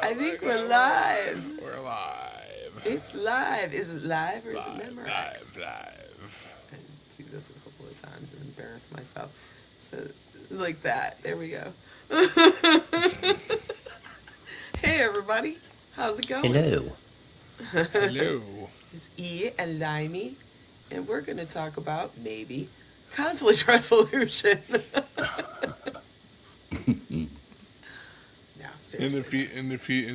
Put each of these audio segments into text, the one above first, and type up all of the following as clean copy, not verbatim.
I think we're live. We're live. It's live. Is it live or is it Live, Memorex? live, live. I do this a couple of times and embarrass myself. So, like that. There we go. Hey, everybody. How's it going? Hello. Hello. It's E and Limey, and we're going to talk about maybe conflict resolution. No, And seriously.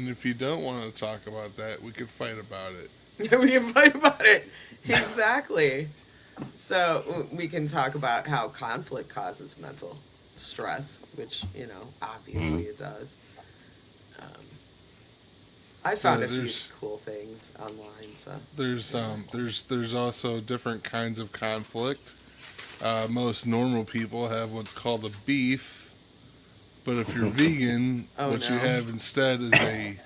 if you don't want to talk about that, we could fight about it. We can fight about it. Exactly. So we can talk about how conflict causes mental stress, which, obviously it does. I found a few There's cool things online, so. there's also different kinds of conflict. Most normal people have what's called a beef, but if you're vegan, Oh, what you no. have instead is a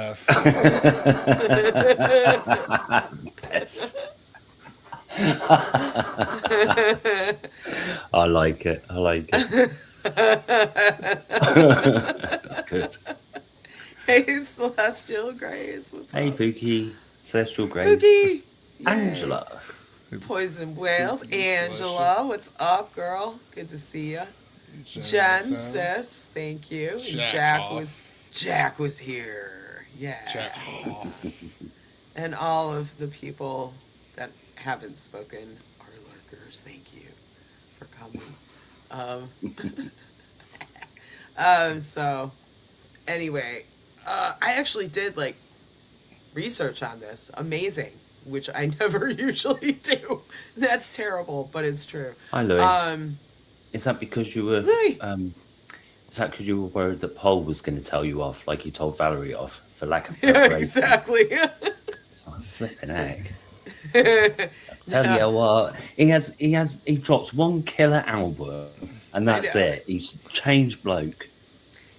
beef. I like it. I like it. That's good. Hey, Celestial Grace, what's Hey, up? Pookie, Celestial Grace, Cookie! Yay. Angela. Poison Whales, Cookie Angela, what's up, girl? Good to see ya. Jen, sis, thank you. And Jack was here. Yeah. Jack off. And all of the people that haven't spoken are lurkers. Thank you for coming. So anyway, I actually did like research on this. Amazing, which I never usually do. That's terrible, but it's true. Hi, Louis. Um, Is that because you were? Louis. Is that because you were worried that Paul was going to tell you off, like you told Valerie off, for lack of Yeah, preparation? exactly. I'm flipping egg. No, Tell you what, he drops one killer album, and that's know. it. He's changed bloke.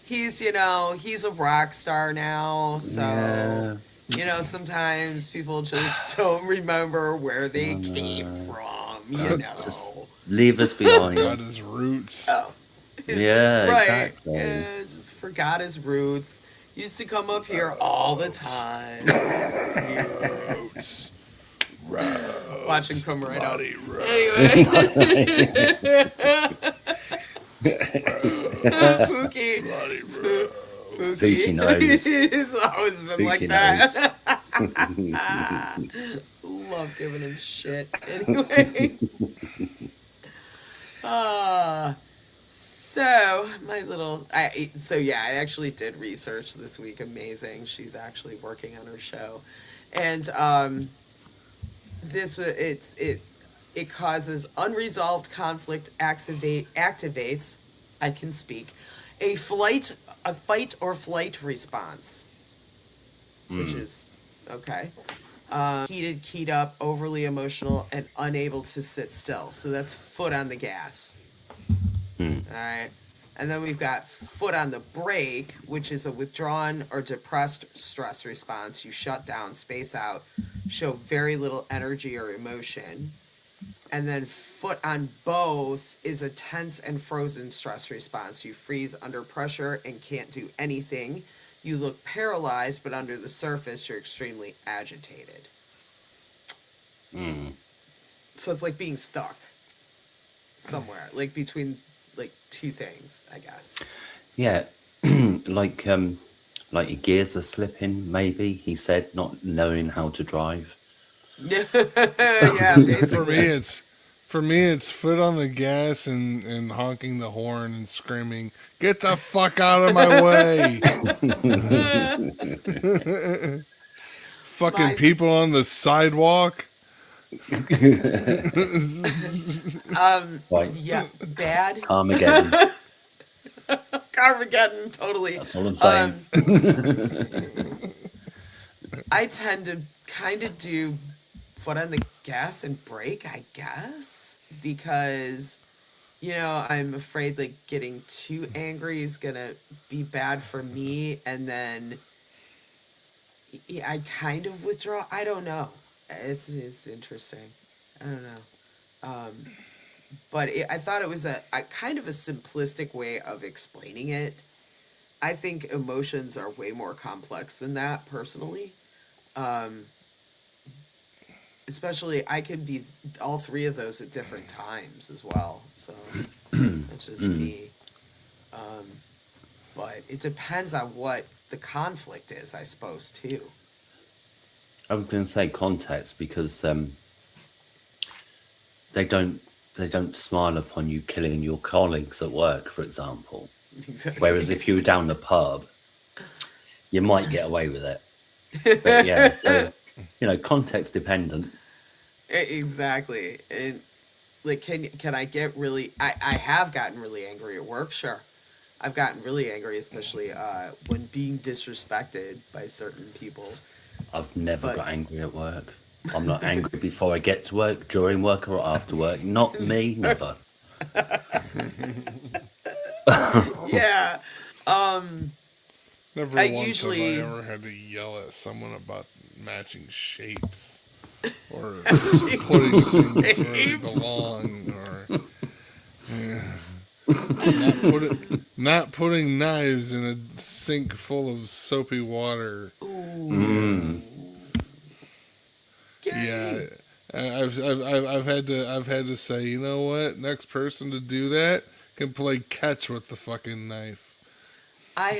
he's he's a rock star now, so Yeah. sometimes people just don't remember where they came from. Leave us Got behind. his roots. Oh, Yeah, right. exactly. Yeah, just forgot his roots. Used to come up here all the time. Roots. Watch him come right up. Bloody roots. Anyway, Pookie. Bloody roots. Pookie knows. It's always been like Pookie that. Love giving him shit. Anyway. I actually did research this week. Amazing. She's actually working on her show. And it causes unresolved conflict activates, I can speak, a fight or flight response, which is okay. Heated, keyed up, overly emotional, and unable to sit still. So that's foot on the gas. All right. And then we've got foot on the brake, which is a withdrawn or depressed stress response. You shut down, space out, show very little energy or emotion. And then foot on both is a tense and frozen stress response. You freeze under pressure and can't do anything. You look paralyzed, but under the surface, you're extremely agitated. So it's like being stuck somewhere, like between like two things, I guess. Yeah, like your gears are slipping. Maybe he said, not knowing how to drive. Yeah, For basically. me, it's foot on the gas and honking the horn and screaming, "Get the fuck out of my way!" Fucking My, people on the sidewalk. Right, yeah, bad. Carmageddon. Carmageddon, totally. That's all I'm saying. I tend to kind of do foot on the gas and brake, I guess, because I'm afraid like getting too angry is gonna be bad for me, and then I kind of withdraw. I don't know. It's interesting. I don't know. But I thought it was a kind of a simplistic way of explaining it. I think emotions are way more complex than that, personally. Especially, I can be all three of those at different times as well. So that's just me. But it depends on what the conflict is, I suppose, too. I was going to say context because they don't smile upon you killing your colleagues at work, for example. Exactly. Whereas if you were down the pub, you might get away with it. But yeah, so context dependent. Exactly. And like, can I get really? I have gotten really angry at work. Sure, I've gotten really angry, especially when being disrespected by certain people. I've never But got angry at work. I'm not angry before I get to work, during work, or after work. Not me, never. yeah, Never I once usually- have I ever had to yell at someone about matching shapes or putting things where they Shapes. belong, or not putting knives in a sink full of soapy water. Yeah, Yay. I've had to say, you know what? Next person to do that can play catch with the fucking knife. I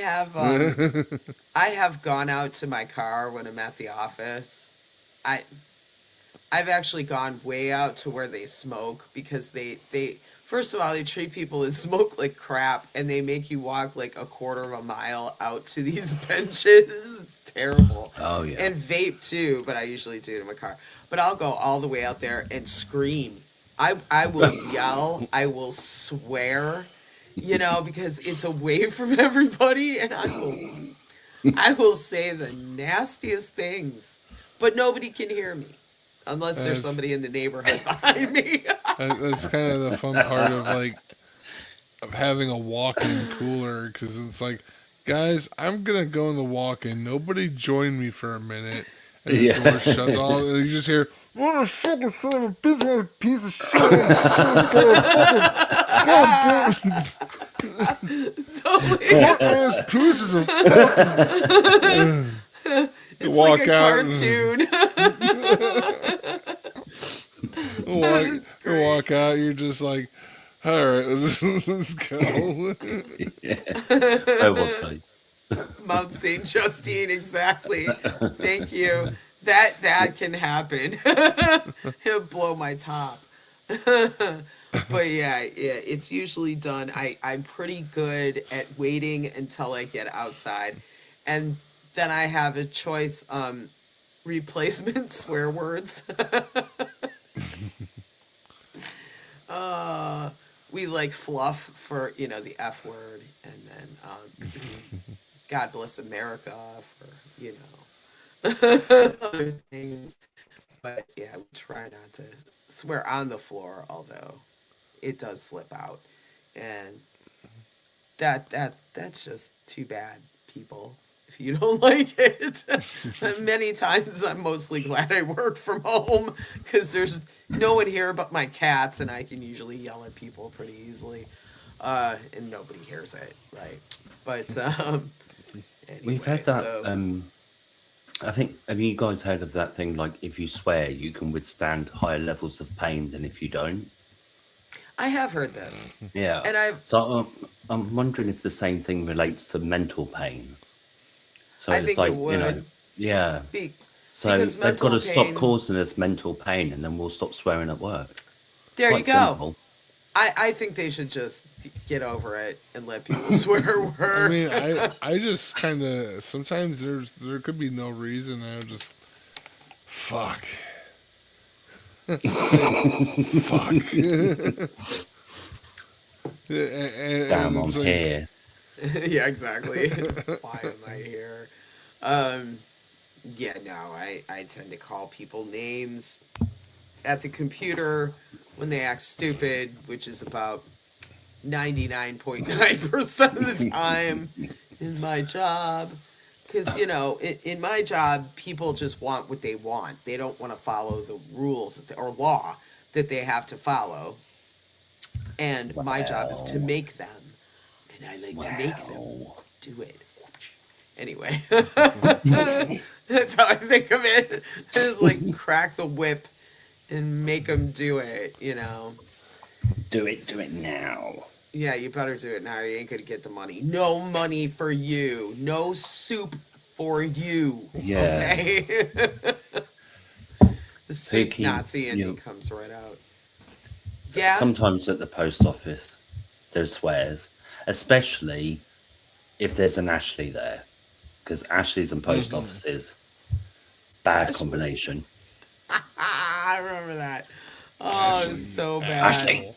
have gone out to my car when I'm at the office. I've actually gone way out to where they smoke, because they first of all, they treat people that smoke like crap, and they make you walk like a quarter of a mile out to these benches. It's terrible. Oh, yeah. And vape too, but I usually do it in my car. But I'll go all the way out there and scream. I will yell. I will swear. Because it's away from everybody, and I will say the nastiest things, but nobody can hear me unless there's somebody in the neighborhood behind me. That's kind of the fun part of having a walk-in cooler, because it's like, guys, I'm gonna go in the walk-in. Nobody join me for a minute, and the door shuts off, and you just hear, "What a fucking son of a bitch, what a piece of shit, Totally. ass pieces of." It's walk like a out cartoon. walk out. You're just like, all right, let's go. Where was I? Mount St. Justine, exactly. Thank you. That can happen. It'll blow my top. But yeah, it's usually done. I'm pretty good at waiting until I get outside, and then I have a choice replacement swear words. We like fluff for the F word, and then God bless America for other things. But yeah, we try not to swear on the floor, although it does slip out, and that's just too bad, people. If you don't like it, many times I'm mostly glad I work from home, because there's no one here but my cats, and I can usually yell at people pretty easily, and nobody hears it, right? But anyway, We've had that. So, I think, have you guys heard of that thing? Like, if you swear, you can withstand higher levels of pain than if you don't. I have heard this, Yeah. and I'm wondering if the same thing relates to mental pain. So I it's think like, it would. yeah. So Because they've got mental to stop pain- causing us mental pain, and then we'll stop swearing at work. There Quite you go. simple. I think they should just get over it and let people swear at work. I mean, I just kind of, sometimes there could be no reason. I would just fuck. Fuck. And Damn, I'm it's like, here. Yeah, exactly. Why am I here? Yeah, no, I tend to call people names at the computer when they act stupid, which is about 99.9% of the time in my job. Because, in my job, people just want what they want. They don't want to follow the rules or law that they have to follow. And my job is to make them. And I like to make them do it. Anyway, that's how I think of it. It's like crack the whip and make them do it. Do it now. Yeah, you better do it now. Or you ain't gonna get the money. No money for you. No soup for you. Yeah. Okay. The soup Pookie, Nazi in me you- comes right out. Yeah. Sometimes at the post office, there's swears, especially if there's an Ashley there, because Ashleys and post offices, bad Ashley. combination. I remember that. Oh, it was so bad. Ashley.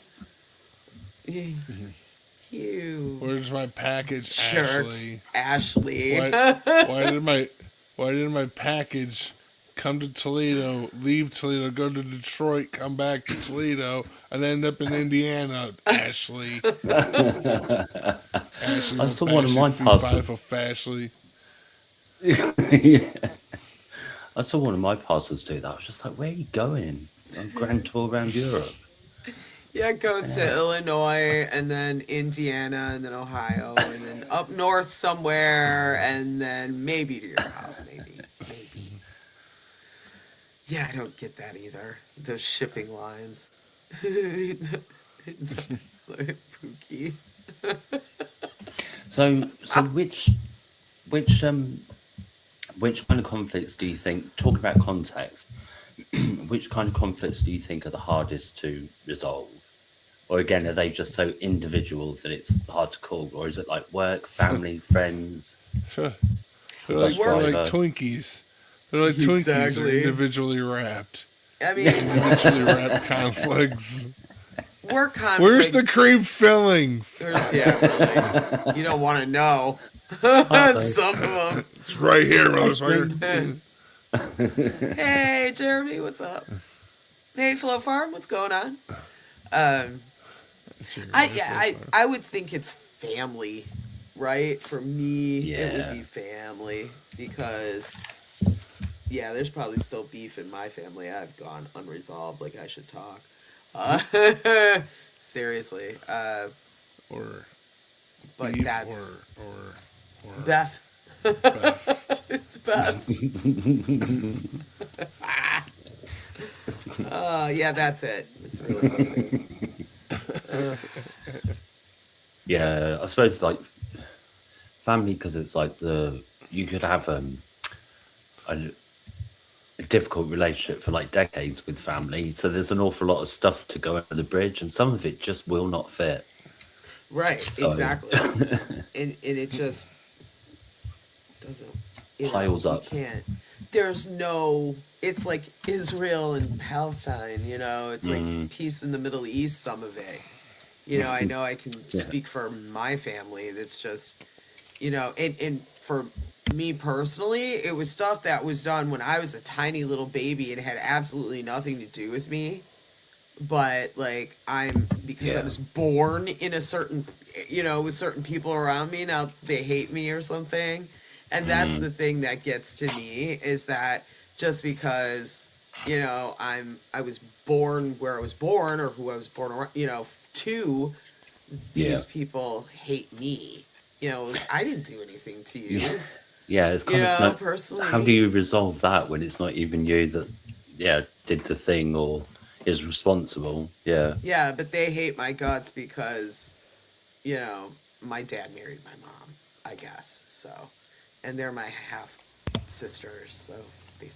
You Where's my package, jerk, Ashley? Ashley. Why did my package come to Toledo, leave Toledo, go to Detroit, come back to Toledo, and end up in Indiana, Ashley? Ashley, I saw one of my parcels. Ashley. Yeah. I saw one of my parcels do that. I was just like, where are you going? On grand tour around Europe. Yeah, it goes to Illinois and then Indiana and then Ohio and then up north somewhere and then maybe to your house, maybe. Yeah, I don't get that either. Those shipping lines. It's like Pookie. So which kind of conflicts do you think, talking about context, which kind of conflicts do you think are the hardest to resolve? Or again, are they just so individual that it's hard to call? Or is it like work, family, friends? Sure. Bus They're like driver? Twinkies. They're like Twinkies. They're Exactly. individually wrapped. I mean, Individually wrapped conflicts. work conflict. Where's the cream filling? Yeah, really. You don't want to know. they? Some of them. It's right here, motherfucker. Hey, Jeremy, what's up? Hey, Flow Farm, what's going on? I would think it's family, right? For me, it Yeah. would be family because, yeah, there's probably still beef in my family. I've gone unresolved. Like I should talk. Seriously. Or But beef that's or Beth. Beth. It's Beth. Yeah, that's it. It's really what it is. Yeah, I suppose like family, because it's like you could have a difficult relationship for like decades with family, so there's an awful lot of stuff to go over the bridge, and some of it just will not fit. Right, So- exactly. and it just doesn't Piles up. You can't. There's no. It's like Israel and Palestine. It's like peace in the Middle East. Some of it. I know I can Yeah. speak for my family. That's just, and for me personally, it was stuff that was done when I was a tiny little baby and had absolutely nothing to do with me. But like because I Yeah. was born in a certain, with certain people around me, now they hate me or something. And that's the thing that gets to me is that just because, I was born where I was born or who I was born around, to these Yeah. people hate me. I didn't do anything to you. Yeah, it's kind of like, personally. how do you resolve that when it's not even you that did the thing or is responsible? Yeah. Yeah, but they hate my guts because, my dad married my mom, I guess. So, and they're my half sisters. So, they,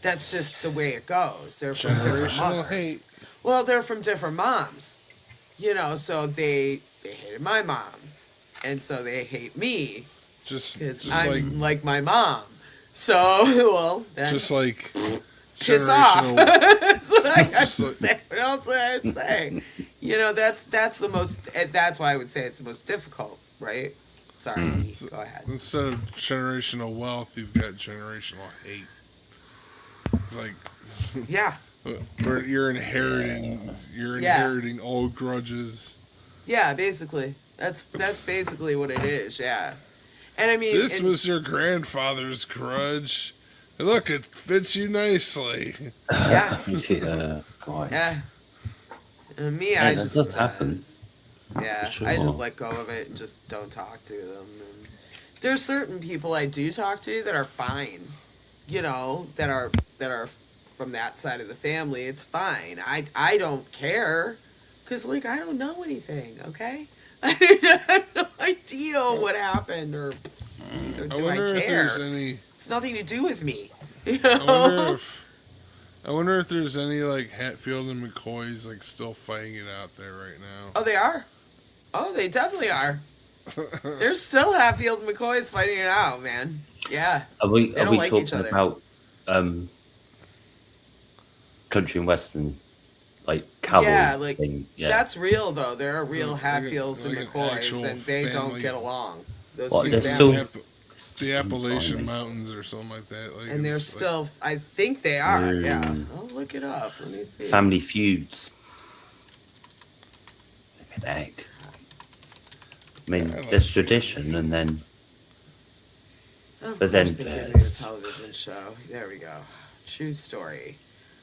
that's just the way it goes. They're from different Generational mothers. hate. Well, they're from different moms, so they hated my mom, and so they hate me just because like I'm like my mom. So, well, then just like piss off. generational- That's what I got Just to like- say. What else would I say? That's the most. That's why I would say it's the most difficult, right? Sorry, go ahead. Instead of generational wealth, you've got generational hate. It's like Yeah, where you're inheriting old grudges. yeah. Basically, that's basically what it is. Yeah, and I mean, This and- was your grandfather's grudge. And look, it fits you nicely. yeah, Right. yeah. And me, Yeah, I that just does happen. yeah, For I just sure. let go of it and just don't talk to them. And There's certain people I do talk to that are fine, that are from that side of the family. It's fine. I don't care, cause like I don't know anything. Okay, I have no idea what happened, or I do I wonder if care? there's any. It's nothing to do with me. I wonder if there's any like Hatfield and McCoys like still fighting it out there right now. Oh, they are. Oh, they definitely are. There's still Hatfield and McCoys fighting it out, man. Yeah. Are we They are don't we like each talking other. about country and western like cowboy Yeah, like thing? Yeah. that's real though. There are real Like Hatfields like and an McCoys, actual and they don't family. get along. Those What, two they're families. still- The Appalachian Blimey. Mountains or something like that. Like, And they're it's like- still. I think they are. Yeah. I'll look it up. Let me see. Family feuds. Look at egg. I mean, I like there's tradition, and then Of but then course they give me a there's- television show. There we go. True story.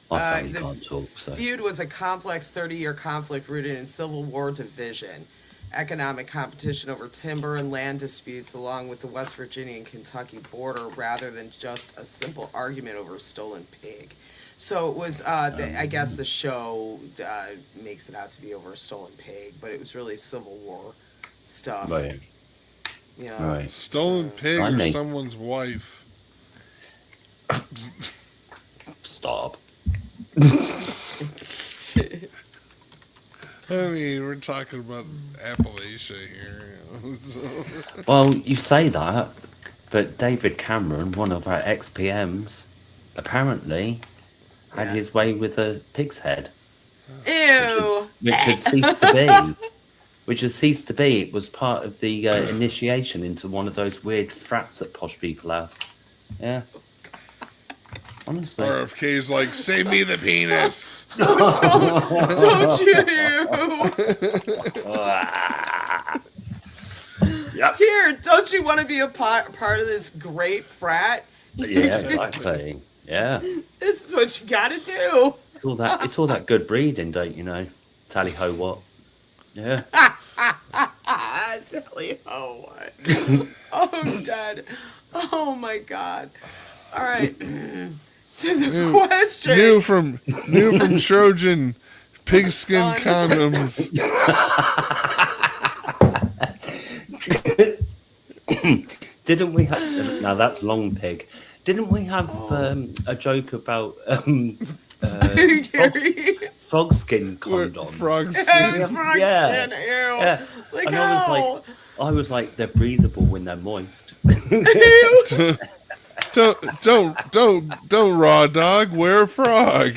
my family the can't talk. So feud was a complex 30-year conflict rooted in Civil War division, economic competition over timber and land disputes along with the West Virginia and Kentucky border, rather than just a simple argument over a stolen pig. So it was, I guess the show makes it out to be over a stolen pig, but it was really Civil War stuff. right, You know, right. Stolen so- pig or Blimey. someone's wife. Stop. I mean, we're talking about Appalachia here. So. Well, you say that, but David Cameron, one of our ex-PMs, apparently had Yeah. his way with a pig's head, Ew. which had ceased to be. Which has ceased to be. It was part of the initiation into one of those weird frats that posh people have. Yeah. Honestly. RFK's like, save me the penis. Don't you? Yep. Here, don't you want to be a part of this great frat? Yeah, exactly. Yeah. This is what you gotta do. It's all that good breeding, don't you know? Tally ho what? Yeah. Silly. Oh, what? Oh, I'm dead. Oh, my God. All right. To the question. New from Trojan, pigskin condoms. Didn't we have now that's long pig. Didn't we have a joke about Gary. frog skin condoms? Frog It's skin. frog Yeah. skin. Ew. Yeah. Like, And how? I was like, they're breathable when they're moist. Ew. Don't raw dog, wear a frog.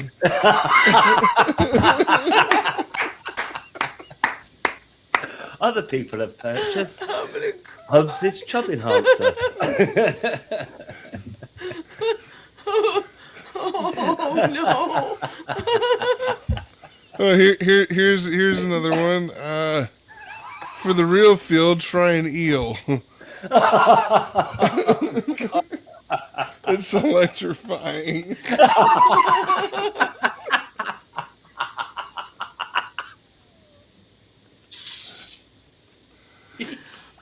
Other people have purchased I'm gonna cry. Hubs's chub enhancer. Oh, no. Oh, here's another one. For the real field, try an eel. It's electrifying.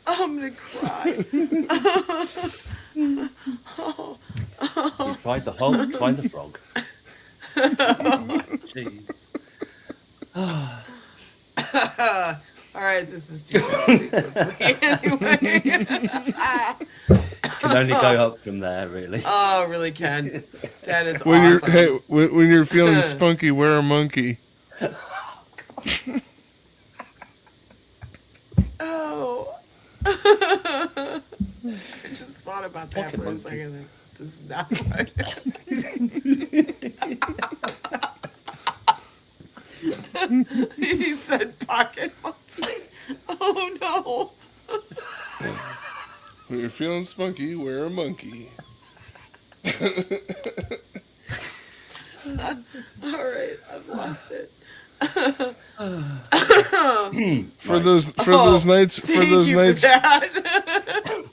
I'm gonna cry. You tried the hog, try the frog. Jeez. All right, this is too challenging. Anyway. Can only go up from there, really. Oh, really, Ken? That is When awesome. when you're feeling spunky, wear a monkey. Oh. I just thought about that Pocket for a monkey. second. That does not work. He said pocket monkey. Oh no. When you're feeling spunky, wear a monkey. All right, I've lost it. For those nights Thank you for that.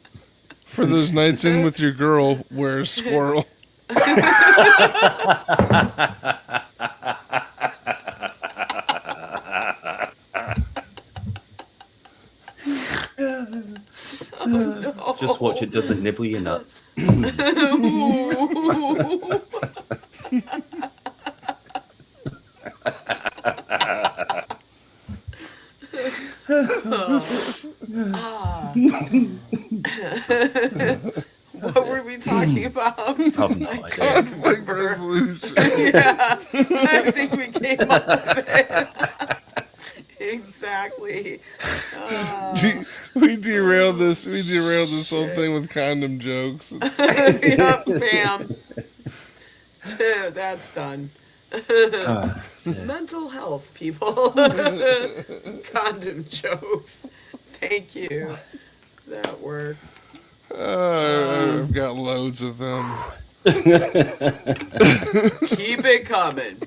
for those nights in with your girl, wear a squirrel. Just watch it doesn't nibble your nuts. Ooh. What were we talking about? I've no I idea. can't Conflict remember. resolution. Yeah, I think we came up with it. Exactly. We derailed this. We derailed this whole thing with condom jokes. Yep, bam. That's done. Mental health, people. Condom jokes. Thank you. That works. I've got loads of them. Keep it coming.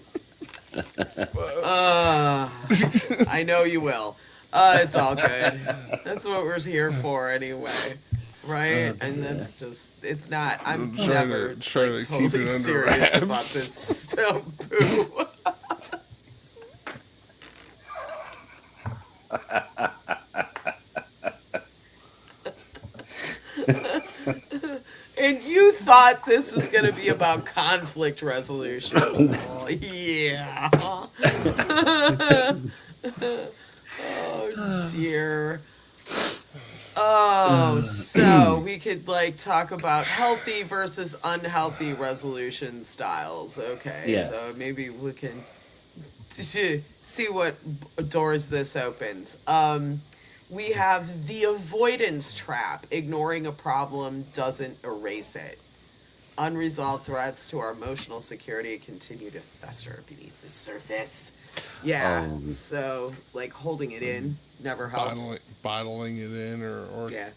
I know you will. It's all good. That's what we're here for anyway. Right? And that's just, it's not, I'm Try never to- try like, to keep totally it under serious about wraps. this stuff. Boo. And you thought this was going to be about conflict resolution. Oh, yeah. Oh, dear. Oh, so we could like talk about healthy versus unhealthy resolution styles. Okay, Yes. so maybe we can see what doors this opens. We have the avoidance trap. Ignoring a problem doesn't erase it. Unresolved threats to our emotional security continue to fester beneath the surface. Yeah, so like holding it in never helps. Bottling it in, or Yeah,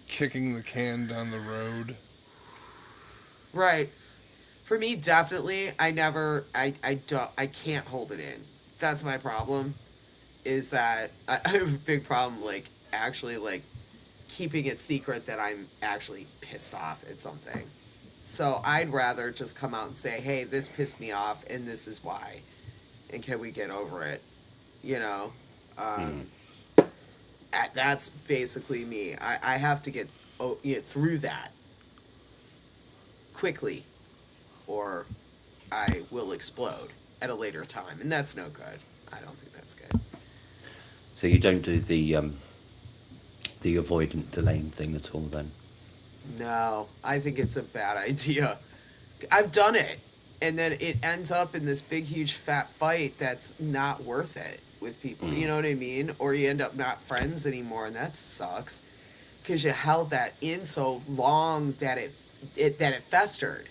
kicking the can down the road. right. For me, definitely, I can't hold it in. That's my problem. Is that I have a big problem, like actually, like keeping it secret that I'm actually pissed off at something. So I'd rather just come out and say, "Hey, this pissed me off, and this is why, and can we get over it?" You know. That's basically me. I have to get through that quickly, or I will explode at a later time, and that's no good. I don't think that's good. So you don't do the avoidant delaying thing at all then? No, I think it's a bad idea. I've done it, and then it ends up in this big, huge, fat fight that's not worth it with people. You know what I mean? Or you end up not friends anymore, and that sucks because you held that in so long that it festered,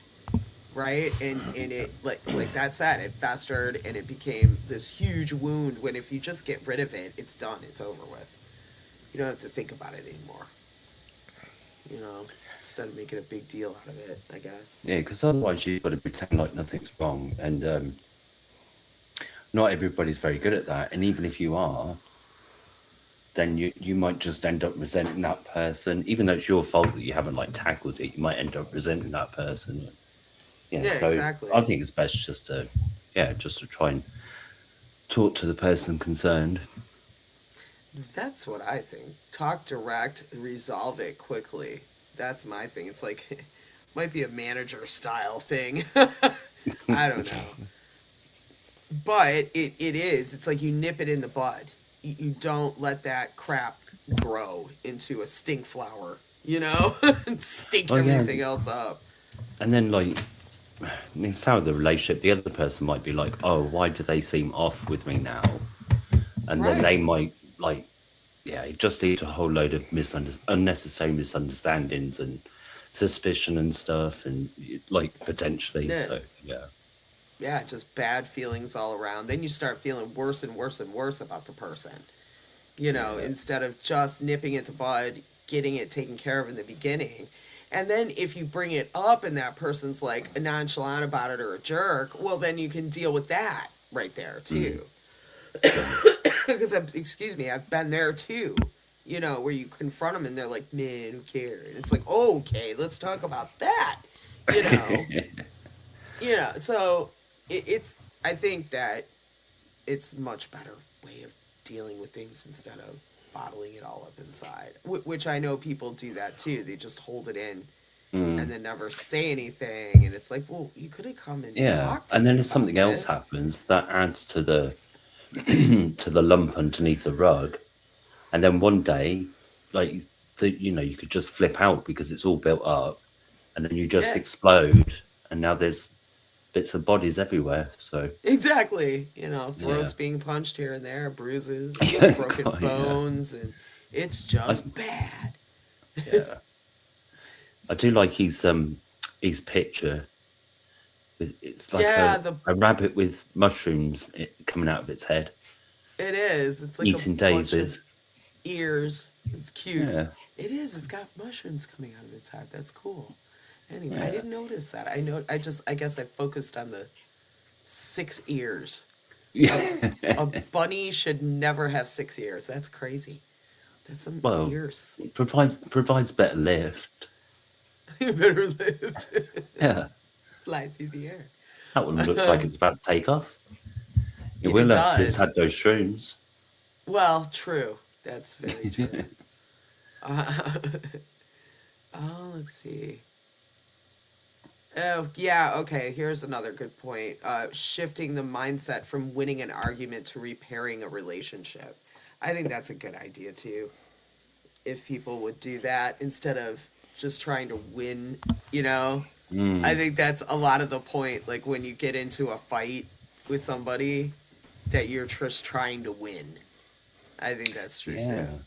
right? And it like that's that. It festered, and it became this huge wound. When if you just get rid of it, it's done. It's over with. You don't have to think about it anymore. You know, instead of making a big deal out of it, I guess. Yeah, because otherwise you've got to pretend like nothing's wrong, and not everybody's very good at that. And even if you are, then you might just end up resenting that person, even though it's your fault that you haven't like tackled it. You might end up resenting that person. Yeah, so exactly. I think it's best just to try and talk to the person concerned. That's what I think. Talk direct, resolve it quickly. That's my thing. It's like, might be a manager style thing. I don't know. But it is. It's like you nip it in the bud. You don't let that crap grow into a stink flower, you know? And stink Oh, yeah. everything else up. And then, like, I mean, it's how the relationship, the other person might be like, oh, why do they seem off with me now? And then Right. they might, like, it just lead to a whole load of unnecessary misunderstandings and suspicion and stuff, and, like, potentially. Yeah. So, yeah. Yeah, just bad feelings all around. Then you start feeling worse and worse and worse about the person. You know, instead of just nipping it to bud, getting it taken care of in the beginning. And then if you bring it up and that person's like nonchalant about it or a jerk, well, then you can deal with that right there too. Because, I've been there too. You know, where you confront them and they're like, man, who cares? And it's like, oh, okay, let's talk about that. You know? Yeah, so I think that it's much better way of dealing with things instead of bottling it all up inside. Which I know people do that too. They just hold it in Mm. and then never say anything. And it's like, well, you could have come and Yeah, talked to and then me if about something else this. happens, that adds to the to the lump underneath the rug, and then one day, like you could just flip out because it's all built up, and then you just Yeah, explode, and now there's bits of bodies everywhere. So exactly. yeah, Throats being punched here and there, bruises and broken God, yeah, bones, and it's I, just bad. yeah, I do like his picture. It's like Yeah, a rabbit with mushrooms coming out of its head, it is. It's like a eating bunch of daisies. ears. It's cute. Yeah, It is. It's got mushrooms coming out of its head. That's cool. Anyway, I yeah, didn't notice that. I guess I focused on the 6 ears. A yeah. a bunny should never have 6 ears. That's crazy. That's some Well, ears. it provides better lift. You better live to Yeah, fly through the air. that one looks like it's about to take off. It will It have if it's does. had those shrooms. Well, true. That's very true. Uh, oh, let's see. Oh, yeah, okay. Here's another good point. Shifting the mindset from winning an argument to repairing a relationship. I think that's a good idea too. If people would do that instead of just trying to win, you know? I Mm, think that's a lot of the point. Like when you get into a fight with somebody, that you're just trying to win. I think that's true too. yeah,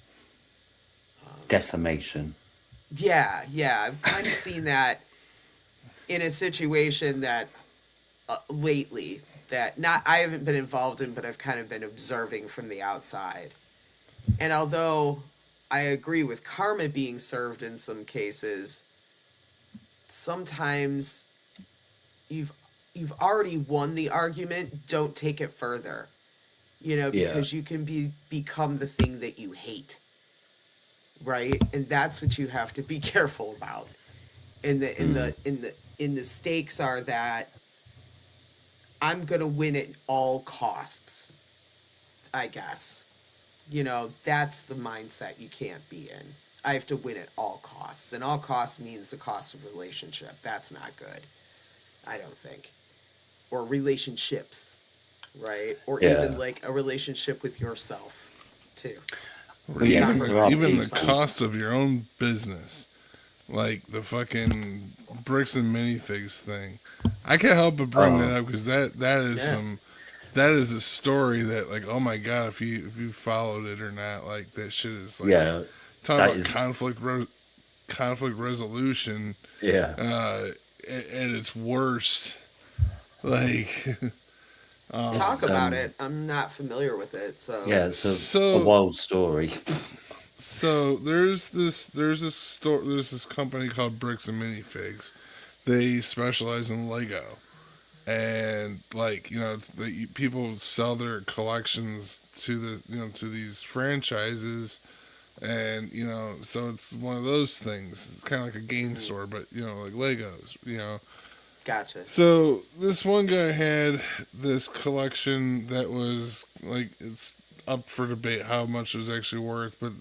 decimation. Yeah, yeah. I've kind of seen that in a situation that lately that not I haven't been involved in, but I've kind of been observing from the outside. And although I agree with karma being served in some cases, sometimes you've you've already won the argument. Don't take it further, Yeah, because you can become the thing that you hate, right? And that's what you have to be careful about. And mm, the stakes are that I'm gonna win at all costs, I guess. That's the mindset you can't be in. I have to win at all costs. And all costs means the cost of relationship. That's not good, I don't think. Or relationships, right? Or even yeah. like a relationship with yourself, too. Or Well, yeah, because Proper there are even the people. yourself. cost of your own business, like the fucking bricks and minifigs thing. I can't help but bring that Oh, up because that is Yeah. some that is a story that, like, oh my god, if you followed it or not, like that shit is like, yeah, talk that about is. conflict resolution Yeah. uh at its worst, like. Talk It's about it. I'm not familiar with it, so. yeah, it's a So wild story. so there's this company called Bricks and Minifigs. They specialize in Lego, and, like, people sell their collections to to these franchises, and so it's one of those things. It's kind of like a game Mhm. store, but like Legos. Gotcha. So this one guy had this collection that was, like, it's up for debate how much it was actually worth, but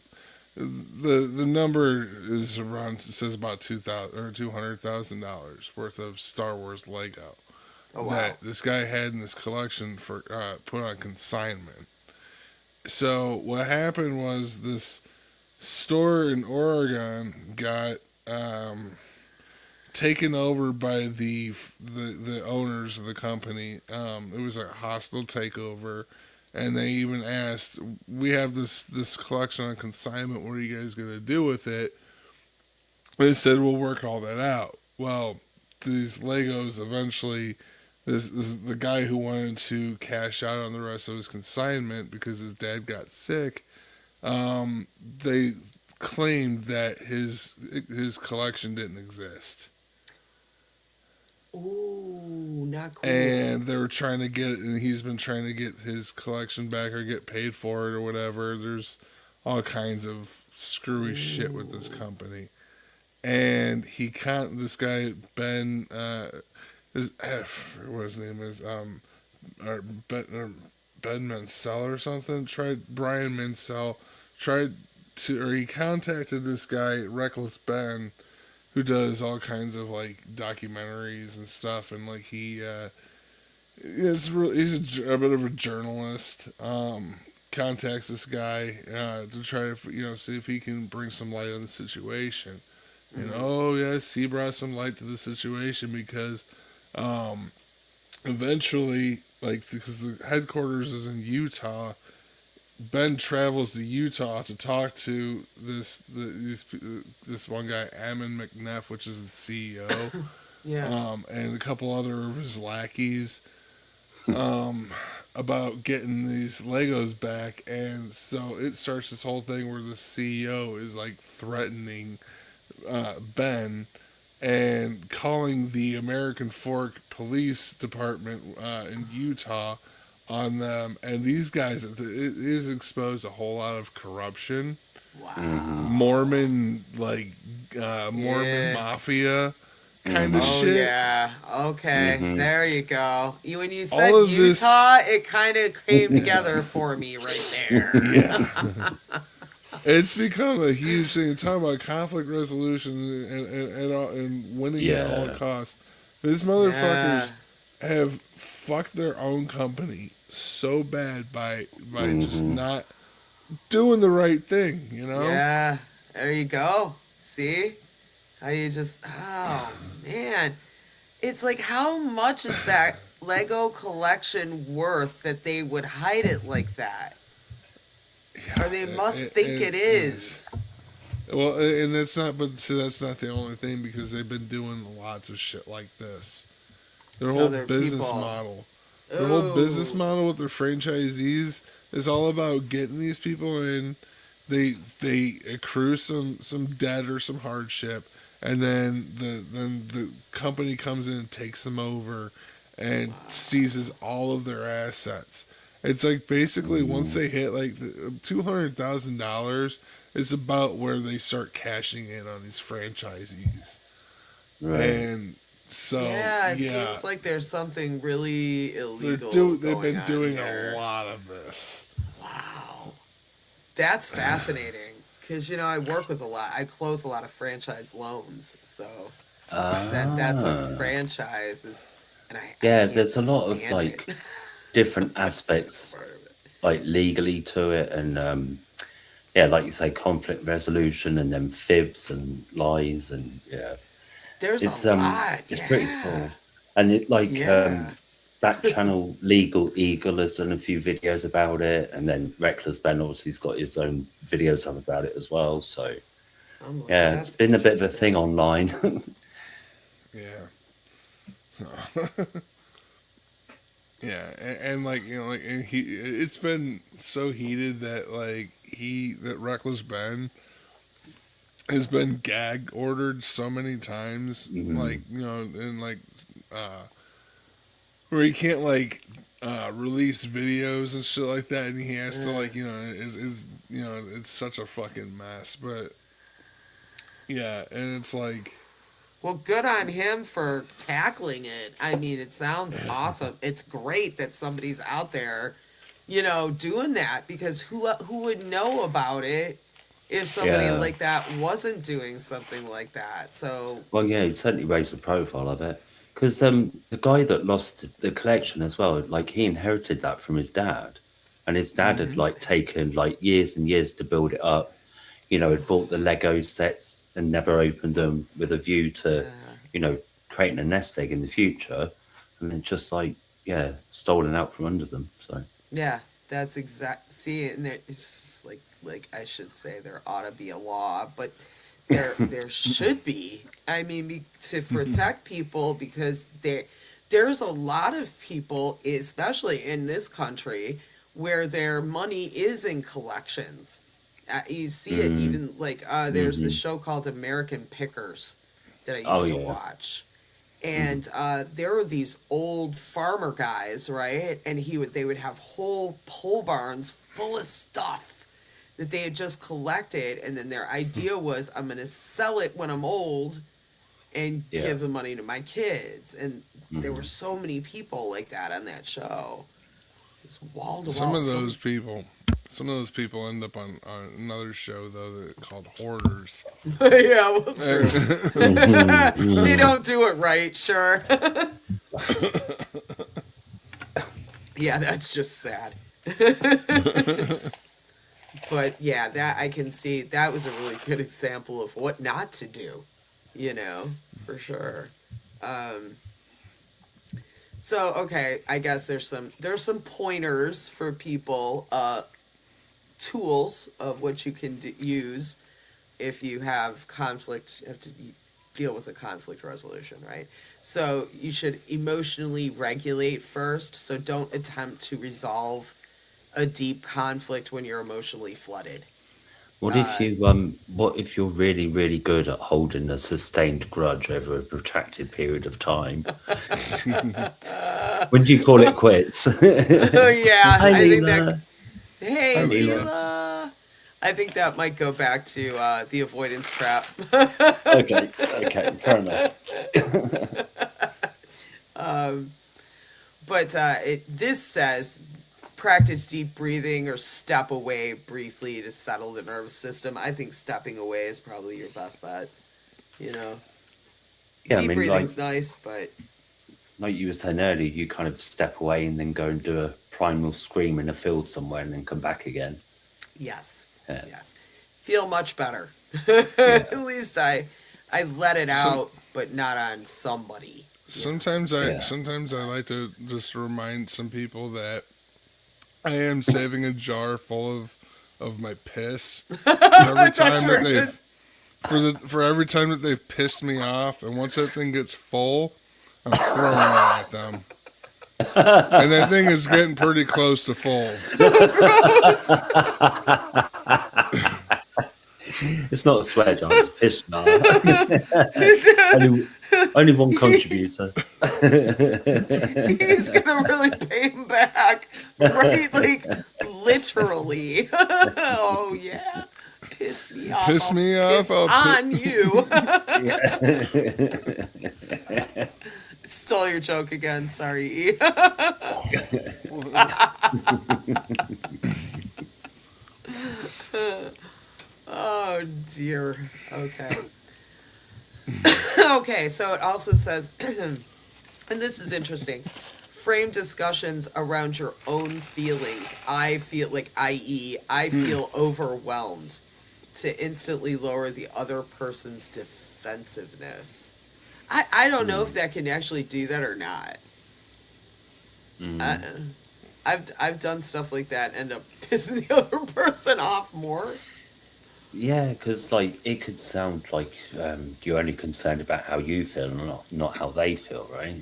the number is around, it says about 2,000 or $200,000 worth of Star Wars Lego Oh, wow. that this guy had in his collection for put on consignment. So what happened was this store in Oregon got um, taken over by the owners of the company. It was a hostile takeover, and they even asked, "We have this collection on consignment. What are you guys gonna do with it?" They said, "We'll work all that out." Well, these Legos eventually. This is the guy who wanted to cash out on the rest of his consignment because his dad got sick. They claimed that his collection didn't exist, Ooh, not cool. and they were trying to get it, and he's been trying to get his collection back or get paid for it or whatever. There's all kinds of screwy shit with this Ooh. company, and this guy Ben, what his name is, or Ben Mansell or something. Tried Brian Mansell he contacted this guy, Reckless Ben, who does all kinds of like documentaries and stuff, and like he's a bit of a journalist. Contacts this guy to try to see if he can bring some light on the situation. And oh yes, he brought some light to the situation because eventually, like because the headquarters is in Utah, Ben travels to Utah to talk to this one guy, Ammon McNeff, which is the CEO, Yeah. and a couple other of his lackeys, about getting these Legos back. And so it starts this whole thing where the CEO is like threatening Ben and calling the American Fork Police Department in Utah on them. And these guys, it is exposed a whole lot of corruption, Wow. Mormon Yeah. mafia kind of Oh shit. yeah. Okay. There you go. When you said All of this- Utah, it kind of came together for me right there. Yeah. It's become a huge thing. Talking about conflict resolution and winning at all Yeah. costs. These motherfuckers Yeah. have fucked their own company so bad by just not doing the right thing, you know? Yeah. There you go. See? How you just oh man. It's like how much is that Lego collection worth that they would hide it like that? Yeah, Or they must think it is. Well, and that's not, but see, that's not the only thing because they've been doing lots of shit like this. Their To whole other business people. model. Their whole business Ooh. model with their franchisees is all about getting these people in. They accrue some debt or some hardship, and then the company comes in and takes them over, and seizes all of their assets. It's like basically once they hit like $200,000 is about where they start cashing in on these franchisees, Right. and so Yeah, it seems like there's something really illegal they've going been on doing here. a lot of this. Wow. That's fascinating. Because, I work with a lot. I close a lot of franchise loans. So that's a franchise. And I Yeah, can't there's a lot of stand like it. different aspects, Part of it. like legally to it, and yeah, like you say, conflict resolution, and then fibs and lies, and yeah, There's it's a lot. it's Yeah. pretty cool. And it like Yeah. that channel, Legal Eagle, has done a few videos about it, and then Reckless Ben obviously's got his own videos up about it as well. So I'm like, yeah, it's that's been a bit of a interesting. thing online. Yeah. Yeah, and like like and it's been so heated that that Reckless Ben has been gag ordered so many times, like and like where he can't release videos and shit like that, and he has to is it's such a fucking mess, but yeah, and it's like. Well, good on him for tackling it. I mean, it sounds awesome. It's great that somebody's out there, doing that because who would know about it if somebody Yeah. like that wasn't doing something like that? So, Well, yeah, he certainly raised the profile of it. Because the guy that lost the collection as well, like he inherited that from his dad, and his dad had like taken like years and years to build it up. Had bought the Lego sets and never opened them with a view to, creating a nest egg in the future, and then just stolen out from under them. So yeah, that's exact. See, and it's just like I should say there ought to be a law, but there should be. I mean, to protect people because there's a lot of people, especially in this country, where their money is in collections. You see it even there's this show called American Pickers that I Oh, used to yeah. watch. And there were these old farmer guys, right? And they would have whole pole barns full of stuff that they had just collected, and then their idea was, I'm going to sell it when I'm old and Yeah. give the money to my kids. And there were so many people like that on that show. It's wall to wall. Some of those people Some of those people end up on another show though that called Hoarders. Yeah, well, true. They don't do it right, sure. Yeah, that's just sad. But yeah, that I can see that was a really good example of what not to do, for sure. So okay, I guess there's some pointers for people, tools of what you can use if you have conflict, you have to deal with a conflict resolution, right? So you should emotionally regulate first. So don't attempt to resolve a deep conflict when you're emotionally flooded. What if you're really, really good at holding a sustained grudge over a protracted period of time? When do you call it quits? Oh yeah, Hi, I think that. Leela. Hey, Hi, Leela. Leela. I think that might go back to the avoidance trap. Okay, fair enough. But this says practice deep breathing or step away briefly to settle the nervous system. I think stepping away is probably your best bet. Yeah, Deep breathing's nice, but like you were saying earlier, you kind of step away and then go and do a primal scream in a field somewhere and then come back again. yes, Yeah. yes, feel much better. Yeah. At least I let it out, but not on somebody. Sometimes I like to just remind some people that I am saving a jar full of my piss every time that for every time that they've pissed me off, and once that thing gets full, I'm throwing it at them. And that thing is getting pretty close to full. It's not a swear jar, it's a piss jar. only one contributor. He's gonna really pay him back, right? Like literally. Oh yeah, piss me off. Piss me off, Piss I'll on you. Stole your joke again. Sorry. Oh dear. Okay. Okay, so it also says, and this is interesting, frame discussions around your own feelings. I feel like, i.e., I feel overwhelmed, to instantly lower the other person's defensiveness. I don't know if that can actually do that or not. I've done stuff like that and end up pissing the other person off more. Yeah, because like it could sound like you're only concerned about how you feel and not how they feel, right?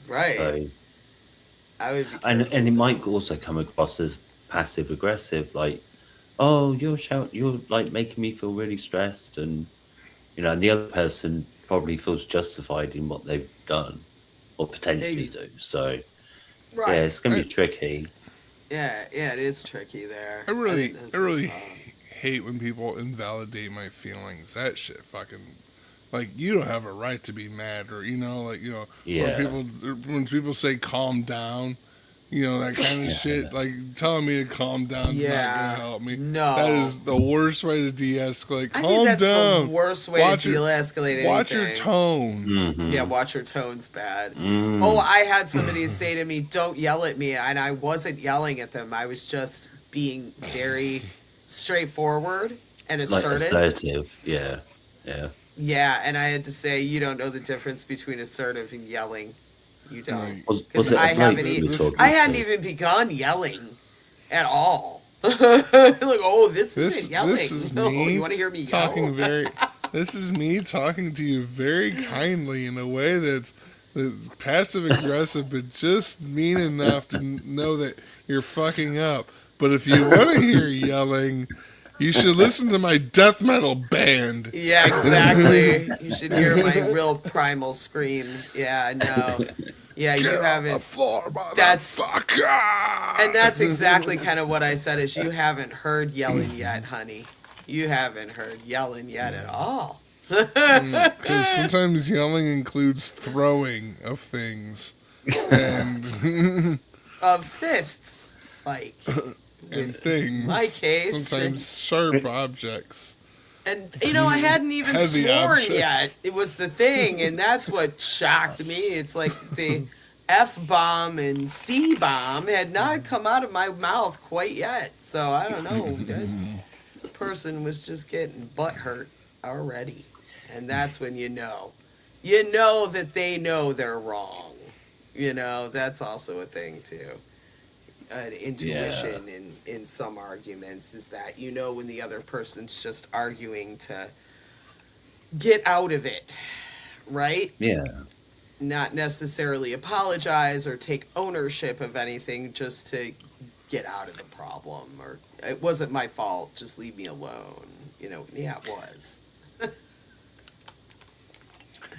Right. So, I would be and careful it with might also come across as passive aggressive, like, oh, you're like making me feel really stressed, and and the other person probably feels justified in what they've done or potentially Ex- do. So that. Right. yeah, it's gonna be tricky. Yeah, it is tricky there. I really think that's a problem. hate when people invalidate my feelings. That shit fucking, like, you don't have a right to be mad, or Yeah. when people say calm down, that kind of shit, like telling me to calm down is not gonna help me. No. That is the worst way to de-escalate. I Calm think that's down. the worst way Watch to your- de-escalate anything. Watch your tone. Mhm. Yeah, watch your tone's bad. Mm. Oh, I had somebody say to me, "Don't yell at me," and I wasn't yelling at them. I was just being very straightforward and Like assertive. assertive. Yeah. Yeah, and I had to say, "You don't know the difference between assertive and yelling. You don't." Right. Was Because it I a haven't bloke you even, were talking I hadn't to? even begun yelling at all. Like, oh, this This isn't yelling. is No, me you want to hear me talking yell? very. This is me talking to you very kindly in a way that's passive aggressive, but just mean enough to know that you're fucking up. But if you want to hear yelling, you should listen to my death metal band. Yeah, exactly. You should hear my real primal scream. Yeah, no. Yeah, you Get off the haven't. floor, That's- motherfucker. And that's exactly kind of what I said is you haven't heard yelling yet, honey. You haven't heard yelling yet at all. Because sometimes yelling includes throwing of things, and Of fists. Like, and with things. my case. Sometimes sharp objects. And I hadn't even Heavy sworn objects. yet. It was the thing, and that's what shocked me. It's like the F-bomb and C-bomb had not come out of my mouth quite yet. So I don't know. That person was just getting butt hurt already. And that's when you know. You know that they know they're wrong. That's also a thing too. An intuition in some arguments is that when the other person's just arguing to get out of it, right? Yeah. Not necessarily apologize or take ownership of anything, just to get out of the problem, or it wasn't my fault, just leave me alone. Yeah, it was.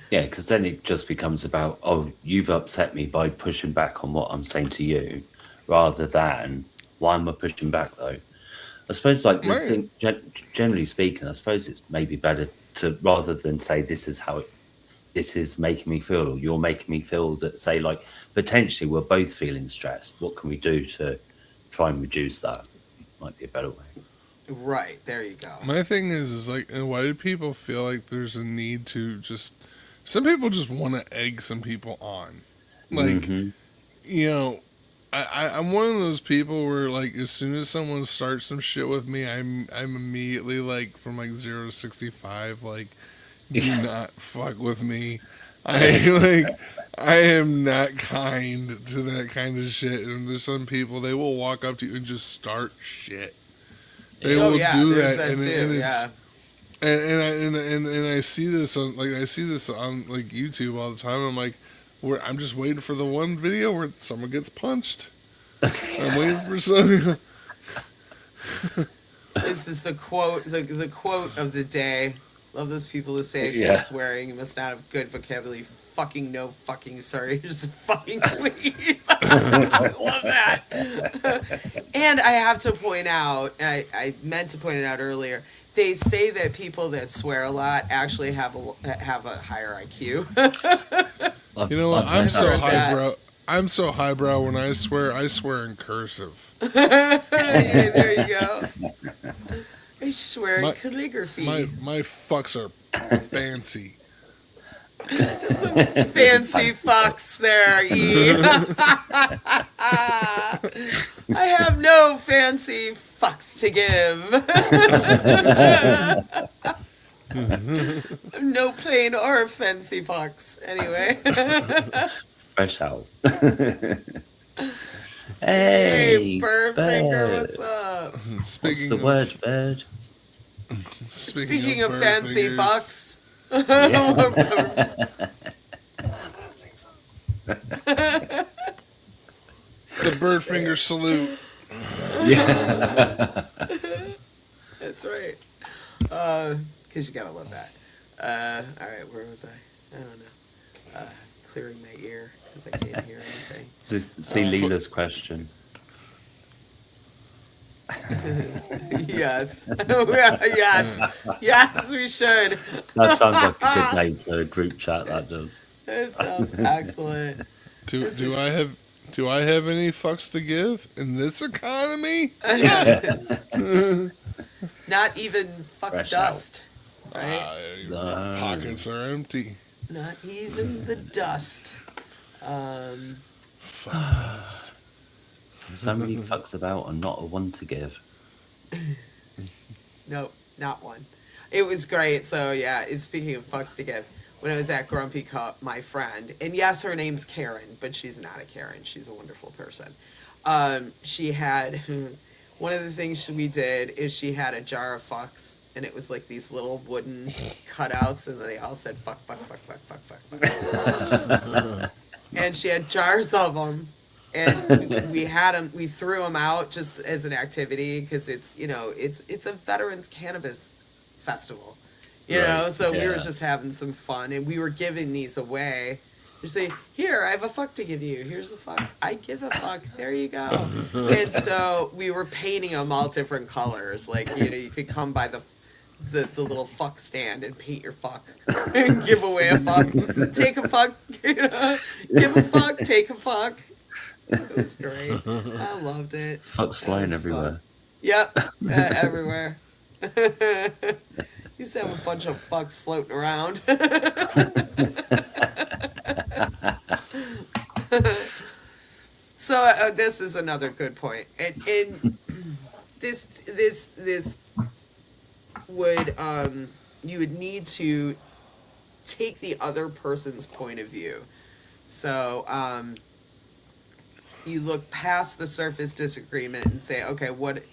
Yeah, because then it just becomes about, oh, you've upset me by pushing back on what I'm saying to you, rather than, why am I pushing back though? I suppose, like, this thing, generally speaking, I suppose it's maybe better to, rather than say this is making me feel, or you're making me feel, that say, like, potentially we're both feeling stressed. What can we do to try and reduce that? Might be a better way. Right, there you go. My thing is like, why do people feel like there's a need to just... Some people just want to egg some people on. Like, I'm one of those people where, like, as soon as someone starts some shit with me, I'm immediately, like, from, like, 0 to 65, like, do not fuck with me. I am not kind to that kind of shit. And there's some people, they will walk up to you and just start shit. They will do that, and it's... Yeah. And I see this on like YouTube all the time. I'm like, I'm just waiting for the one video where someone gets punched. I'm waiting for some. This is the quote, the quote of the day. Love those people who say if you're swearing, you must not have good vocabulary. Fucking no fucking sorry. Just fucking please. I love that. And I have to point out, I meant to point it out earlier, they say that people that swear a lot actually have a higher IQ. You know what? I'm so highbrow. I'm so highbrow when I swear in cursive. Yeah, there you go. I swear in calligraphy. My fucks are fancy. Some fancy fucks there, E. I have no fancy fucks to give. No plain or fancy fucks. Anyway. Fresh out. Hey, Burfinger, what's up? What's the word, bird? Speaking of fancy fucks. The bird finger salute. Yeah. That's right. Because you gotta love that. All right, where was I? I don't know. Clearing my ear because I can't hear anything. See Leela's question. Yes. Yes, we should. That sounds like a good name for a group chat. That does. It sounds excellent. Do I have any fucks to give in this economy? Not even fuck Fresh dust. Right? Your pockets are empty. Not even the dust. Fuck dust. So many fucks about and not a one to give. Nope, not one. It was great. So yeah, speaking of fucks to give, when I was at Grumpy Cup, my friend, and yes, her name's Karen, but she's not a Karen. She's a wonderful person. She had, one of the things we did is she had a jar of fucks, and it was like these little wooden cutouts, and they all said fuck, fuck, fuck, fuck, fuck, fuck, fuck. And she had jars of them. And we had them. We threw them out just as an activity because it's a veterans cannabis festival, you know. So we were just having some fun, and we were giving these away. You say, "Here, I have a fuck to give you. Here's the fuck. I give a fuck. There you go." And so we were painting them all different colors. Like you could come by the little fuck stand and paint your fuck, and give away a fuck, take a fuck, give a fuck, take a fuck. It was great. I loved it. Fuck's That flying was fun. everywhere. Yep, everywhere. Used to have a bunch of fucks floating around. So this is another good point, and this would you would need to take the other person's point of view. So you look past the surface disagreement and say, okay, what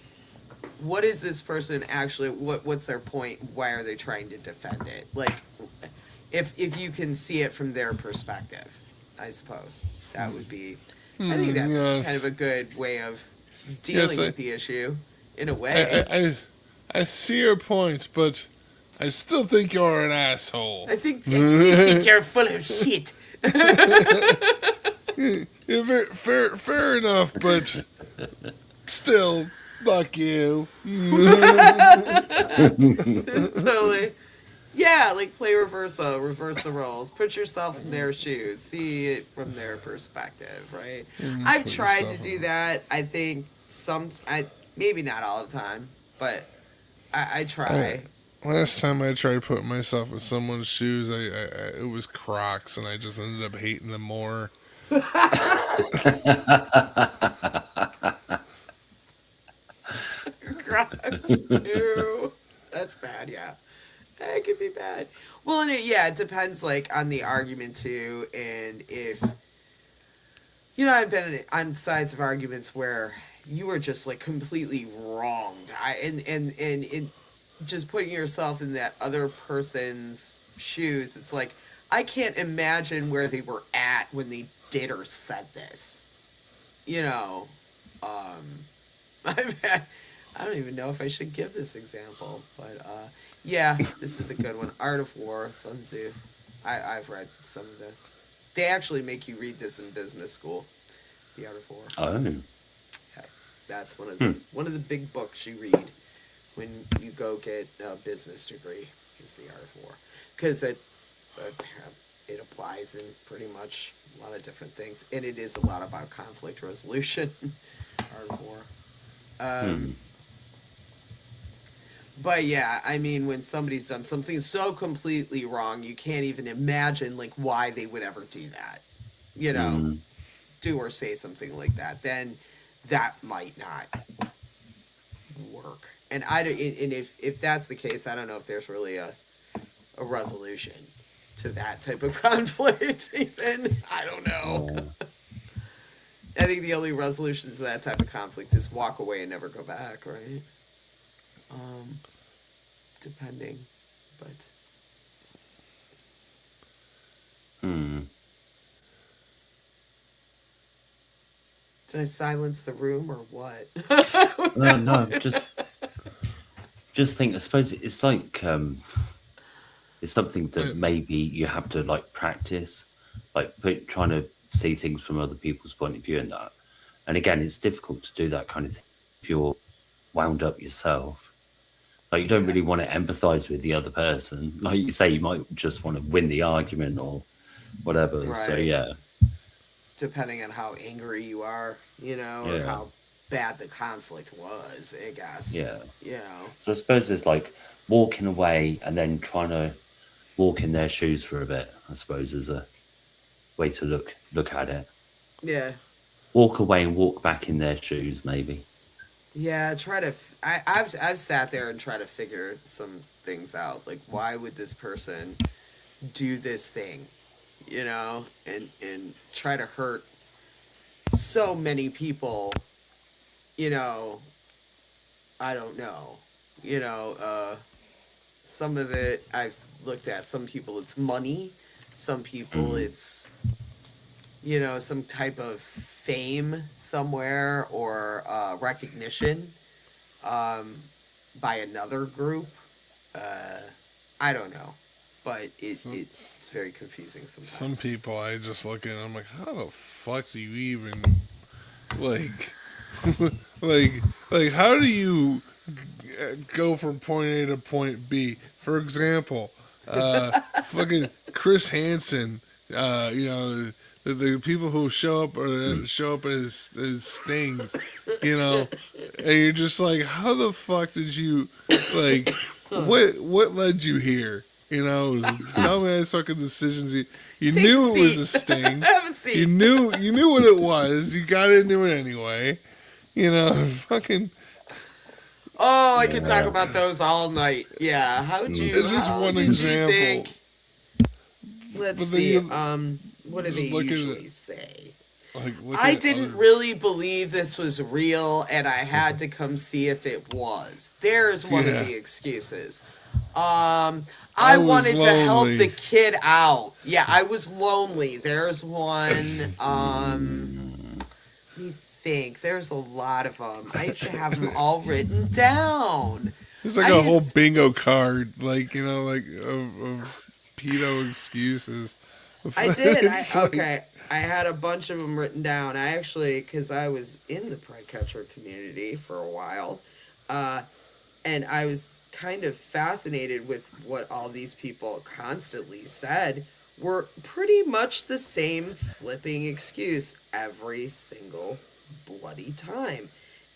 is this person actually? What's their point? Why are they trying to defend it? Like, if you can see it from their perspective, I suppose that would be. I think that's Yes. kind of a good way of dealing with the issue, in a way. I see your point, but I still think you're an asshole. I still think you're full of shit. Yeah, fair enough, but still, fuck you. Totally. Yeah, like play reverso, reverse the roles. Put yourself in their shoes. See it from their perspective, right? I've tried to do that. I think maybe not all the time, but I try. Last time I tried putting myself in someone's shoes, it was Crocs, and I just ended up hating them more. Crocs. Ew. That's bad, yeah. It could be bad. Well, and it depends, like, on the argument, too, and if... I've been on sides of arguments where you were just, like, completely wronged. And just putting yourself in that other person's shoes, it's like, I can't imagine where they were at when they did or said this. I don't even know if I should give this example, but yeah, this is a good one. Art of War, Sun Tzu. I've read some of this. They actually make you read this in business school, The Art of War. Oh. Yeah, that's one of the big books you read when you go get a business degree is The Art of War, because it applies in pretty much a lot of different things, and it is a lot about conflict resolution. Art of War. But yeah, I mean, when somebody's done something so completely wrong, you can't even imagine, like, why they would ever do that. Do or say something like that. Then that might not work. And if that's the case, I don't know if there's really a resolution to that type of conflict. Even I don't know. I think the only resolution to that type of conflict is walk away and never go back, right? Depending, but did I silence the room or what? No, just think. I suppose it's like it's something that maybe you have to like practice, like trying to see things from other people's point of view and that. And again, it's difficult to do that kind of thing if you're wound up yourself. Like, you don't really want to empathize with the other person. Like you say, you might just want to win the argument or whatever. Right. So, yeah. Depending on how angry you are, or how bad the conflict was, I guess. Yeah. So I suppose it's like walking away and then trying to walk in their shoes for a bit, I suppose, is a way to look at it. Yeah. Walk away and walk back in their shoes, maybe. Yeah, I've sat there and tried to figure some things out. Like, why would this person do this thing? And try to hurt so many people, I don't know. Some of it I've looked at. Some people it's money. Some people it's, some type of fame somewhere or recognition by another group. I don't know. But it's very confusing sometimes. Some people I just look at and I'm like, how the fuck do you even like like how do you go from point A to point B? For example, fucking Chris Hansen, the the people who show up as stings, you know, and you're just like, how the fuck did you like? What led you here? You know, it was dumbass fucking decisions. You Take knew a it was seat. a sting. Have a seat. You knew what it was. You got into it anyway. You know, fucking. Oh, I could talk about those all night. Yeah, how'd you? It's just how one did example. You think? Let's But see. then What do they just look at usually it. say? Like, look I at didn't other- really believe this was real, and I had to come see if it was. There's one Yeah. of the excuses. I was wanted to help lonely. the kid out. Yeah, I was lonely. There's one. Let me think. There's a lot of them. I used to have them all written down. It's like I a whole used- bingo card, like, you know, like of pedo excuses. I did. It's like- Okay. I had a bunch of them written down. I actually, because I was in the pride catcher community for a while, and I was kind of fascinated with what all these people constantly said were pretty much the same flipping excuse every single bloody time.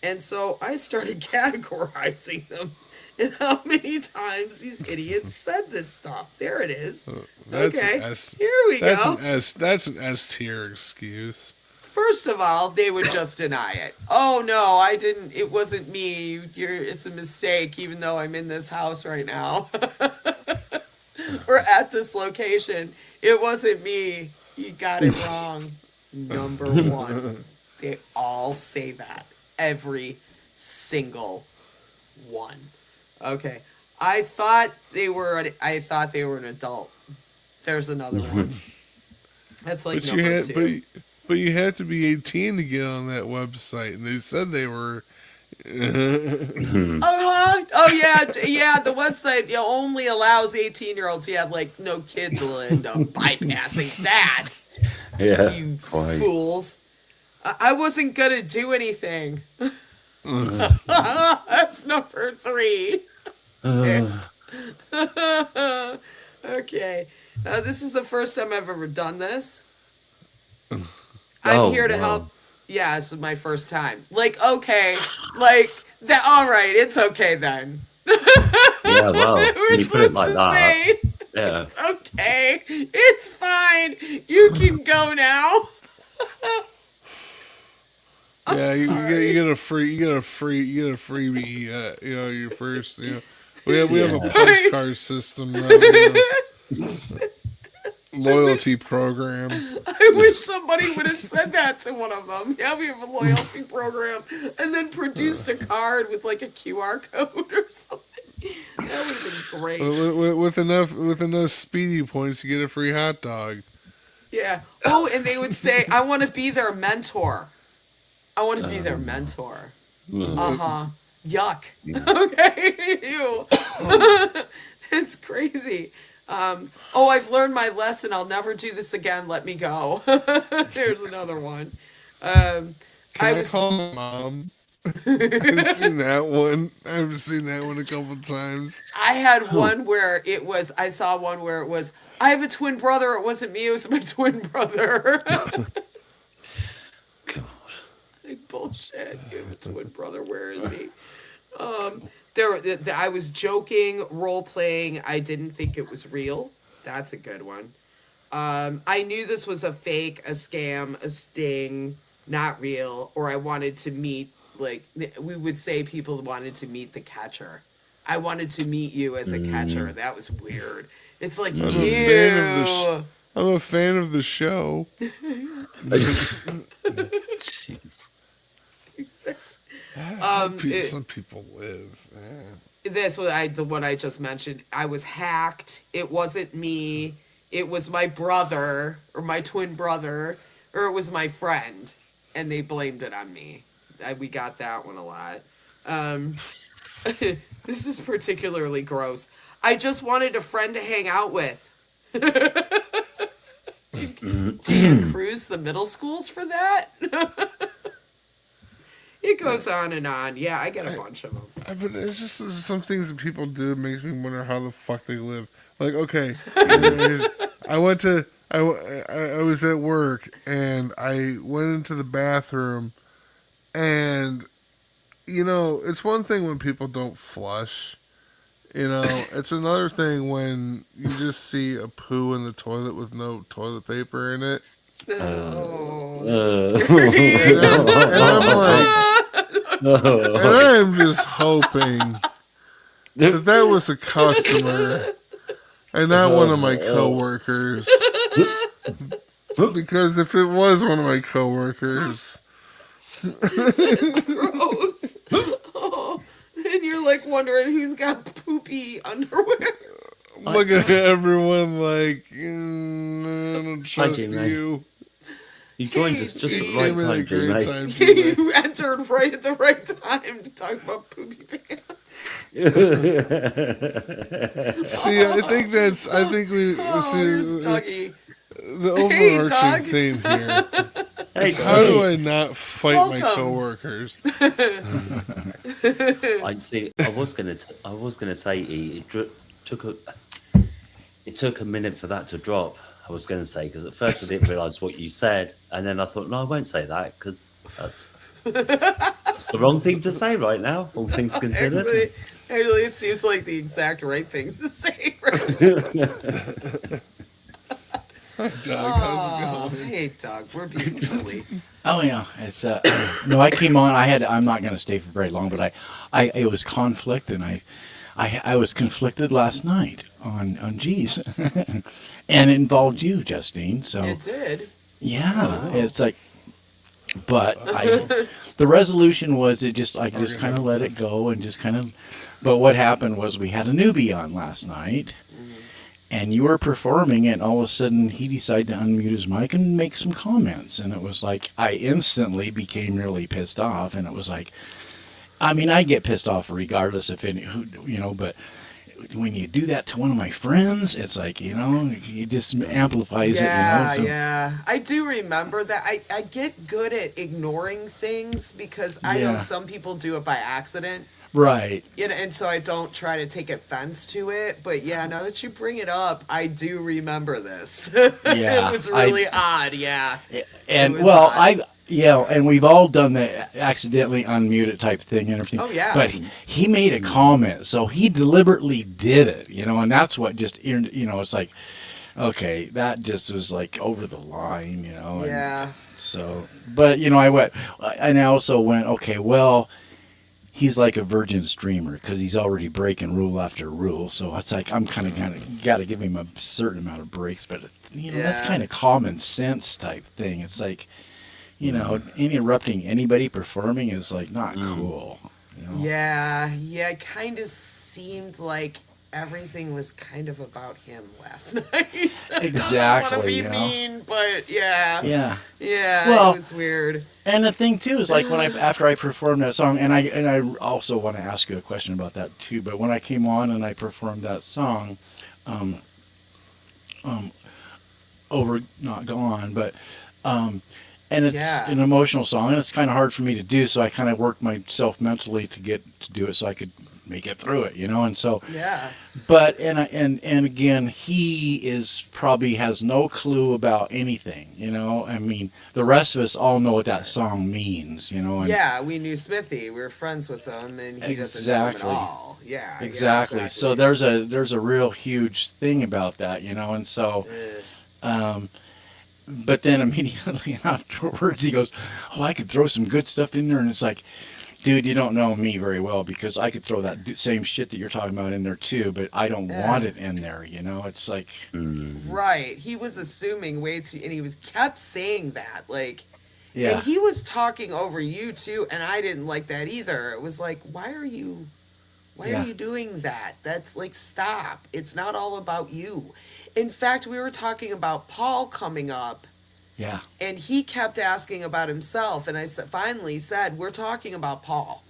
And so I started categorizing them and how many times these idiots said this stuff. There it is. That's Okay, an S. here we That's go. an S. That's an S tier excuse. First of all, they would just deny it. Oh no, I didn't. It wasn't me. It's a mistake. Even though I'm in this house right now, or at this location, it wasn't me. You got it wrong. Number one, they all say that. Every single one. Okay, I thought they were an adult. There's another one. That's like But you number had, two. but you had to be 18 to get on that website, and they said they were. Uh-huh. Oh yeah, yeah. The website only allows 18-year-olds. Yeah, like no kids will end up bypassing that. Yeah. You Quite. fools! I wasn't gonna do anything. That's number 3. Okay. This is the first time I've ever done this. I'm Oh, here to wow. help. Yeah, this is my first time. Like, okay, like that. All right, it's okay then. Yeah, well, We're you put it supposed like to that. say, Yeah. it's okay. It's fine. You can go now. Yeah, you sorry. get a freebie. You know, your first. You know, we have a postcard system now. You know, loyalty program. I wish somebody would have said that to one of them. Yeah, we have a loyalty program, and then produced a card with like a QR code or something. That would have been great. With enough speedy points, you get a free hot dog. Yeah. Oh, and they would say, "I want to be their mentor. I want to be their mentor." Uh-huh. Yuck. Okay. Ew. It's crazy. Oh, I've learned my lesson. I'll never do this again. Let me go. Here's another one. Can I call my mom? I've seen that one. I've seen that one a couple times. I had one where it was, I saw one where it was, I have a twin brother. It wasn't me. It was my twin brother. God. Like, bullshit. You have a twin brother. Where is he? I was joking, role playing. I didn't think it was real. That's a good one. I knew this was a fake, a scam, a sting, not real, or I wanted to meet, like, we would say people wanted to meet the catcher. I wanted to meet you as a catcher. That was weird. It's like, I'm a fan of the ew. I'm a fan of the show. Jeez. Some people live. This was the one I just mentioned. I was hacked. It wasn't me. It was my brother or my twin brother, or it was my friend, and they blamed it on me. We got that one a lot. This is particularly gross. I just wanted a friend to hang out with. Do you cruise the middle schools for that? It goes on and on. Yeah, I get a bunch of them. But there's just some things that people do that makes me wonder how the fuck they live. Like, okay, I went to I was at work and I went into the bathroom, and it's one thing when people don't flush. It's another thing when you just see a poo in the toilet with no toilet paper in it. Oh, And I'm like, and I'm just hoping that was a customer and not one of my coworkers. Because if it was one of my coworkers, gross. Oh, and you're like wondering who's got poopy underwear. looking at everyone like, I don't trust Jim, mate. you. You joined us just at the Came right in a time, Jim, great mate. time, Jimmy. You entered right at the right time to talk about poopy pants. See, I think we Oh, see here's Dougie. the overarching Doug. theme here. Hey, How do I not fight my Welcome. coworkers? I see. I was gonna say it took a minute for that to drop. I was going to say, because at first I didn't realise what you said, and then I thought, no, I won't say that because that's the wrong thing to say right now. All things considered. Actually, it seems like the exact right thing to say. Right? Doug, how's it Oh, going? hey, Doug, we're being silly. Oh yeah, it's no. I came on. I'm not going to stay for very long, but it was conflict, and I was conflicted last night on G's, and it involved you, Justine. So It did. yeah, it's like, but the resolution was I just kind of let it go and just kind of. But what happened was we had a newbie on last night. And you were performing, and all of a sudden he decided to unmute his mic and make some comments. And it was like, I instantly became really pissed off. And it was like, I mean, I get pissed off regardless if but when you do that to one of my friends, it's like, it just amplifies Yeah, it, so. yeah. I do remember that. I get good at ignoring things because I know Yeah. some people do it by accident. Right. And so I don't try to take offense to it. But yeah, now that you bring it up, I do remember this. Yeah, It was really odd, yeah. And It was well, odd. and we've all done the accidentally unmuted type thing and everything. Oh, yeah. But he made a comment, so he deliberately did it, and that's what just, it's like, okay, that just was like over the line, and Yeah. so, but I also went, okay, well, he's like a virgin streamer because he's already breaking rule after rule. So it's like I'm kind of got to give him a certain amount of breaks, but that's Yeah. kind of common sense type thing. It's like, interrupting anybody performing is like not cool. Yeah, it kind of seemed like everything was kind of about him last night. I don't want Exactly, to be mean, but yeah. Yeah. Yeah, Well- it was weird. And the thing too is like after I performed that song, and I also want to ask you a question about that too. But when I came on and I performed that song, over not gone, but and it's Yeah. an emotional song, and it's kind of hard for me to do. So I kind of worked myself mentally to get to do it, so I could make it through it, And so, Yeah. but and again, he is probably has no clue about anything, I mean, the rest of us all know what that song means, And Yeah, we knew Smithy. We were friends with him, and he doesn't know him Exactly. at all. Yeah, Exactly. So there's a real huge thing about that, and so, but then immediately afterwards he goes, "Oh, I could throw some good stuff in there," and it's like, dude, you don't know me very well because I could throw that same shit that you're talking about in there too, but I don't want it in there, It's like, Right. He was assuming way too, and he kept saying that, like, yeah, and he was talking over you too, and I didn't like that either. It was like, why are you doing that? That's like, stop. It's not all about you. In fact, we were talking about Paul coming up, yeah, and he kept asking about himself, and I finally said, we're talking about Paul.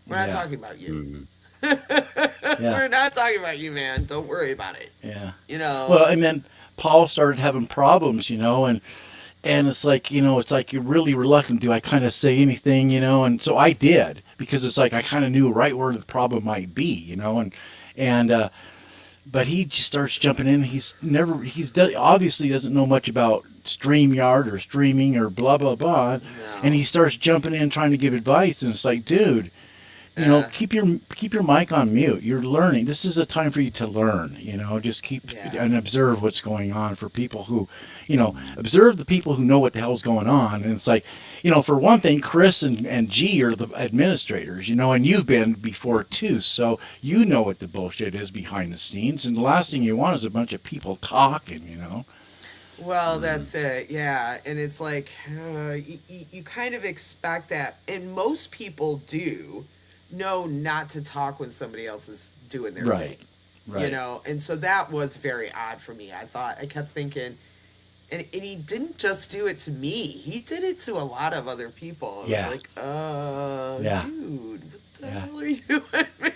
We're not Yeah. talking about you. yeah, We're not talking about you, man. Don't worry about it. yeah. Well, Well, and then Paul started having problems, and it's like, it's like you're really reluctant. Do I kind of say anything, And so I did because it's like I kind of knew right where the problem might be, and but he just starts jumping in. Obviously doesn't know much about StreamYard or streaming or blah blah blah, No. and he starts jumping in trying to give advice, and it's like, dude, keep your mic on mute. You're learning. This is a time for you to learn. Just keep and observe what's going on for people who, observe the people who know what the hell's going on. And it's like, for one thing, Chris and G are the administrators, and you've been before too, so you know what the bullshit is behind the scenes. And the last thing you want is a bunch of people talking. Well, that's it, yeah. And it's like, you kind of expect that. And most people do know not to talk when somebody else is doing their thing. Right. And so that was very odd for me. I kept thinking, and he didn't just do it to me. He did it to a lot of other people. I was like, dude, what the hell are you doing, man?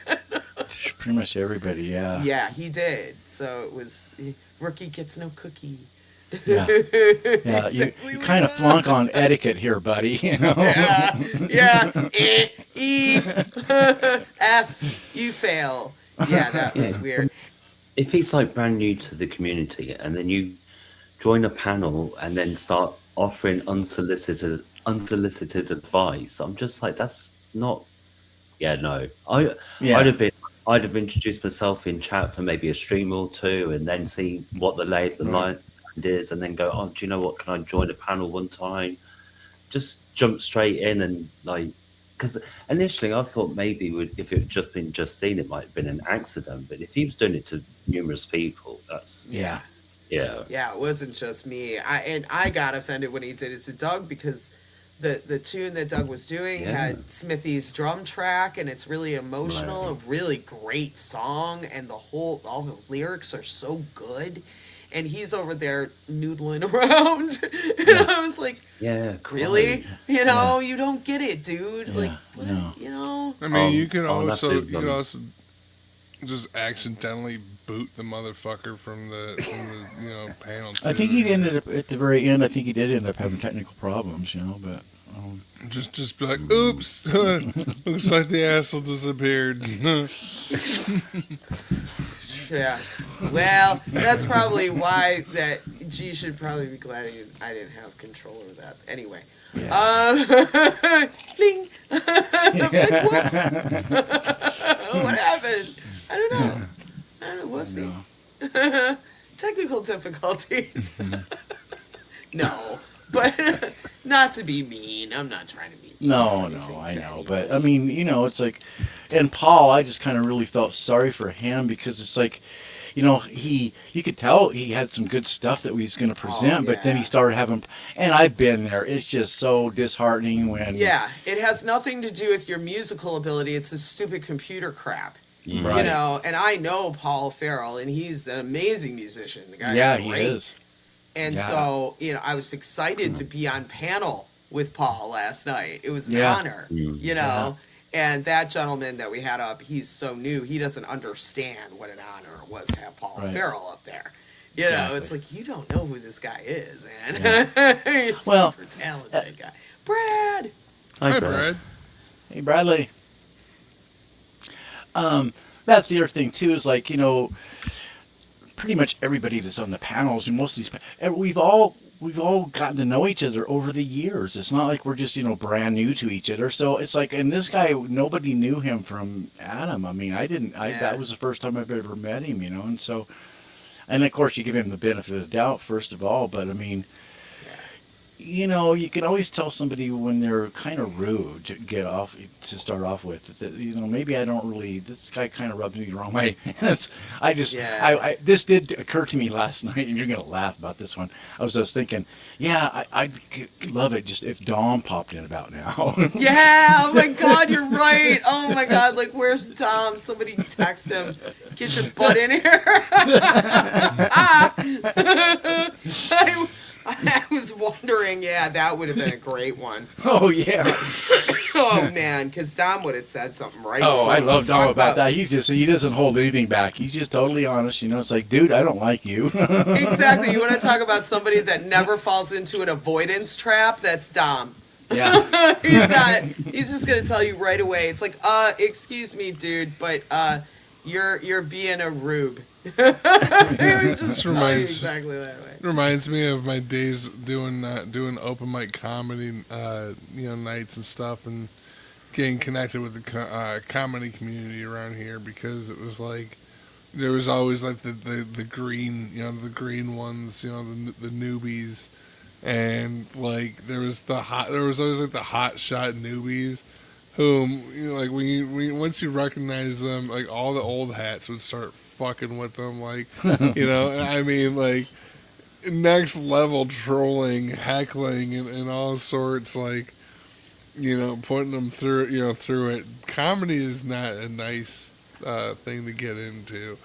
Pretty much everybody, yeah. Yeah, he did. So it was, rookie gets no cookie. Yeah, you kind of flunk on etiquette here, buddy. Yeah. F, you fail. Yeah, that was weird. If he's like brand new to the community and then you join a panel and then start offering unsolicited advice, I'm just like, that's not. Yeah, no. I'd have introduced myself in chat for maybe a stream or two, and then see what the lay of the land is, and then go, oh, do you know what? Can I join a panel one time? Just jump straight in, and because initially I thought maybe if it had just been Justine, it might have been an accident. But if he was doing it to numerous people, that's Yeah, it wasn't just me. I got offended when he did it to Doug, because the tune that Doug was doing had Smithy's drum track, and it's really emotional, a really great song, and all the lyrics are so good, and he's over there noodling around, and I was like, really? You don't get it, dude. Like, what? No. I mean, you can I'll have also to, just accidentally boot the motherfucker from the panel too. I think he ended up at the very end. I think he did end up having technical problems, but just be like, oops, looks like the asshole disappeared. Yeah. Well, that's probably why that G should probably be glad I didn't have control over that. Anyway. Fling. Like, whoops. What happened? I don't know. Whoopsie. Technical difficulties. No. But not to be mean. I'm not trying to be mean. No, I know. But, I mean, it's like, and Paul, I just kind of really felt sorry for him, because it's like, you could tell he had some good stuff that he was going to present, but then he started having, and I've been there. It's just so disheartening when. Yeah, it has nothing to do with your musical ability. It's this stupid computer crap. Right. And I know Paul Farrell, and he's an amazing musician. The guy's great. He is. And so, I was excited to be on panel with Paul last night. It was an honor, And that gentleman that we had up, he's so new. He doesn't understand what an honor it was to have Paul Farrell up there. It's like, you don't know who this guy is, man. He's a super talented guy. Brad! Hi, Brad. Hey, Bradley. That's the other thing, too, is like, pretty much everybody that's on the panels, and most of these, we've all gotten to know each other over the years. It's not like we're just brand new to each other. So it's like, and this guy, nobody knew him from Adam. I mean, that was the first time I've ever met him, and so, and of course you give him the benefit of the doubt first of all, but I mean, you can always tell somebody when they're kind of rude to start off with. That, maybe I don't really. This guy kind of rubs me the wrong way. This did occur to me last night, and you're gonna laugh about this one. I was just thinking, I'd love it just if Dom popped in about now. Yeah. Oh my God, you're right. Oh my God, like, where's Dom? Somebody text him. Get your butt in here. I was wondering, that would have been a great one. Oh, yeah. Oh, man, because Dom would have said something right. Oh, I love Dom about that. He doesn't hold anything back. He's just totally honest. It's like, dude, I don't like you. Exactly. You want to talk about somebody that never falls into an avoidance trap? That's Dom. Yeah. He's just going to tell you right away. It's like, excuse me, dude, but You're being a rube. They would just tell you reminds- exactly that way. It reminds me of my days doing open mic comedy, nights and stuff, and getting connected with the comedy community around here, because it was like there was always like the green, the green ones, the newbies, and like there was always like the hot shot newbies, whom like once you recognize them, like all the old hats would start fucking with them, like I mean, like next level trolling, heckling, and all sorts, like putting them through it. Comedy is not a nice thing to get into.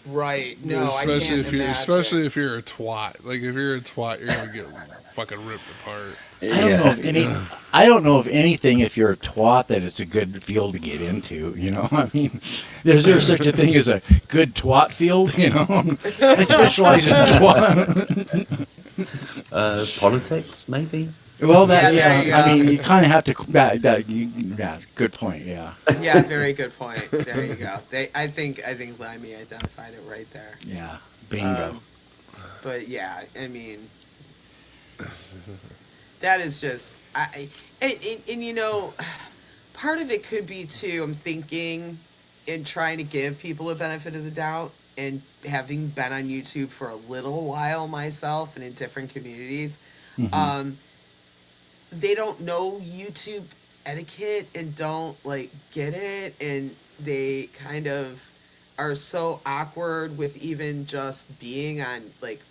Right. No, especially I if can't you're imagine. especially if you're a twat. Like if you're a twat, you're gonna get fucking ripped apart. I don't know if anything, if you're a twat, that it's a good field to get into. I mean, there's such a thing as a good twat field. I specialize in twat. Politics, maybe. Well, Yeah, there you I go. mean, you kind of have to. Yeah, good point. Yeah. Yeah, very good point. There you go. I think Limey identified it right there. Yeah. Bingo. But yeah, I mean, that is just and part of it could be too. I'm thinking in trying to give people a benefit of the doubt, and having been on YouTube for a little while myself and in different communities, they don't know YouTube etiquette and don't like get it, and they kind of are so awkward with even just being on like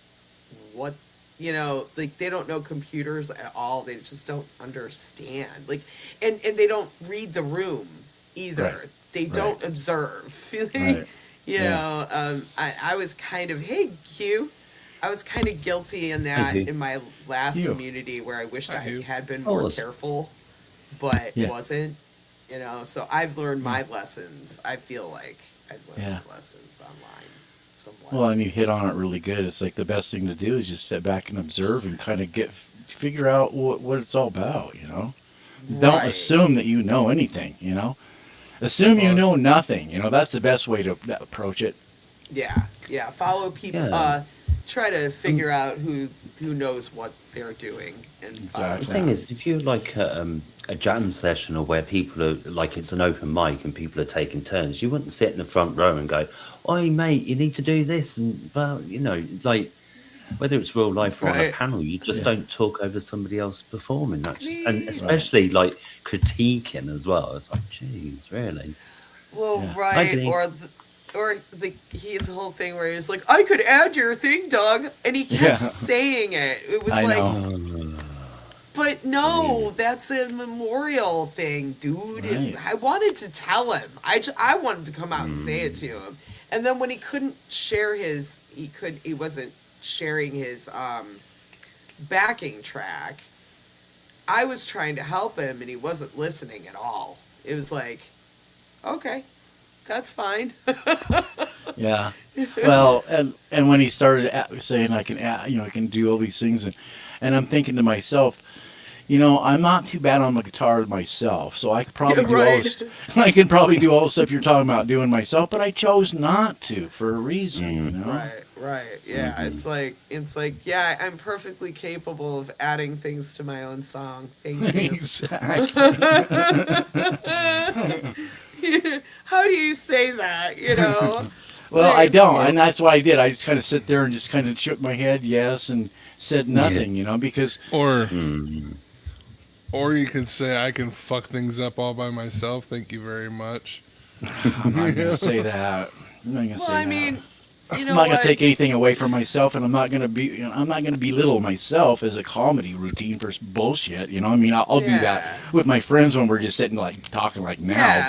what like they don't know computers at all. They just don't understand, like, and they don't read the room either. Right. They don't observe. Right. I was kind of, hey Q, I was kind of guilty in that Hey, in my last Hugh. community where I wished I Hugh. had been Oh, more it's- careful, but Yeah. wasn't. So I've learned my lessons. I feel like I've learned Yeah. my lessons online somewhat. Well, and you hit on it really good. It's like the best thing to do is just sit back and observe and kind of figure out what it's all about. Don't Right. assume that you know anything. Assume you know nothing. That's the best way to approach it. Yeah. Follow people. Yeah. Try to figure out who knows what they're doing, and follow Exactly. The thing is, if you're like a jam session, or where people are like, it's an open mic and people are taking turns, you wouldn't sit in the front row and go, "Oi, mate, you need to do this," and like whether it's real life or on a Right. panel, you just don't talk over somebody else performing. That's just, and Jeez. especially like critiquing as well. It's like, geez, really? Well, Yeah. right, Hi, Denise. or his whole thing where he's like, "I could add your thing, Doug," and he kept Yeah. saying it. It was I like, know. but no, that's a memorial thing, dude. Right. I wanted to tell him. I wanted to come out and say it to him, and then when he couldn't share he wasn't sharing his backing track. I was trying to help him, and he wasn't listening at all. It was like, okay, that's fine. Yeah. Well, and when he started saying I can do all these things, and I'm thinking to myself, I'm not too bad on the guitar myself, so I could probably do all this. I could probably do all the stuff you're talking about doing myself, but I chose not to for a reason. Right. Yeah. It's like, yeah, I'm perfectly capable of adding things to my own song. Thank you. Exactly. How do you say that? Well, I Like, don't, and that's why I did. I just kind of sit there and just kind of shook my head, yes, and said nothing, because Or you could say, I can fuck things up all by myself. Thank you very much. I'm not going to say that. I'm not going to say Well, I that. mean, I'm not going to take anything away from myself, and I'm not going to belittle myself as a comedy routine for bullshit. I mean, I'll do that Yeah. with my friends when we're just sitting like talking like now, Yeah.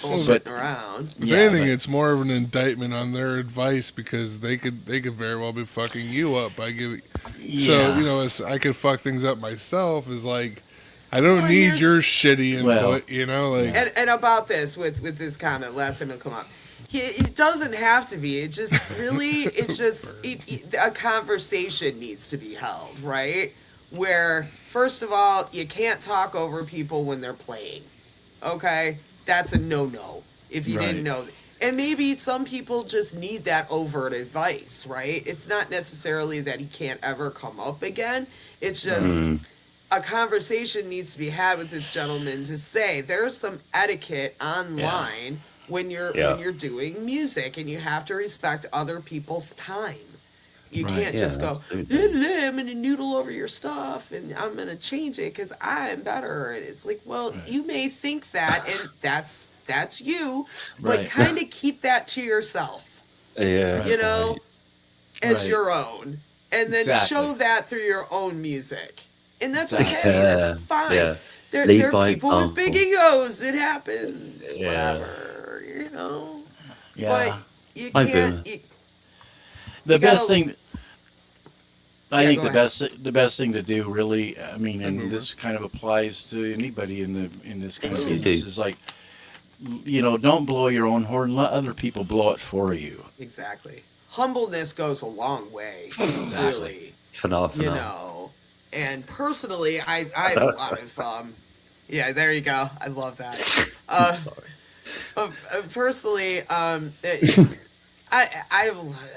but bullshitting around. If Yeah, anything, but- it's more of an indictment on their advice, because they could very well be fucking you up by giving. Yeah. So I could fuck things up myself. Is like, I don't Well, need here's- your shitty input. Well, like And about this with this comment last time it come up, it doesn't have to be. It just really, it's just a conversation needs to be held, right? Where first of all, you can't talk over people when they're playing. Okay, that's a no-no. if you Right. didn't know. And maybe some people just need that overt advice, right? It's not necessarily that he can't ever come up again. It's just a conversation needs to be had with this gentleman to say there's some etiquette online when you're doing music, and you have to respect other people's time. You Right. can't just Yeah, go, absolutely. I'm going to noodle over your stuff and I'm going to change it because I'm better. And it's like, well, you may think that, and that's you, but Right. kind of keep that to yourself, Yeah. you know, as Right. your own. And then Exactly. show that through your own music. And that's Exactly. okay. That's Yeah. fine. Yeah. There Lead are by people with big example. egos. It happens. Yeah. Whatever, you know. Yeah. But you I can't. do. The you best gotta- thing, I Yeah, think go the best thing to do, really, I mean, and Mover. this kind of applies to anybody in this kind of Yes, you business, do. is like, don't blow your own horn. Let other people blow it for you. Exactly. Humbleness goes a long way. Really. Phenomena. You know. And personally, I have a lot of yeah, there you go. I love that. Sorry. Personally, it's, I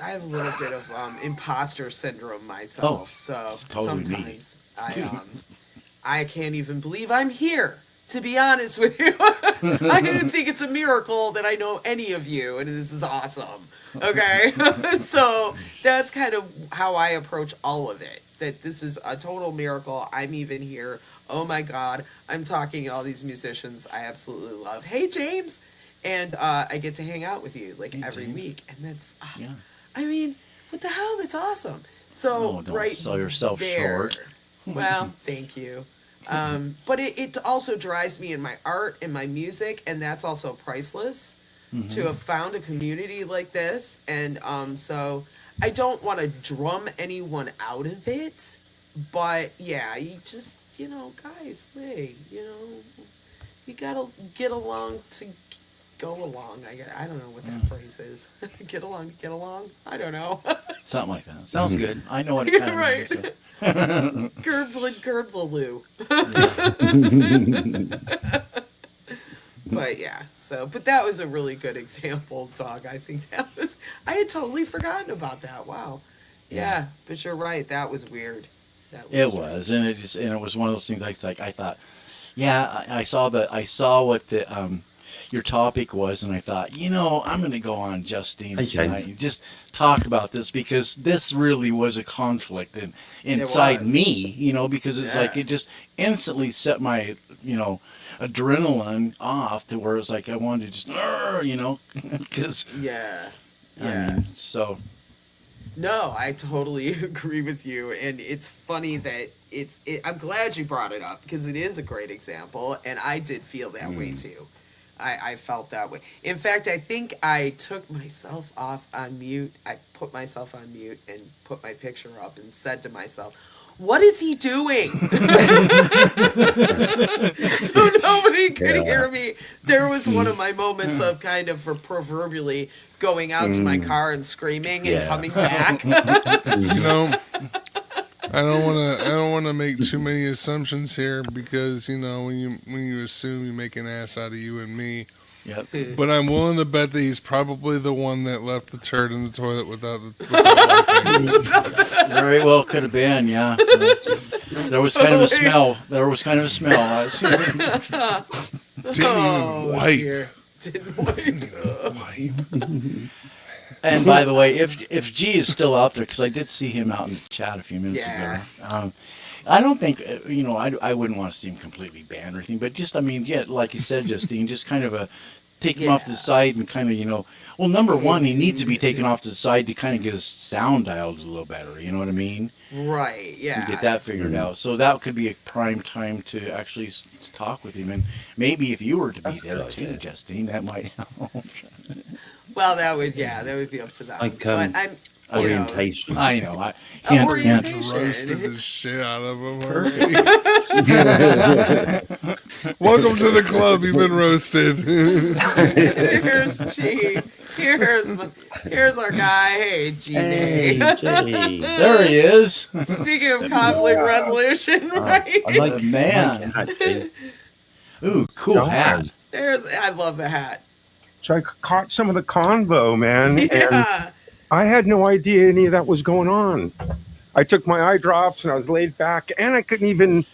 have a little bit of imposter syndrome myself. Oh, so totally me. sometimes I can't even believe I'm here. To be honest with you, I didn't think it's a miracle that I know any of you, and this is awesome. Okay, so that's kind of how I approach all of it. That this is a total miracle. I'm even here. Oh my God, I'm talking to all these musicians I absolutely love. Hey James, and I get to hang out with you like every James. week, and that's Yeah. I mean, what the hell? That's awesome. So Oh, don't right sell yourself there. short. Well, thank you. But it also drives me in my art and my music, and that's also priceless to have found a community like this. And so I don't want to drum anyone out of it, but yeah, you just, guys, hey, you gotta get along to go along. I don't know what that phrase is. Get along to get along? I don't know. Something like that. Sounds good. I know what it kind of Right. means. So. Gerblaloo. But yeah, but that was a really good example, Doug. I think I had totally forgotten about that. Wow. Yeah, but you're right. That was weird. That It strange. was, and it was one of those things. I thought, yeah, I saw what the your topic was, and I thought, I'm going to go on Justine's Hey, James. tonight and just talk about this, because this really was a conflict inside was. me, because it's like Yeah. it just instantly set my adrenaline off to where it's like I wanted to just because Yeah. I Yeah. mean, so No, I totally agree with you, and it's funny that I'm glad you brought it up because it is a great example, and I did feel that way too. I felt that way. In fact, I think I took myself off on mute. I put myself on mute and put my picture up and said to myself, "What is he doing?" So nobody could Yeah. hear me. There was one of my moments of kind of proverbially going out to my car and screaming and Yeah. coming back. I don't want to make too many assumptions here, because when you assume, you make an ass out of you and me. yep. But I'm willing to bet that he's probably the one that left the turd in the toilet without wiping. Very well could have been, yeah. There was kind of a smell. There was kind of a smell. Didn't even wipe. Dear. Didn't wipe. And by the way, if G is still out there, because I did see him out in the chat a few minutes Yeah. ago. I don't think I wouldn't want to see him completely banned or anything, but just like you said, Justine, just kind of take him off to the side and kind of well, number one, he needs to be taken off to the side to kind of get his sound dialed a little better. You know what I mean? Right, yeah. And get that figured out. So that could be a prime time to actually talk with him, and maybe if you were to be That's a there good too, idea. Justine, that might help. Well, that would be up to them. Like, but I'm Orientation. I know. Orientation. Roasted the shit out of him. Perfect. Welcome to the club. You've been roasted. Here's G. Here's our guy. Hey, G. Hey, Jay. There he is. Speaking of conflict resolution, right? I like Man. I like your hat, Jay. Ooh, cool hat. I love the hat. So I caught some of the convo, man, and Yeah. I had no idea any of that was going on. I took my eye drops and I was laid back, and I couldn't even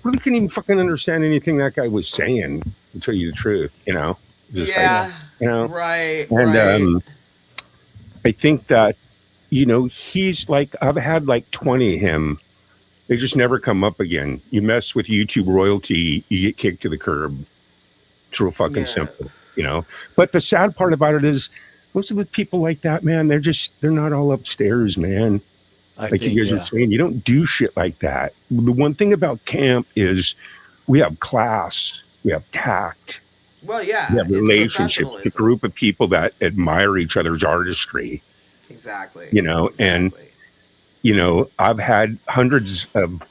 fucking understand anything that guy was saying. To tell you the truth, just like Yeah. you know, Right. and Right. I think that he's like I've had like 20 of him. They just never come up again. You mess with YouTube royalty, you get kicked to the curb. It's real fucking Yeah. simple. But the sad part about it is most of the people like that, man, they're not all upstairs, man. I Like think, you guys yeah. are saying, you don't do shit like that. The one thing about camp is we have class, we have tact, Well, yeah. we have It's relationships, a professionalism. group of people that admire each other's artistry, Exactly. and I've had hundreds of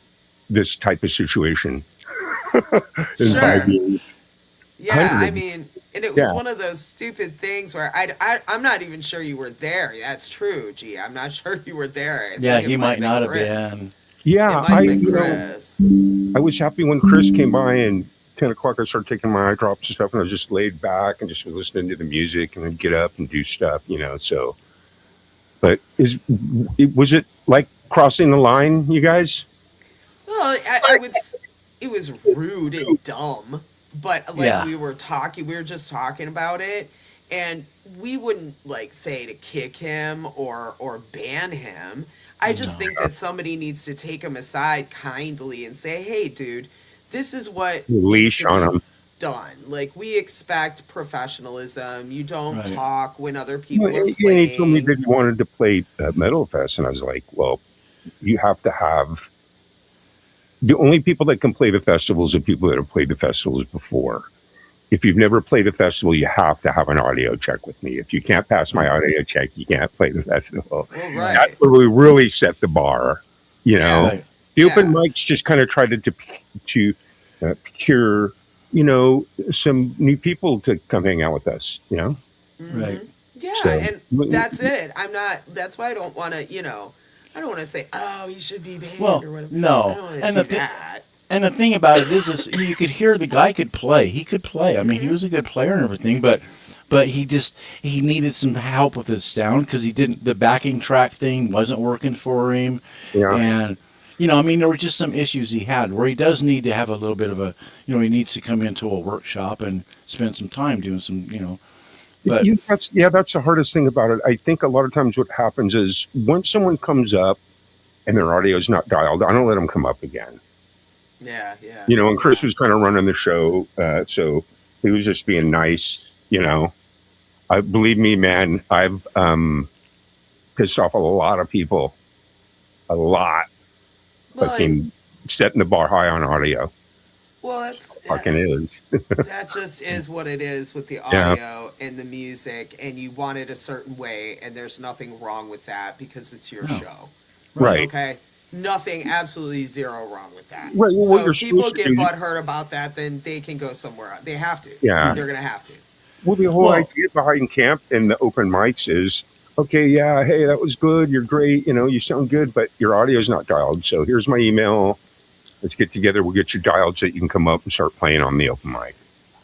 this type of situation in Sure. 5 years. Yeah, I Hundreds. mean, and it was Yeah. one of those stupid things where I'm not even sure you were there. That's true, G. I'm not sure you were there. I Yeah, think it he might been not have Chris. been. Yeah, It might have been Chris. I was happy when Chris came by and 10 o'clock I started taking my eye drops and stuff, and I was just laid back and just was listening to the music and then get up and do stuff, so. But was it like crossing the line, you guys? Well, I would. It was rude and dumb, but like Yeah. we were just talking about it, and we wouldn't like say to kick him or ban him. I just think that somebody needs to take him aside kindly and say, "Hey, dude, this is what needs Leash to on be him. done. Like we expect professionalism. You don't Right. talk when other people Well, are and he told me playing." that he wanted to play Metal Fest, and I was like, well, you have to have the only people that can play the festivals are people that have played the festivals before. If you've never played a festival, you have to have an audio check with me. If you can't pass my audio check, you can't play the festival. Well, That's right. where we really set the bar. Yeah. Right. The open Yeah. mics just kind of tried to procure, some new people to come hang out with us. Right. Yeah, So- and that's it. That's why I don't want to, I don't want to say, oh, he should be banned Well, or whatever. no. I don't want to And do the thi- that. And the thing about it is you could hear the guy could play. He could play. I mean, he was a good player and everything, but he needed some help with his sound because the backing track thing wasn't working for him. Yeah. And I mean, there were just some issues he had where he does need to have a little bit of a, he needs to come into a workshop and spend some time doing some, but That's the hardest thing about it. I think a lot of times what happens is once someone comes up and their audio is not dialed, I don't let them come up again. Yeah, yeah. And Chris was kind of running the show, so he was just being nice. Believe me, man, I've pissed off a lot of people, a lot. Well, Fucking setting the bar high on audio. that's Fucking is. that just is what it is with the audio and the music, and you want it a certain way, and there's nothing wrong with that because it's your No. show. Right. Okay. Nothing, absolutely zero wrong with that. Right, well, so what you're if people supposed to get do- butthurt about that, then they can go somewhere else. They have to. Yeah. They're gonna have to. Well, the whole Well- idea behind camp and the open mics is, okay, yeah, hey, that was good. You're great. You sound good, but your audio's not dialed. So here's my email. Let's get together. We'll get you dialed so that you can come up and start playing on the open mic.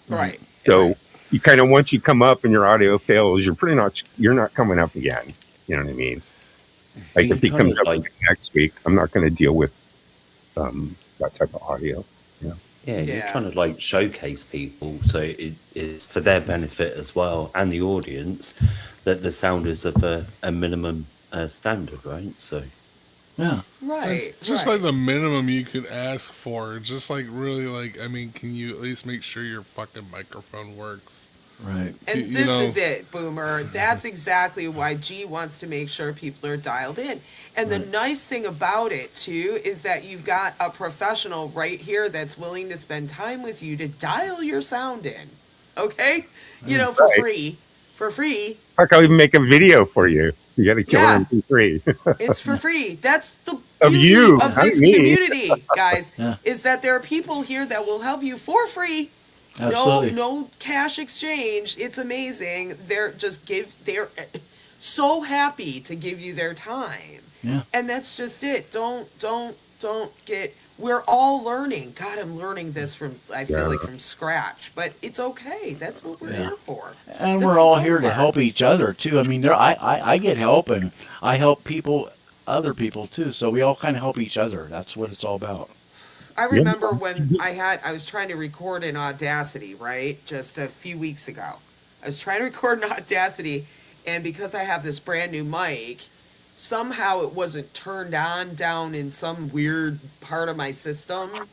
Right. So Right. you kind of, once you come up and your audio fails, you're not coming up again. You know what I mean? Like You're if he trying comes to, up like- next week, I'm not going to deal with that type of audio. Yeah, you're Yeah. trying to showcase people so it's for their benefit as well and the audience that the sound is of a minimum standard, right? So yeah. Right. It's just right. like the minimum you can ask for. It's just like really like, I mean, can you at least make sure your fucking microphone works? Right. And you this know- is it, Boomer. That's exactly why G wants to make sure people are dialed in. And the nice thing about it, too, is that you've got a professional right here that's willing to spend time with you to dial your sound in. Okay? For Right. free. For free. Heck, I'll even make a video for you. You got to kill Yeah. MP3. It's for free. That's the Of beauty you, of not this me. community, guys, Yeah. is that there are people here that will help you for free. Absolutely. No cash exchange. It's amazing. They're so happy to give you their time. Yeah. And that's just it. Don't don't get. We're all learning. God, I'm learning this I feel Yeah. like from scratch, but it's okay. That's what we're Yeah. here for. And That's we're the all fun here to part. help each other too. I mean, I get help, and I help people, other people too. So we all kind of help each other. That's what it's all about. I remember when I was trying to record in Audacity, right? Just a few weeks ago. I was trying to record in Audacity, and because I have this brand new mic, somehow it wasn't turned on down in some weird part of my system,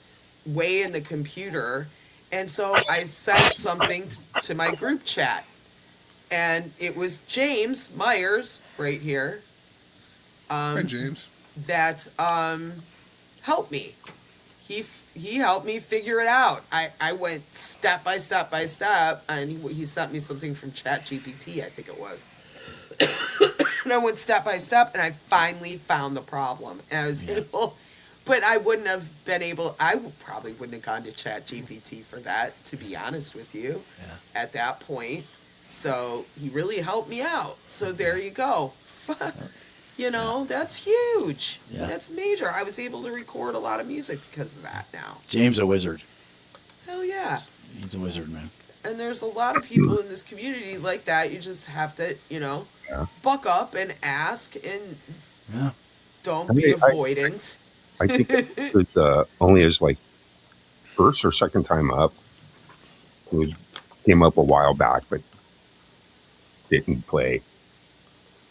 way in the computer. And so I sent something to my group chat, and it was James Myers right here Hi, James. that helped me. He helped me figure it out. I went step by step by step, and he sent me something from ChatGPT, I think it was. And I went step by step, and I finally found the problem. And I was able, but I wouldn't have been able. Probably wouldn't have gone to ChatGPT for that, to be honest with you, at that point. So he really helped me out. So there you go. You know, that's huge. Yeah. That's major. I was able to record a lot of music because of that now. James a wizard. Hell yeah. He's a wizard, man. And there's a lot of people in this community like that. You just have to, buck up and ask and Yeah. don't I be mean, I- avoidant. I think it was only his like first or second time up. Came up a while back, but didn't play.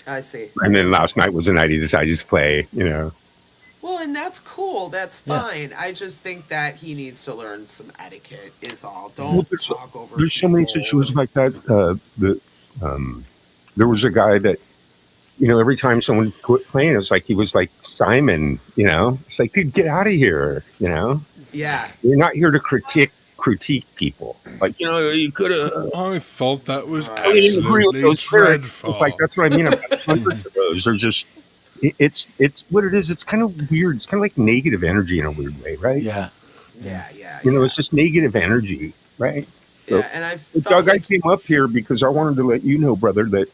I see. And then last night was the night he decided to play. Well, and that's cool. That's Yeah. fine. I just think that he needs to learn some etiquette is all. Well, Don't there's- talk over There's so many people. situations like that. There was a guy that, every time someone quit playing, it was like he was like Simon. It's like, dude, get out of here. Yeah. You're not here to critique people. Like, you could have. I thought that was Right. I didn't agree with absolutely those lyrics. dreadful. It's like that's what I mean. I've got hundreds of those. They're just. It's what it is. It's kind of weird. It's kind of like negative energy in a weird way, right? Yeah. Yeah. Yeah. It's just negative energy, right? Yeah. And I But felt Doug, I like came up here because I wanted to let you know, brother, that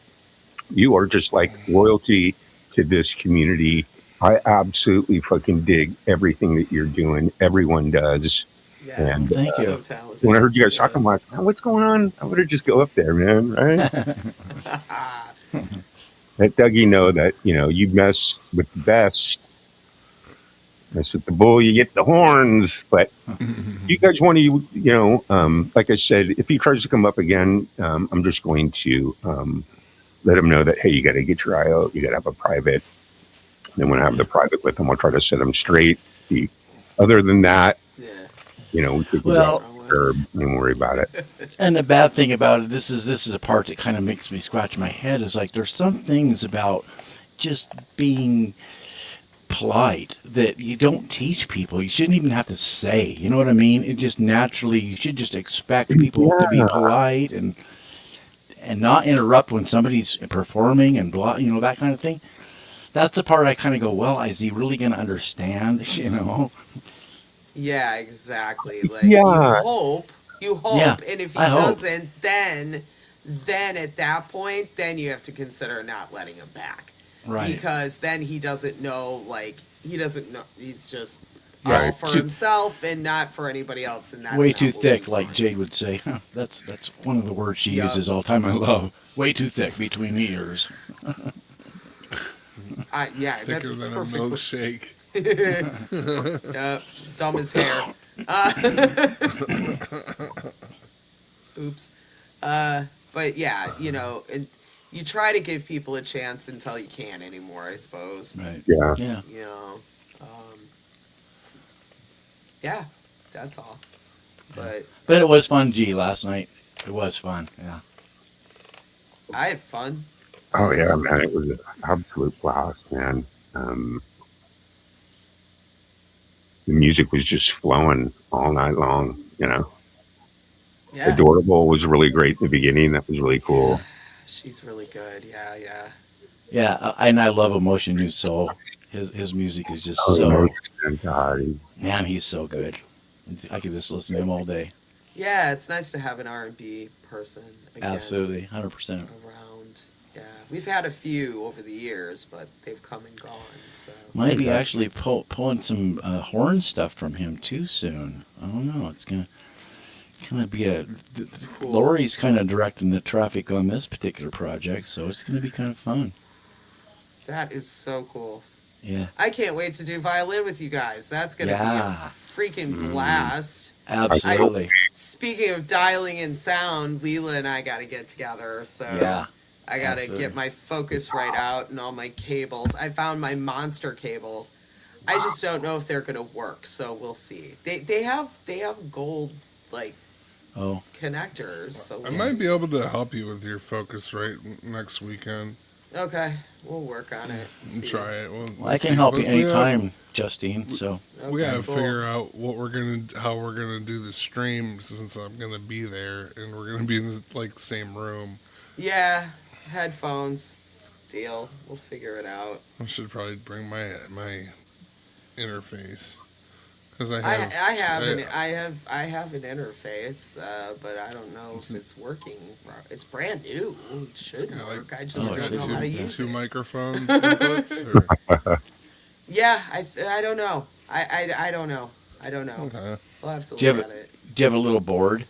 you are just like royalty to this community. I absolutely fucking dig everything that you're doing. Everyone does. yeah, And Thank you. so talented. when I heard you guys talking, I'm like, oh, what's going on? I better just go up there, man. Right? Let Dougie know that, you mess with the best. Mess with the bull, you get the horns. But you guys want to, like I said, if he tries to come up again, I'm just going to let him know that, hey, you got to get your eye out. You got to have a private. Then when I have the private with him, I'll try to set him straight. Other than that, Yeah. we could Well- don't worry about it. And the bad thing about it, this is a part that kind of makes me scratch my head. Is like there's some things about just being polite that you don't teach people. You shouldn't even have to say. You know what I mean? It just naturally, you should just expect people to be Yeah. polite and not interrupt when somebody's performing and blah, that kind of thing. That's the part I kind of go, well, is he really going to understand? Yeah, exactly. Like Yeah. you hope, Yeah, and if he I hope. doesn't, then at that point, then you have to consider not letting him back, Right. because then he doesn't know. Like he doesn't know. He's just all Right. for himself and not for anybody else. And that's Way not too what we thick, like want. Jade would say. Huh, that's one of the words she Yeah. uses all the time. I love. Way too thick between the ears. Yeah, that's Thicker a than a perfect. milkshake. Dumb as hair. Oops. But yeah, and you try to give people a chance until you can't anymore, I suppose. Right. Yeah. Yeah. Yeah, that's all. But But it was fun, G, last night. It was fun. Yeah. I had fun. Oh yeah, man, it was an absolute blast, man. The music was just flowing all night long. Yeah, Adorable was really great in the beginning. That was really cool. she's really good. Yeah, yeah. Yeah, and I love Emotion New Soul. His music is just Oh, so, no, and God, man, he's so good. I could just listen to him all day. Yeah, it's nice to have an R&B person again Absolutely, 100%. around. Yeah. We've had a few over the years, but they've come and gone. So Might be Exactly. actually pulling some horn stuff from him too soon. I don't know. It's gonna kind of be Cool. Lori's kind of directing the traffic on this particular project, so it's gonna be kind of fun. that is so cool. Yeah, I can't wait to do violin with you guys. That's gonna be Yeah. a freaking blast. absolutely. Speaking of dialing in sound, Leela and I got to get together. So Yeah, I got to absolutely. get my Focusrite out and all my cables. I found my monster cables. I just don't know if they're gonna work. So we'll see. They have gold like Oh, connectors. So I we'll might see. be able to help you with your Focusrite next weekend. Okay, we'll work on it. and see. Try it. well, I can help you Plus, we have- anytime, Justine. So We Okay, gotta cool. figure out how we're gonna do the stream since I'm gonna be there and we're gonna be in the like same room. Yeah, headphones. Deal. We'll figure it out. I should probably bring my interface because I I have have an interface, but I don't know if it's working. It's brand new. It should Yeah, like- work. I it's just got don't know how to two, use two it. microphone inputs. Or, Yeah, I don't know. I don't know. I don't know. okay. We'll have to Do you look have at it. do you have a little board?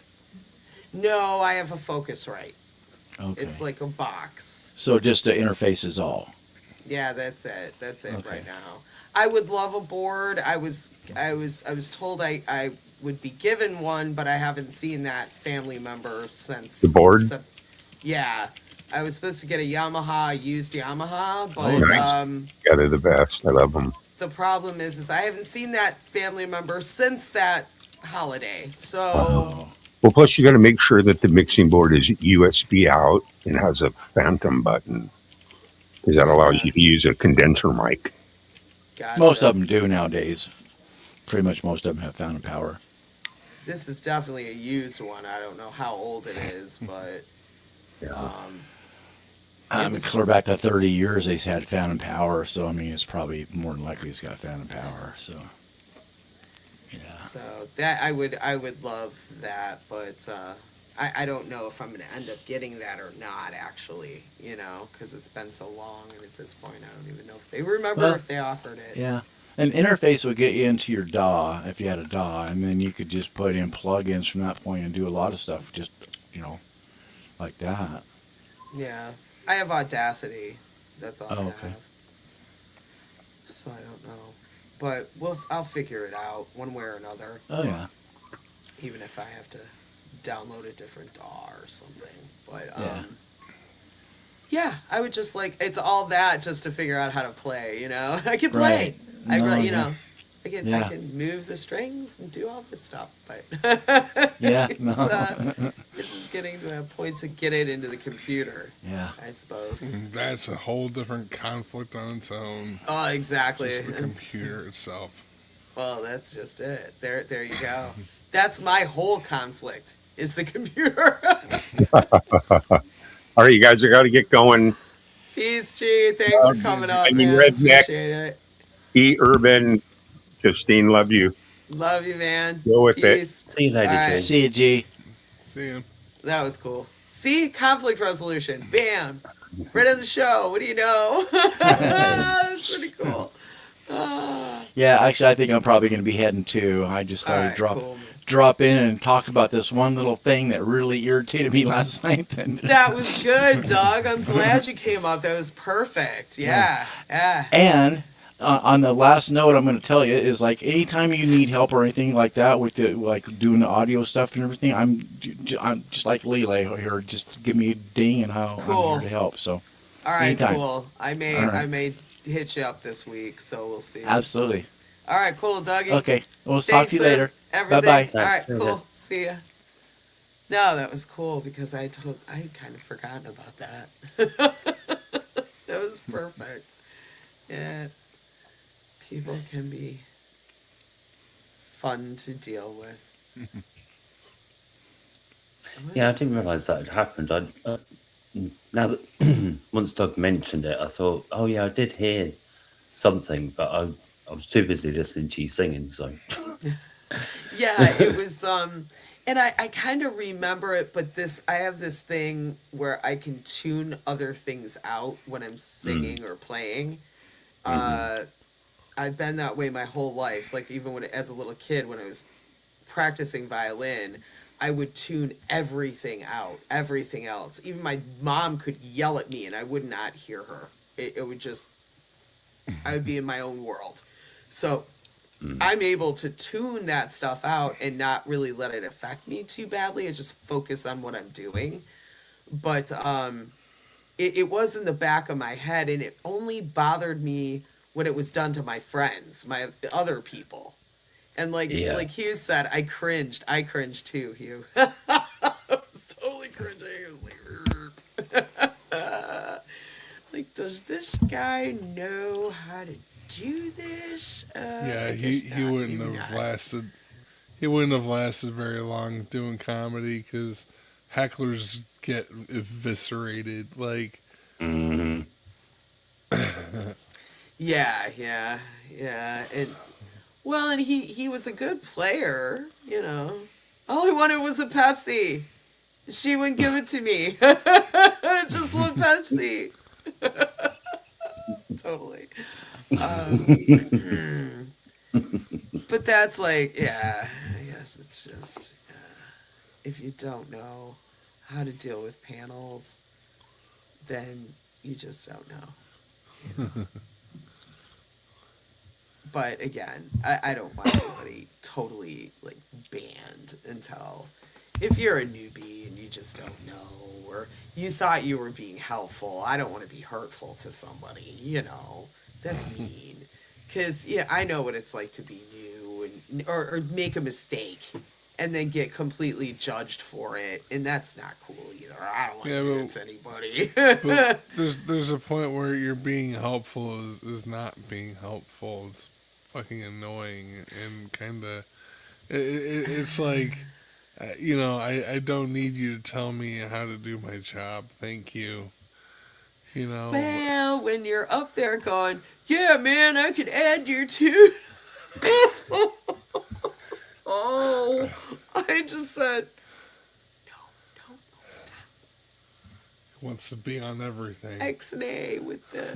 No, I have a Focusrite. Okay. It's like a box. So just the interface is all. Yeah, that's it. That's it Okay. right now. I would love a board. I was told I would be given one, but I haven't seen that family member since The board? Yeah. I was supposed to get a used Yamaha, but Oh, nice. Yeah, they're the best. I love them. the problem is I haven't seen that family member since that holiday. So Oh, Well, plus you got to make sure that the mixing board is USB out and has a phantom button, because that allows you to use a condenser mic. gotcha. most of them do nowadays. Pretty much most of them have found power. This is definitely a used one. I don't know how old it is, but was- Clear back to 30 years, they've had phantom power. So I mean, it's probably more than likely it's got phantom power. So yeah, so that I would love that, but I don't know if I'm going to end up getting that or not. Actually, because it's been so long, and at this point, I don't even know if they remember Well, if they offered it. yeah. An interface would get you into your DAW if you had a DAW, and then you could just put in plugins from that point and do a lot of stuff. Just like that. Yeah, I have Audacity. That's all I Oh, okay. have. So I don't know, but I'll figure it out one way or another. Oh yeah. Even if I have to download a different DAW or something. But Yeah. yeah, I would just it's all that just to figure out how to play. I can play. Right. No, I yeah. Yeah. can move the strings and do all this stuff, but Yeah. it's, No. it's just getting to that point to get it into the computer, Yeah. I suppose. That's a whole different conflict on its own. Oh, exactly. Just the It's- computer itself. Well, that's just it. There you go. That's my whole conflict is the computer. All right, you guys, I got to get going. Peace, G. Thanks for coming up, I mean, man. Redneck. Appreciate it. E. Urban, Justine, love you. Love you, man. Go with it. Peace. See you later, All right. Jane. See you, G. See ya. That was cool. See, conflict resolution. Bam. Right on the show. What do you know? That's pretty cool. Yeah, actually, I think I'm probably going to be heading too. I just thought All I'd right, drop cool, man. drop in and talk about this one little thing that really irritated me last night. That was good, Doug. I'm glad you came up. That was perfect. Yeah. Yeah. And on the last note, I'm going to tell you is like anytime you need help or anything like that with the like doing the audio stuff and everything, I'm just like Lele here. Just give me a ding and I'm Cool. here to help. So All right, anytime. cool. I may All right. hit you up this week, so we'll see. absolutely. All right, cool, Dougie. Okay, we'll talk Thanks to you for later. everything. Bye-bye. All right, Bye. cool. See ya. No, that was cool because I kind of forgotten about that. That was perfect. Yeah. People can be fun to deal with. Yeah, I didn't realise that had happened. Now that once Doug mentioned it, I thought, oh yeah, I did hear something, but I was too busy listening to you singing. So Yeah, it was And I kind of remember it, but I have this thing where I can tune other things out when I'm singing or playing. I've been that way my whole life. Like even as a little kid, when I was practicing violin, I would tune everything out, everything else. Even my mom could yell at me and I would not hear her. It would just, I would be in my own world. So I'm able to tune that stuff out and not really let it affect me too badly. I just focus on what I'm doing. But it was in the back of my head, and it only bothered me when it was done to my friends, my other people. And like Hugh said, I cringed. I cringed too, Hugh. I was totally cringing. I was like, like, does this guy know how to do this? Yeah, I he guess not. wouldn't Maybe have not. lasted. He wouldn't have lasted very long doing comedy because hecklers get eviscerated. Like, Mhm. Yeah. And well, and he was a good player, you know. All I wanted was a Pepsi. She wouldn't give it to me. Just one Pepsi. Totally. But that's like, yeah, I guess it's just if you don't know how to deal with panels, then you just don't know. You know? But again, I don't want anybody totally like banned until if you're a newbie and you just don't know, or you thought you were being helpful. I don't want to be hurtful to somebody, you know. That's mean. Because, yeah, I know what it's like to be new and or make a mistake and then get completely judged for it. And that's not cool either. I don't want to dance anybody. but there's a point where you're being helpful is not being helpful. It's fucking annoying and kind of it's like you know, I don't need you to tell me how to do my job. Thank you. You know. Well, when you're up there going, yeah, man, I could add your tune. Oh, I just said, no, stop. Wants to be on everything. X-nay with the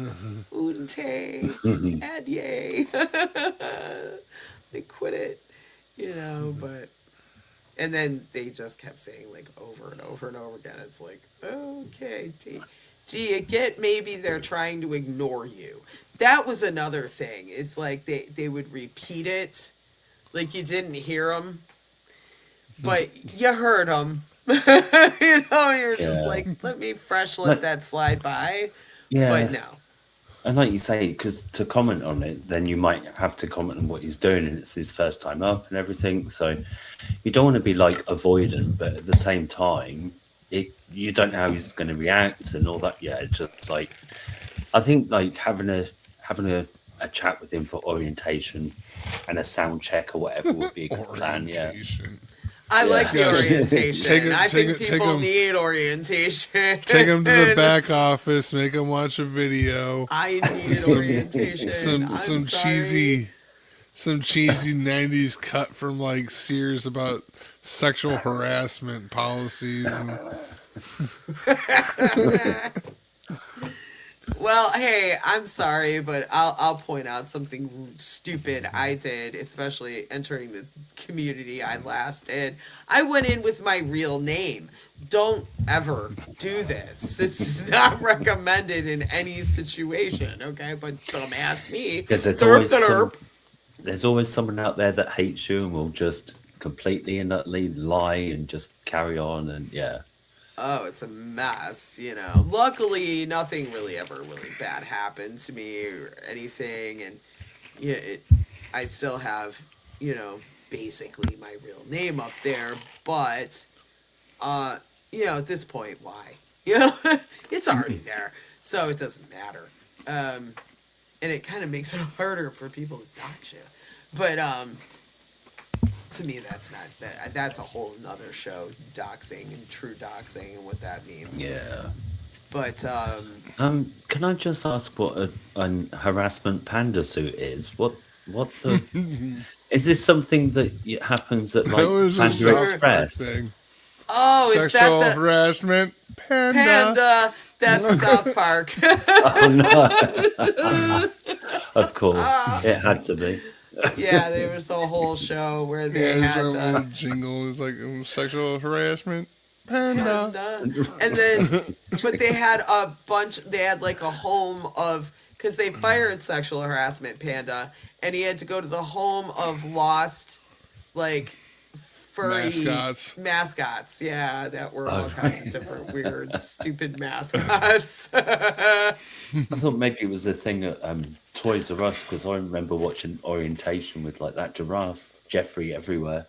unte, adye. They quit it, you know, but... And then they just kept saying, like, over and over and over again. It's like, okay, do you get maybe they're trying to ignore you? That was another thing. It's like they would repeat it like you didn't hear them, but you heard them. You know, you're just like, let me let that slide by. Yeah. But no. And like you say, because to comment on it, then you might have to comment on what he's doing, and it's his first time up and everything. So you don't want to be like avoidant, but at the same time, you don't know how he's going to react and all that. Yeah, it's just like I think like having a chat with him for orientation and a sound check or whatever would be a good plan. Yeah. I like the orientation. I think take people 'em- need orientation. Take him to the back office. Make him watch a video. I needed orientation. Some cheesy 90s cut from like Sears about sexual harassment policies. And... Well, hey, I'm sorry, but I'll point out something stupid I did, especially entering the community I last did. I went in with my real name. Don't ever do this. This is not recommended in any situation, okay? But dumbass me. Because there's always someone out there that hates you and will just completely and utterly lie and just carry on and yeah. Oh, it's a mess, you know. Luckily, nothing really bad happened to me or anything, and yeah, I still have, you know, basically my real name up there, but you know, at this point, why? You know, it's already there, so it doesn't matter. And it kind of makes it harder for people to dox you, but to me, that's a whole nother show, doxing and true doxing and what that means. Yeah. But can I just ask what a harassment panda suit is? What What the? Is this something that happens at like That was a Panda South Park Express? thing. Oh, is Sexual that the harassment, panda. Panda? That's South Park. Oh no! Of course, it had to be. Yeah, there was a whole show where they Yeah, had some little the jingle. It was like sexual harassment, panda. Panda. And then, but they had a bunch, they had like a home of, because they fired sexual harassment Panda, and he had to go to the home of lost, like, furry Mascots. Yeah, that were all Oh, kinds of different weird, stupid mascots. I thought maybe it was a thing at Toys R Us because I remember watching Orientation with like that giraffe Jeffrey everywhere,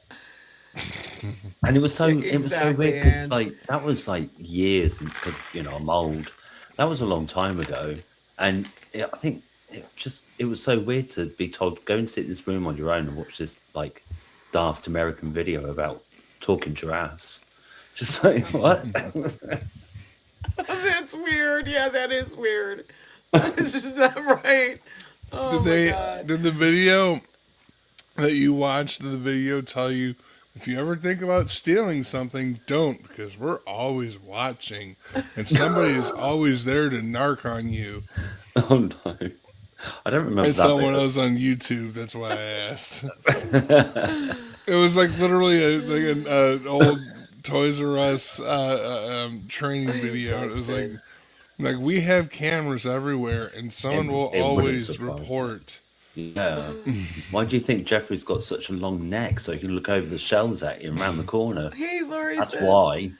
and it was so Exactly, weird because Ange. like that was like years because I'm old. That was a long time ago, and I think it was so weird to be told go and sit in this room on your own and watch this like daft American video about talking giraffes. Just like what? That's weird. Yeah, that is weird. It's just not right. Oh my God. Did the video that you watched, did the video tell you if you ever think about stealing something, don't, because we're always watching and somebody is always there to narc on you. Oh no, I don't remember I that. saw bit. when I was on YouTube. That's why I asked. It was like literally an old Toys R Us training video. It was like we have cameras everywhere, and someone will It wouldn't always surprise me. report. Yeah. Why do you think Jeffrey's got such a long neck so he can look over the shelves at you and round the corner? Hey, Lori That's says. why.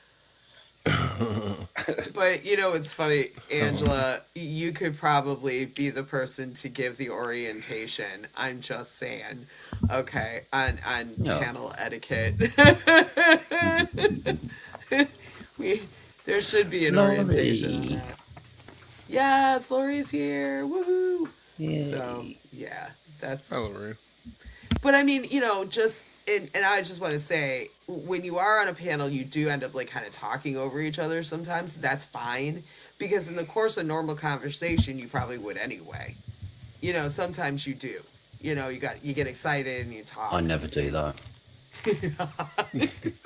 But it's funny, Angela. You could probably be the person to give the orientation. I'm just saying, okay, on Yeah. panel etiquette. There should be an orientation on Lori. that. Yes, Lori's here. Woohoo! Yay. So yeah, that's. Hello, Ray. But I mean, just and I just want to say, when you are on a panel, you do end up like kind of talking over each other sometimes. That's fine, because in the course of normal conversation, you probably would anyway. Sometimes you do. You get excited and you talk. I never do that.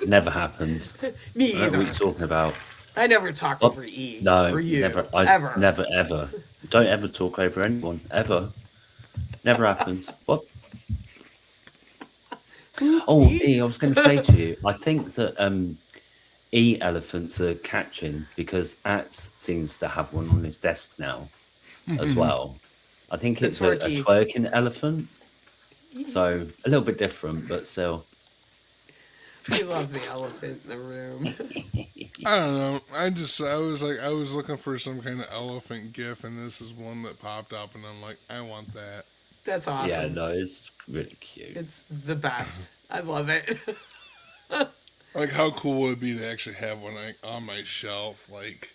Never happens. Me I don't know what either. you're talking about. I never talk Oh, over E. No, or you. never. Ever. Never, ever. Don't ever talk over anyone, ever. Never happens. What? Oh, E, I was going to say to you, I think that E elephants are catching because Ats seems to have one on his desk now as well. I think The it's a twerky. twerking elephant. So a little bit different, but still. We love the elephant in the room. I don't know. I was looking for some kind of elephant gif, and this is one that popped up, and I'm like, I want that. That's awesome. Yeah, no, it's really cute. It's the best. I love it. Like, how cool would it be to actually have one like on my shelf? Like,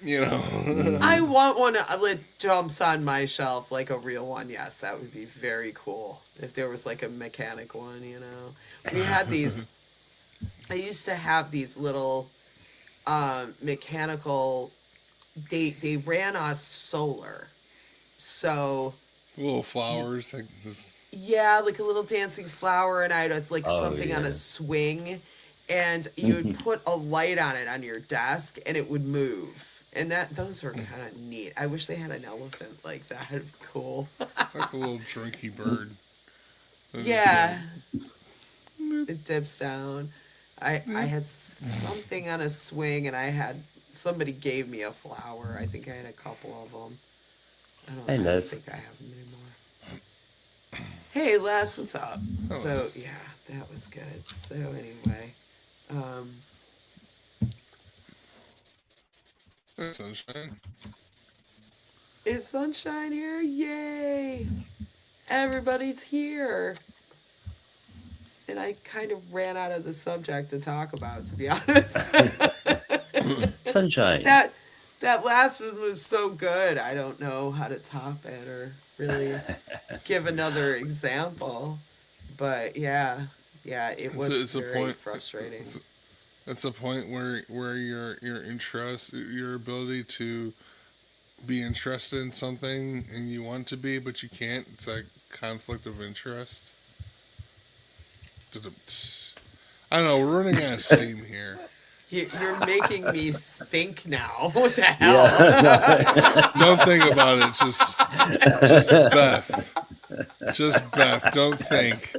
I want one that jumps on my shelf like a real one. Yes, that would be very cool if there was like a mechanic one. We had these. I used to have these little mechanical. They ran off solar, so little flowers. Like this. yeah, like a little dancing flower, and I had like Oh, something on yeah. a swing, and you would put a light on it on your desk, and it would move. And those were kind of neat. I wish they had an elephant like that. It'd be cool. Like a little drinky bird. Yeah. It dips down. I had something on a swing, and somebody gave me a flower. I think I had a couple of them. Hey, I don't Les. think I have them anymore. Hey, Les, what's up? Hello, So Les. yeah, that was good. So anyway, Hey, sunshine. is sunshine here? Yay! Everybody's here. And I kind of ran out of the subject to talk about, to be honest. Sunshine. that last one was so good. I don't know how to top it or really give another example. But yeah, it was It's a very point. frustrating. It's a point where your interest, your ability to be interested in something and you want to be, but you can't. It's like conflict of interest. I don't know. We're running out of steam here. You're making me think now. What the hell? Yeah. Don't think about it. Just Beth. Just Beth. Don't think.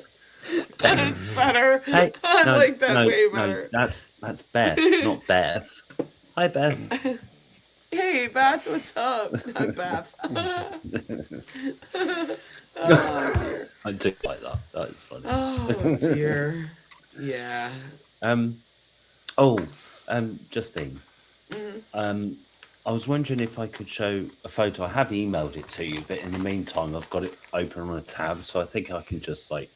That's better. Hey, I no, like that no, way no, better. that's Beth, not Beth. Hi, Beth. Hey, Beth, what's up? Not Beth. Oh, dear. I do like that. That is funny. Oh, dear. Yeah. Justine. Mm-hmm. I was wondering if I could show a photo. I have emailed it to you, but in the meantime, I've got it open on a tab, so I think I can just like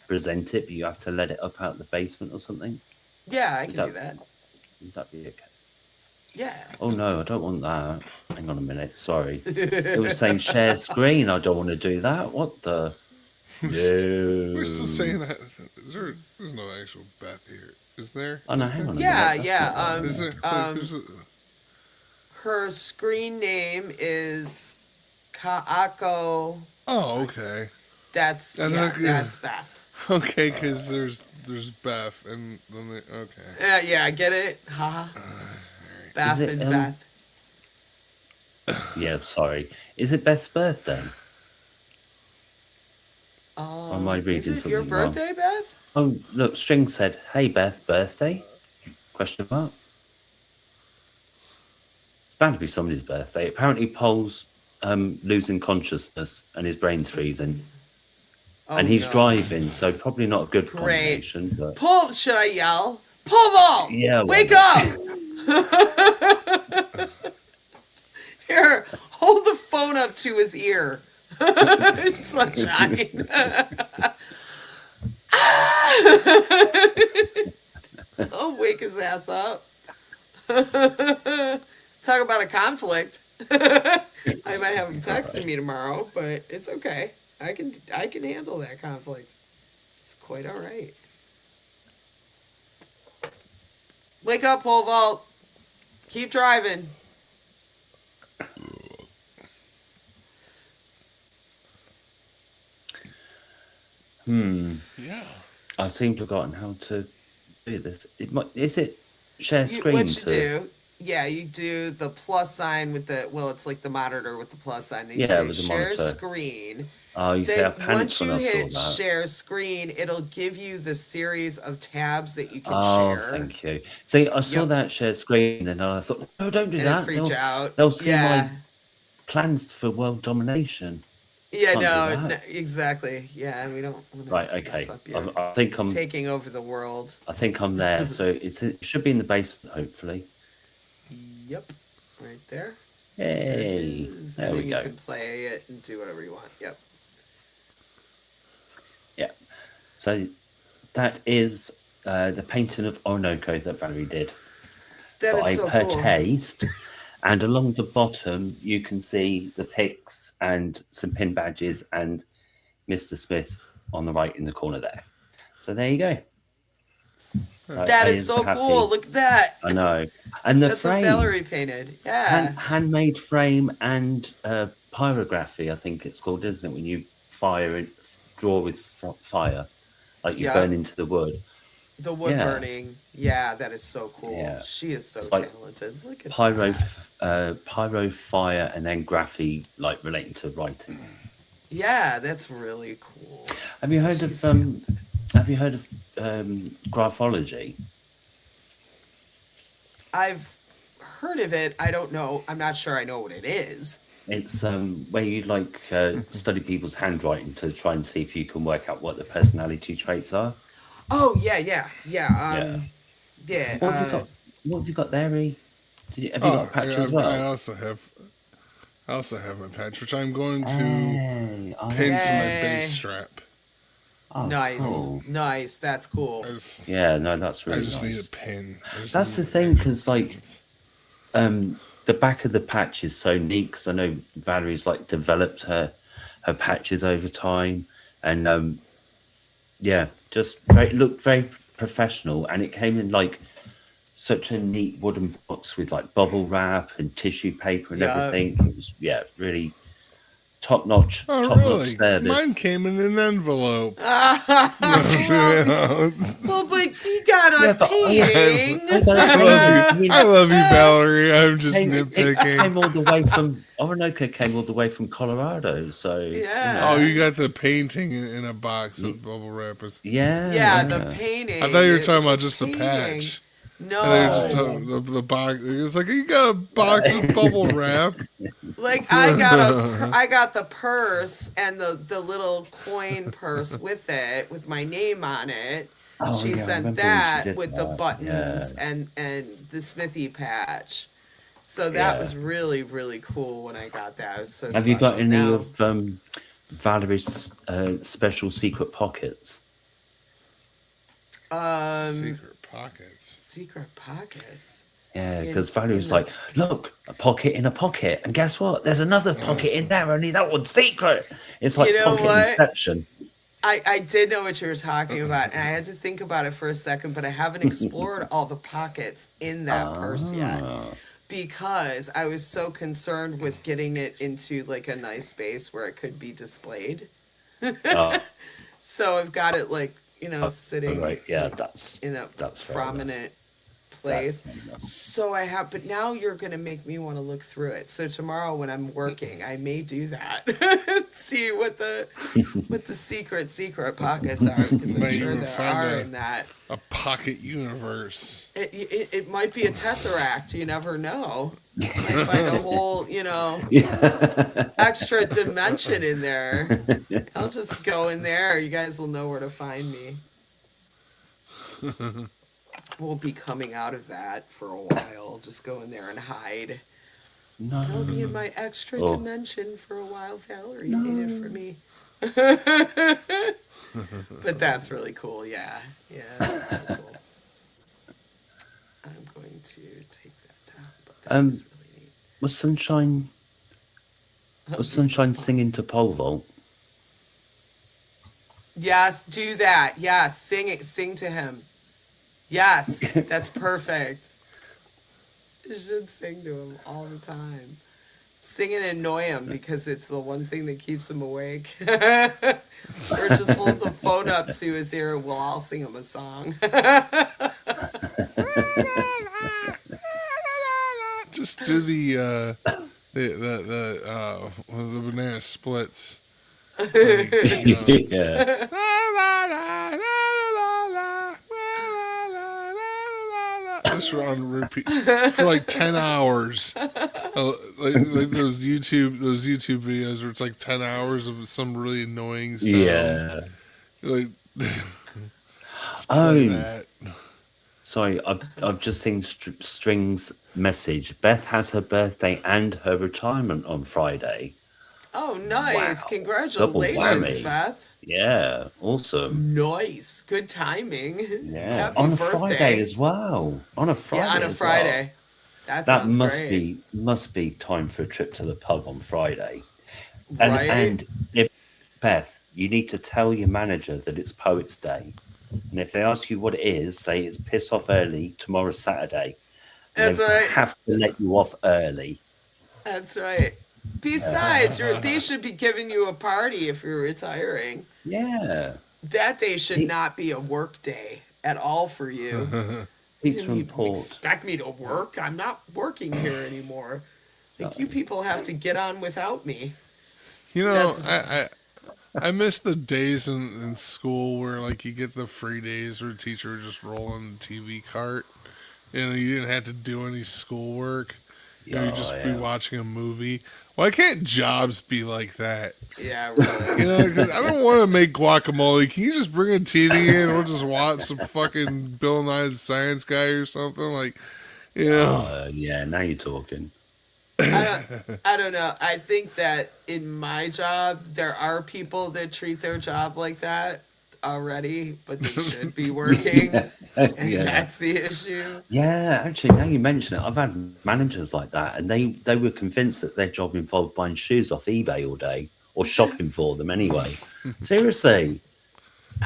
present it, but you have to let it up out the basement or something. Yeah, I can do that. Would that be okay? Yeah. Oh no, I don't want that. Hang on a minute. Sorry. It was saying share screen. I don't want to do that. What the? We're still No. saying that. There's no actual Beth here. Is there? Oh no, hang on a Yeah, minute. yeah. Is there? Who's it? Her screen name is Kaako. Oh, okay. That's And yeah, that- yeah. that's Beth. Okay, because there's Beth, and then okay. Yeah, get it? Haha. Beth it, and Beth. Yeah, sorry. Is it Beth's birthday? am I reading Is it your something wrong? birthday, Beth? Oh, look, String said, "Hey Beth, birthday?" Question mark. It's bound to be somebody's birthday. Apparently, Paul's losing consciousness and his brain's freezing, Oh, and he's no. driving, so probably not a good Great. combination. But Pull, should I yell? Pull ball! Yeah, Wake well- up! Here, hold the phone up to his ear. Sunshine. I'll wake his ass up. Talk about a conflict. I might have him texting me tomorrow, but it's okay. I can handle that conflict. It's quite all right. Wake up, pole vault. Keep driving. Yeah. I seem to have forgotten how to do this. Is it share screen? What you do? Yeah, you do the plus sign with the it's like the monitor with the plus sign. Then you Yeah, say with the share monitor. screen. Oh, you say I Then panicked once when you I saw hit that. share screen, it'll give you the series of tabs that you can Oh, share. thank you. See, I saw Yep. that share screen, and I thought, no, don't do And that. it freaked you out. They'll see Yeah. my plans for world domination. Yeah, Can't do no, that. exactly. Yeah, we don't wanna Right, mess okay. up your I think I'm. taking over the world. I think I'm there. So it should be in the basement, hopefully. Yep, right there. There it Hey, is. there And we then go. you can play it and do whatever you want. Yep. Yeah. So that is the painting of Orinoco that Valerie did. That I is so cool. purchased. And along the bottom, you can see the pics and some pin badges and Mr. Smith on the right in the corner there. So there you go. So That I is so happy. cool. Look at that. I know. And the That's frame, what Valerie painted. Yeah. handmade frame and pyrography, I think it's called, isn't it? When you draw with fire, like you Yeah. burn into the wood. The wood Yeah. burning. Yeah, that is so cool. Yeah. She is so It's like talented. Look at Pyro, that. pyro, fire, and then graphy, like relating to writing. Yeah, that's really cool. Have you heard She's of talented. Have you heard of graphology? I've heard of it. I don't know. I'm not sure I know what it is. It's where you like study people's handwriting to try and see if you can work out what the personality traits are. Oh, yeah. Yeah. What have you got? What have you got there, E? Have you got a patch as well? I also have my patch, which I'm going to Hey, oh, pin to my Yay. base strap. oh, Nice. cool. Nice. That's cool. Yeah, no, that's I really just nice. need a pin. That's the thing, because like the back of the patch is so neat. Because I know Valerie's like developed her patches over time, and yeah, just looked very professional, and it came in like such a neat wooden box with like bubble wrap and tissue paper and Yeah. everything. It was really top-notch really? service. Mine came in an envelope. well, but you got a Yeah, but painting. I got a I love painting. you. I mean, I love you, Valerie. I'm just It nitpicking. came all the way from Orinoco, came all the way from Colorado. So Yeah. Oh, you got the painting in a box of bubble wrap. yeah, The painting. I thought you were It talking was a about just the painting. patch. No, I thought you were just talking the box. It's like you got a box of bubble wrap. like I got the purse and the little coin purse with it with my name on it. Oh, She yeah, I sent remember when she that did with the that. buttons Yeah. and the Smithy patch. So that Yeah. was really, really cool when I got that. It was so Have you got special. any Now- of Valerie's special secret pockets? Secret pockets. secret pockets? Yeah, In- because Valerie was in the- like, look, a pocket in a pocket. And guess what? There's another pocket in there, only that one's secret. It's like You know pocket what? inception. I did know what you were talking about, and I had to think about it for a second, but I haven't explored all the pockets in that purse yet Ah. because I was so concerned with getting it into like a nice space where it could be displayed. Oh, So I've got it like, sitting right. Yeah, like, that's in a that's fair enough. prominent place. That's fair enough. So I have, but now you're going to make me want to look through it. So tomorrow when I'm working, I may do that. See what the secret pockets are, because I'm Might sure even there find are a- in that. A pocket universe. It might be a tesseract. You never know. You might find a whole, extra dimension in there. I'll just go in there. You guys will know where to find me. Won't be coming out of that for a while. I'll just go in there and hide. I'll be in my extra Oh. dimension for a while. Valerie made it for me. But that's really cool. Yeah, that's so cool. I'm going to take that down. But that was really neat. Was Sunshine singing to pole vault? Yes, do that. Yes, sing it. Sing to him. Yes, that's perfect. You should sing to him all the time. Sing and annoy him because it's the one thing that keeps him awake. Or just hold the phone up to his ear and we'll all sing him a song. Just do the banana splits. Yeah. Just on repeat for like 10 hours. Like those YouTube videos where it's like 10 hours of some really annoying sound. Yeah. Like, Oh, play that. sorry. I've just seen String's message. Beth has her birthday and her retirement on Friday. Oh, nice. Wow. Congratulations, Double whammy. Beth. Yeah, awesome. Nice. Good timing. Yeah, Happy on a birthday. Friday as well. On a Friday. Yeah, on a as well. Friday. That That sounds must great. must be time for a trip to the pub on Friday. Right? And if Beth, you need to tell your manager that it's Poets Day, and if they ask you what it is, say it's piss off early. Tomorrow's Saturday. That's They right. have to let you off early. That's right. Besides, they should be giving you a party if you're retiring. Yeah, That day should not be a work day at all for you. pizza You and port. expect me to work? I'm not working here anymore. Like, you people have to get on without me. You know, That's- I miss the days in school where like you get the free days where the teacher would just roll on the TV cart. You didn't have to do any schoolwork. You'd just be watching a movie. Why can't jobs be like that? Yeah, really. 'Cause I don't want to make guacamole. Can you just bring a TV in? We'll just watch some fucking Bill Nye the Science Guy or something. Like, Yeah, now you're talking. I don't know. I think that in my job, there are people that treat their job like that already, but they should be working. And Yeah. that's the issue. Yeah, actually, now you mention it, I've had managers like that, and they were convinced that their job involved buying shoes off eBay all day or shopping for them anyway. Seriously,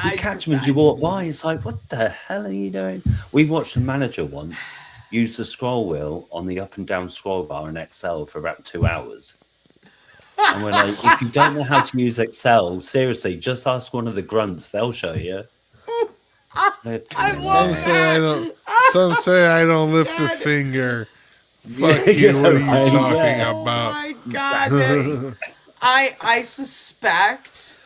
you catch them as you walk by. It's like, what the hell are you doing? We watched a manager once use the scroll wheel on the up and down scroll bar in Excel for about 2 hours. And we're like, if you don't know how to use Excel, seriously, just ask one of the grunts. They'll show you. I love Some say I don't. Some say I don't lift a God. finger. Fuck you. What are you right, talking yeah. Oh about? my God, that's, I suspect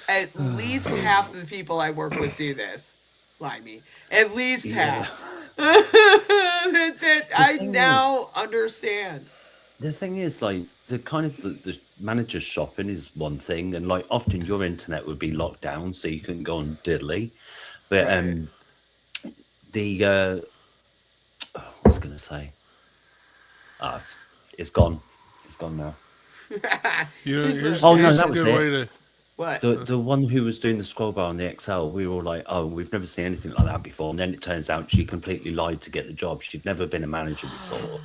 at least half of the people I work with do this. Limey. At least half. that I thing now understand. The thing is, like, the manager's shopping is one thing, and like often your internet would be locked down, so you couldn't go on diddly. But Right. the what was I gonna say? It's gone. It's gone now. You know, here's, Oh, no, here's that a was good it. way to. What? The one who was doing the scroll bar on the Excel, we were all like, oh, we've never seen anything like that before. And then it turns out she completely lied to get the job. She'd never been a manager before.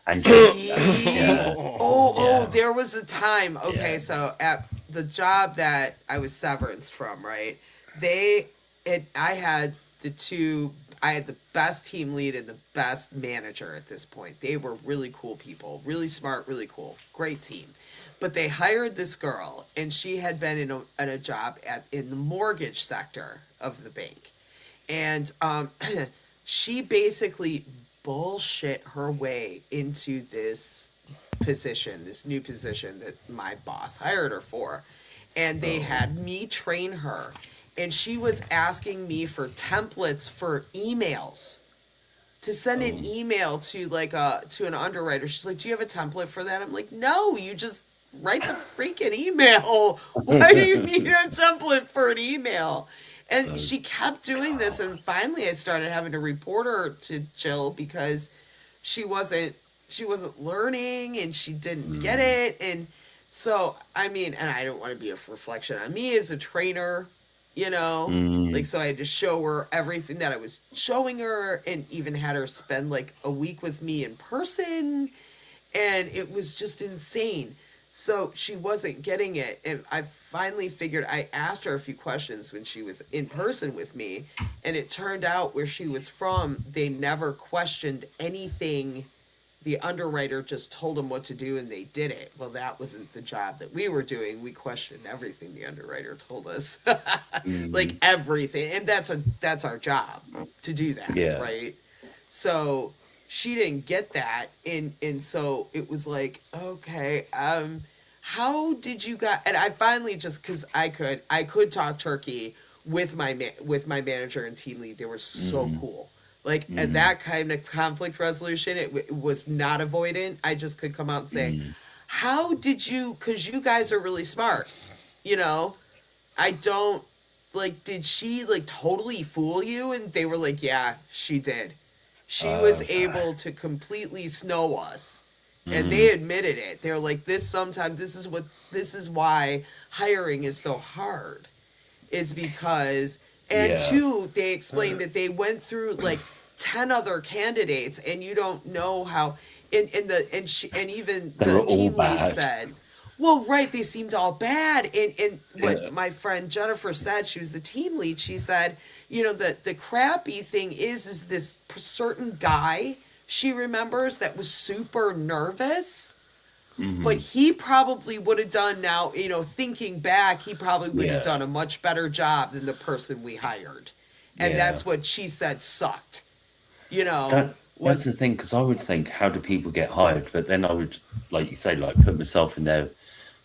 And yeah, Oh, there was a time. Okay, Yeah. so at the job that I was severance from, right? I had I had the best team lead and the best manager at this point. They were really cool people, really smart, really cool, great team. But they hired this girl, and she had been in a job in the mortgage sector of the bank, and she basically bullshit her way into this new position that my boss hired her for. And they had me train her. And she was asking me for templates for emails. To send an email to to an underwriter. She's like, "Do you have a template for that?" I'm like, "No, you just write the freaking email. Why do you need a template for an email?" And she kept doing this, and finally I started having to report her to Jill because she wasn't learning and she didn't get it. And so, I mean, and I don't want to be a reflection on me as a trainer, like, so I had to show her everything that I was showing her, and even had her spend like a week with me in person, and it was just insane. So she wasn't getting it, and I finally figured, I asked her a few questions when she was in person with me, and it turned out where she was from, they never questioned anything. The underwriter just told them what to do and they did it. Well, that wasn't the job that we were doing. We questioned everything the underwriter told us. Like everything. And that's our job to do that, Yeah. right? So she didn't get that, and so it was like, okay, how did you guys? And I finally, just because I could talk turkey with my manager and team lead. They were so cool. Like, and that kind of conflict resolution, it was not avoidant. I just could come out and say, how did you, because you guys are really smart, I don't, like, did she, like, totally fool you? And they were like, yeah, she did. She was able to completely snow us. And they admitted it. They're like, this is why hiring is so hard. Is because, and Yeah. two, they explained that they went through like 10 other candidates, and you don't know how, and even They were the all team lead bad. said, well, right, they seemed all bad. And what Yeah. my friend Jennifer said, she was the team lead, she said, the crappy thing is this certain guy she remembers that was super nervous. But he probably would have done now, thinking back, he probably would have Yeah. done a much better job than the person we hired. And Yeah. that's what she said sucked. That's Was the thing, because I would think, how do people get hired? But then I would, like you say, like put myself in their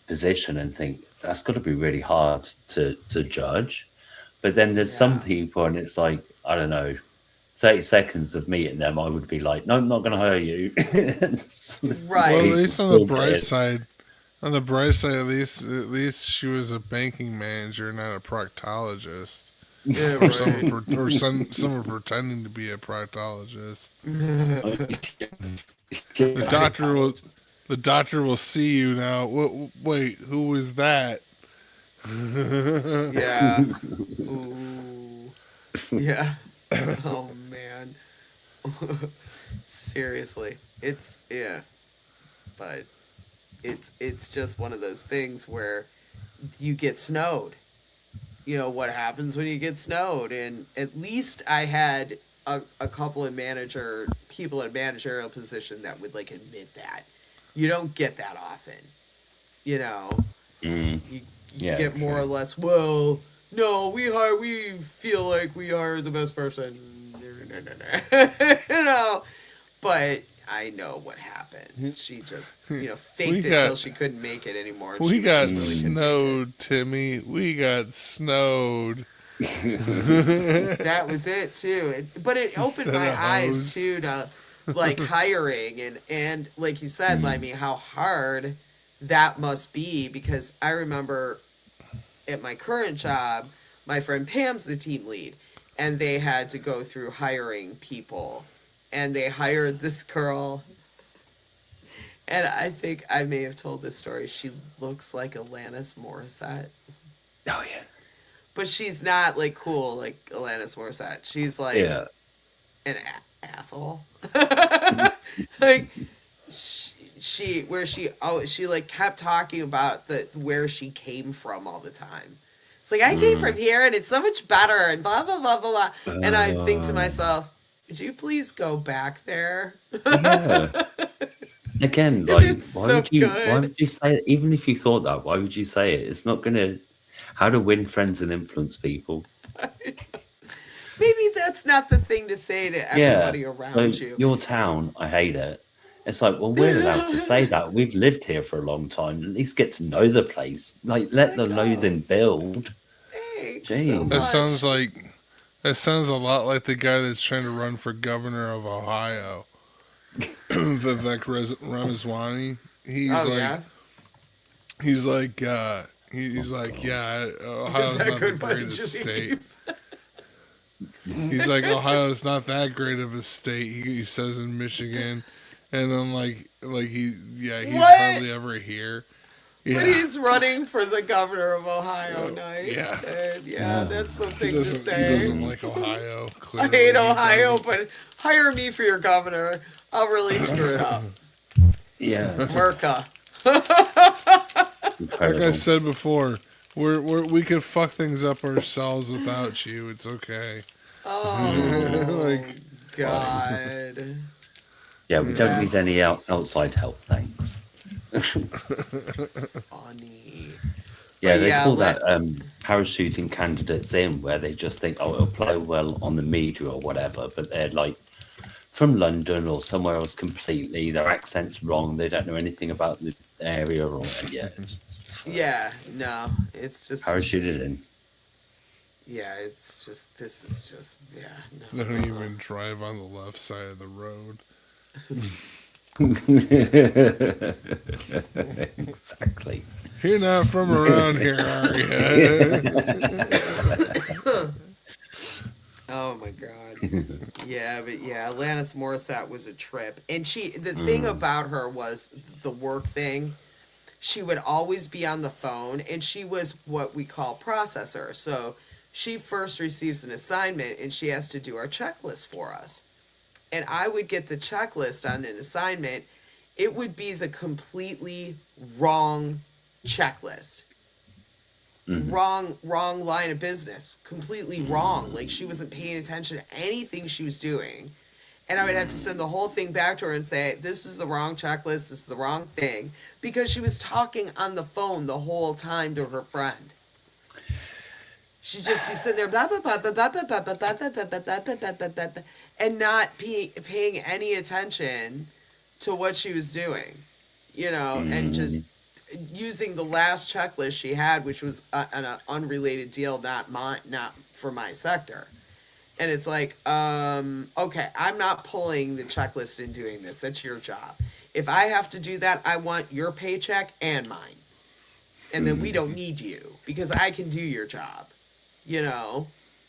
position and think that's got to be really hard to judge. But then there's some Yeah. people, and it's like, I don't know, 30 seconds of meeting them, I would be like, no, I'm not going to hire you. right. Well, at least on the Still bright did. side, at least she was a banking manager, not a proctologist. Yeah, Or right. someone pretending to be a proctologist. The doctor will see you now. Wait, who was that? Yeah. Ooh. Yeah. Oh man. Seriously. But it's just one of those things where you get snowed. What happens when you get snowed, and at least I had a couple of people in managerial position that would like admit that. You don't get that often. you know, Mm. you Yeah, get more true. or less, well, no, we feel like we hire the best person. You know, but I know what happened. She just, faked it got- till she couldn't make it anymore. And We she got just really couldn't make snowed, Timmy. We got snowed. it. That was it too. But it opened Instead my of eyes hosed. too to like hiring and like you said, Lemmy, how hard that must be, because I remember at my current job, my friend Pam's the team lead, and they had to go through hiring people, and they hired this girl. And I think I may have told this story. She looks like Alanis Morissette, Oh yeah. but she's not like cool like Alanis Morissette. She's like Yeah. an asshole. Like she like kept talking about where she came from all the time. It's like, I came from here and it's so much better and blah blah blah blah blah. And I think to myself, would you please go back there? Yeah. Again, like, It's why so would you? Why good. would you say it? Even if you thought that, why would you say it? It's not gonna. How to win friends and influence people. Maybe that's not the thing to say to everybody around So you. your town, I hate it. It's like, well, we're allowed to say that. We've lived here for a long time. At least get to know the place. Like, let the like, loathing build. Thanks Jeez. so That much. sounds a lot like the guy that's trying to run for governor of Ohio. Vivek Ramaswamy. He's Oh like, yeah. he's like, he's like, yeah, Ohio's Is that not the good one, greatest Julie? state. He's like, Ohio's not that great of a state. He says in Michigan, and then he's What? hardly ever here. Yeah. But he's running for the governor of Ohio. Nice. yeah. And yeah, that's the He thing to doesn't, he say. doesn't like Ohio. I Clearly. hate He Ohio, doesn't. but hire me for your governor. I'll really screw it up. Yeah. Merca. Like Incredible. I said before, we can fuck things up ourselves without you. It's okay. Oh, Like, God. Yeah, we don't need any That's- outside help, thanks. Funny. Yeah, But they yeah, call that parachuting candidates in, where they just think, oh, it'll play well on the media or whatever, but they're like from London or somewhere else completely. Their accent's wrong. They don't know anything about the area, or it's just Yeah, no, it's just parachuted in. Yeah, it's just this is just yeah. they No. don't even drive on the left side of the road. Exactly. You're not from around here, are you? Oh my god. Yeah, but yeah, Alanis Morissette was a trip. And the thing about her was the work thing. She would always be on the phone, and she was what we call processor. So she first receives an assignment and she has to do our checklist for us. And I would get the checklist on an assignment. It would be the completely wrong checklist. Wrong line of business. Completely wrong. Like, she wasn't paying attention to anything she was doing. And I would have to send the whole thing back to her and say, this is the wrong checklist, this is the wrong thing. Because she was talking on the phone the whole time to her friend. She'd just be sitting there, blah, blah, blah, blah, blah, blah, blah, blah, blah, blah, blah, blah, blah, blah, blah, blah, blah, and not paying any attention to what she was doing, and just using the last checklist she had, which was an unrelated deal, not for my sector. And it's like, okay, I'm not pulling the checklist and doing this. That's your job. If I have to do that, I want your paycheck and mine. And then we don't need you because I can do your job.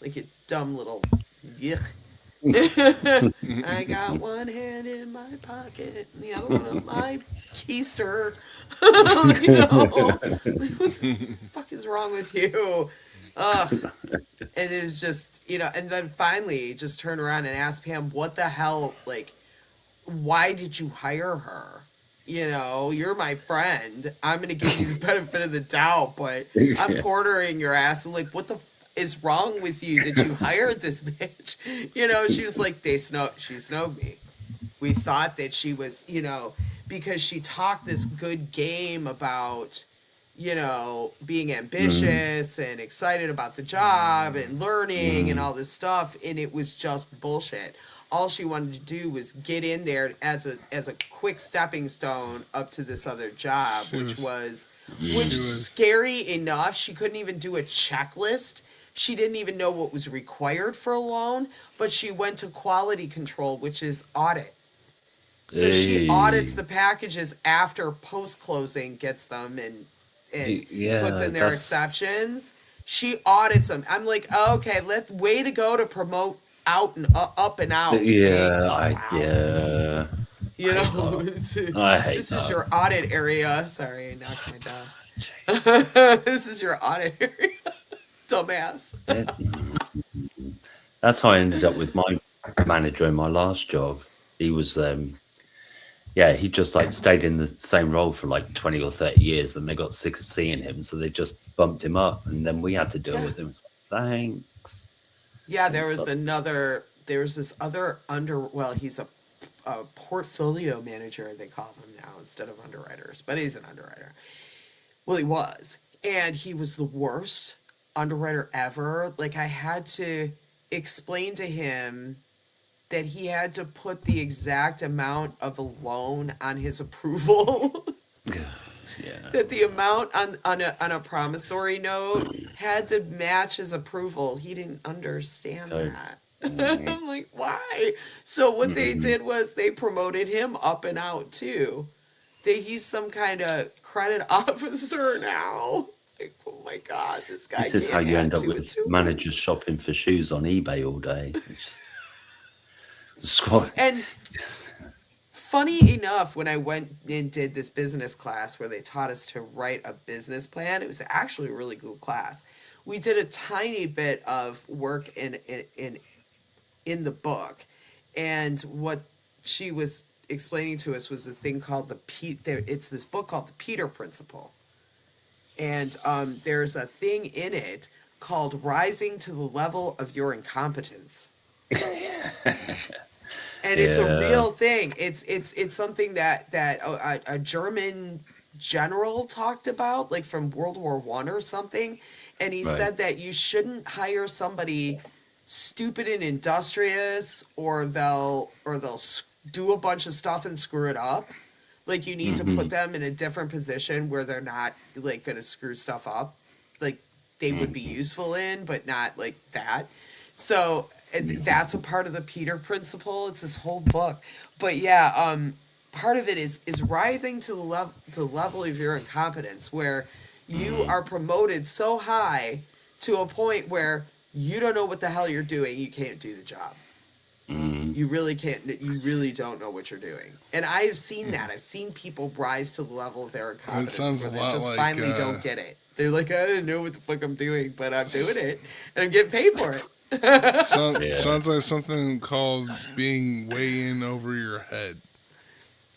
Like you dumb little yuck. I got one hand in my pocket and the other one on my keister. Like, what the fuck is wrong with you? Ugh. And it was just, and then finally just turn around and ask Pam, what the hell, like, why did you hire her? You're my friend. I'm going to give you the benefit of the doubt, but I'm cornering your ass. And like, what the is wrong with you that you hired this bitch? She was like, she snowed me. We thought that she was, because she talked this good game about, you know, being ambitious and excited about the job and learning and all this stuff, and it was just bullshit. All she wanted to do was get in there as a quick stepping stone up to this other job, which was scary enough. She couldn't even do a checklist. She didn't even know what was required for a loan, but she went to quality control, which is audit. So she audits the packages after post-closing gets them and puts in their exceptions. She audits them. I'm like, oh, okay, way to go to promote out and up and out. Yeah, Thanks. Wow. You know, I hate this that. is your audit area. Sorry, I knocked my desk. This is your audit area. Dumbass. That's how I ended up with my manager in my last job. He was, he just like stayed in the same role for like 20 or 30 years, and they got sick of seeing him, so they just bumped him up, and then we had to deal with him. So, thanks. Yeah, there was this other he's a portfolio manager, they call them now, instead of underwriters, but he's an underwriter. Well, he was, and he was the worst underwriter ever. Like, I had to explain to him that he had to put the exact amount of a loan on his approval. That the amount on a promissory note had to match his approval. He didn't understand that. I'm like, why? So what they did was they promoted him up and out too. He's some kind of credit officer now. Like, oh my God, this guy. This is how you end up with managers shopping for shoes on eBay all day. It's just, and funny enough, when I went and did this business class where they taught us to write a business plan, it was actually a really good class. We did a tiny bit of work in the book, and what she was explaining to us was a thing called it's this book called the Peter Principle. And there's a thing in it called rising to the level of your incompetence. And it's a real thing. It's something that a German general talked about, like from World War I or something. And he said that you shouldn't hire somebody stupid and industrious, or they'll do a bunch of stuff and screw it up. Like, you need to put them in a different position where they're not like going to screw stuff up. Like, they would be useful in, but not like that. So that's a part of the Peter Principle. It's this whole book. But yeah, part of it is rising to the level of your incompetence, where you are promoted so high to a point where you don't know what the hell you're doing. You can't do the job. You really can't. You really don't know what you're doing. And I've seen that. I've seen people rise to the level of their incompetence. It sounds where a they lot just like, finally don't get it. They're like, I didn't know what the fuck I'm doing, but I'm doing it, and I'm getting paid for it. Sounds like something called being way in over your head.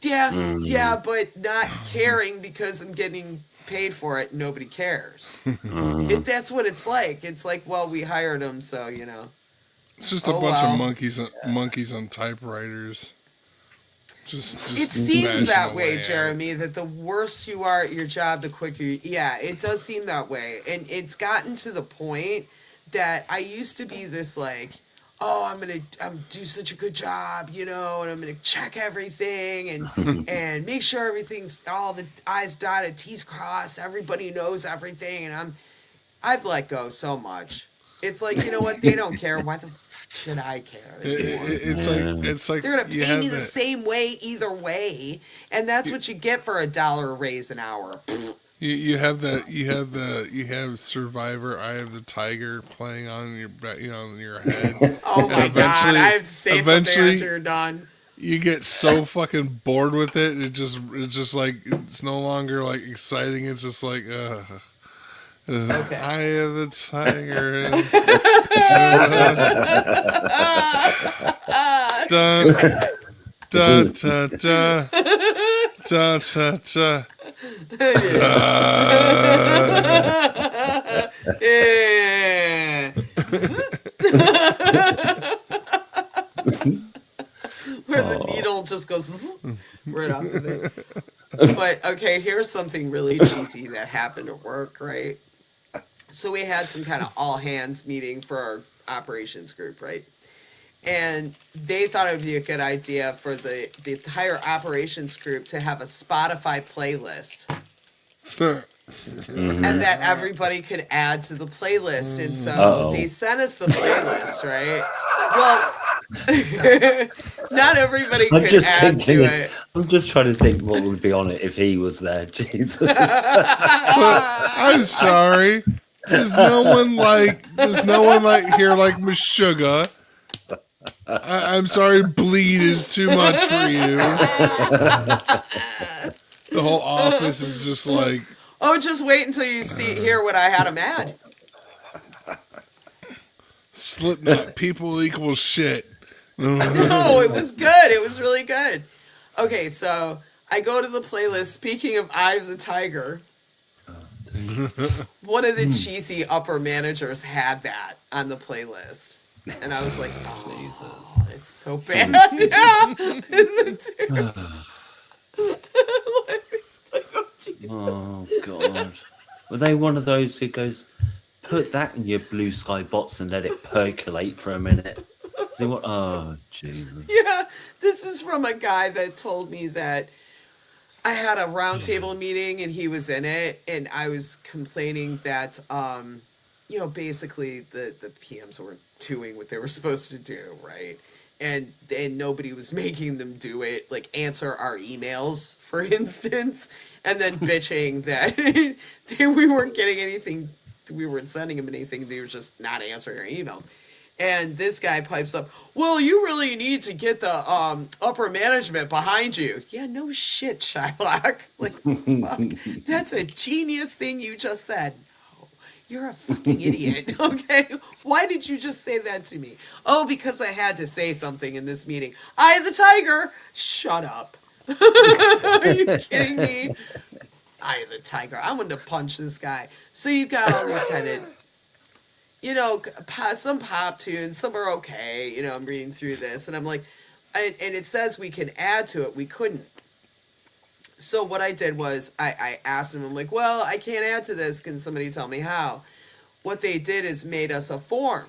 Yeah, but not caring because I'm getting paid for it. And nobody cares. That's what it's like. It's like, well, we hired him, so you know. It's just a bunch of monkeys on typewriters. Just it seems that way, out. Jeremy, that the worse you are at your job, the quicker it does seem that way. And it's gotten to the point that I used to be this like, oh, I'm do such a good job, you know, and I'm gonna check everything and and make sure everything's all the I's dotted, T's crossed, everybody knows everything, and I've let go so much. It's like, you know what, they don't care. Why the fuck should I care anymore? It's like they're gonna pay me the same way either way, and that's what you get for $1 a raise an hour. You have Survivor, Eye of the Tiger playing on your head. Oh my God! I have to say something after you're done. You get so fucking bored with it. It's just like, it's no longer like exciting. It's just like, Okay. Eye of the Tiger. Da da da da da da. where the needle just goes right off of it. But okay, here's something really cheesy that happened at work, right? So we had some kind of all hands meeting for our operations group, right? And they thought it would be a good idea for the entire operations group to have a Spotify playlist. And that everybody could add to the playlist. And so they sent us the playlist, right? Well, not everybody could add to it. I'm just trying to think what would be on it if he was there. Jesus. I'm sorry. There's no one like here like Meshuggah. I'm sorry, bleed is too much for you. The whole office is just like, oh, just wait until you hear what I had him add. Slipknot, people equal shit. No, it was good. It was really good. Okay, so I go to the playlist. Speaking of Eye of the Tiger, one of the cheesy upper managers had that on the playlist. And I was like, oh, Jesus. It's so bad. Yeah. Oh, God. Were they one of those who goes, put that in your blue sky box and let it percolate for a minute? See what? Oh, Jesus. Yeah, this is from a guy that told me that I had a roundtable meeting and he was in it, and I was complaining that, basically the PMs weren't doing what they were supposed to do, right? And nobody was making them do it, like answer our emails, for instance, and then bitching that we weren't getting anything, we weren't sending them anything, they were just not answering our emails. And this guy pipes up, well, you really need to get the upper management behind you. Yeah, no shit, Shylock. Like, fuck. That's a genius thing you just said. No, you're a fucking idiot, okay? Why did you just say that to me? Oh, because I had to say something in this meeting. Eye of the Tiger. Shut up. Are you kidding me? Eye of the Tiger. I'm going to punch this guy. So you got all these kind of... some pop tunes, some are okay. I'm reading through this, and I'm like, and it says we can add to it. We couldn't. So what I did was I asked him, I'm like, well, I can't add to this. Can somebody tell me how? What they did is made us a form.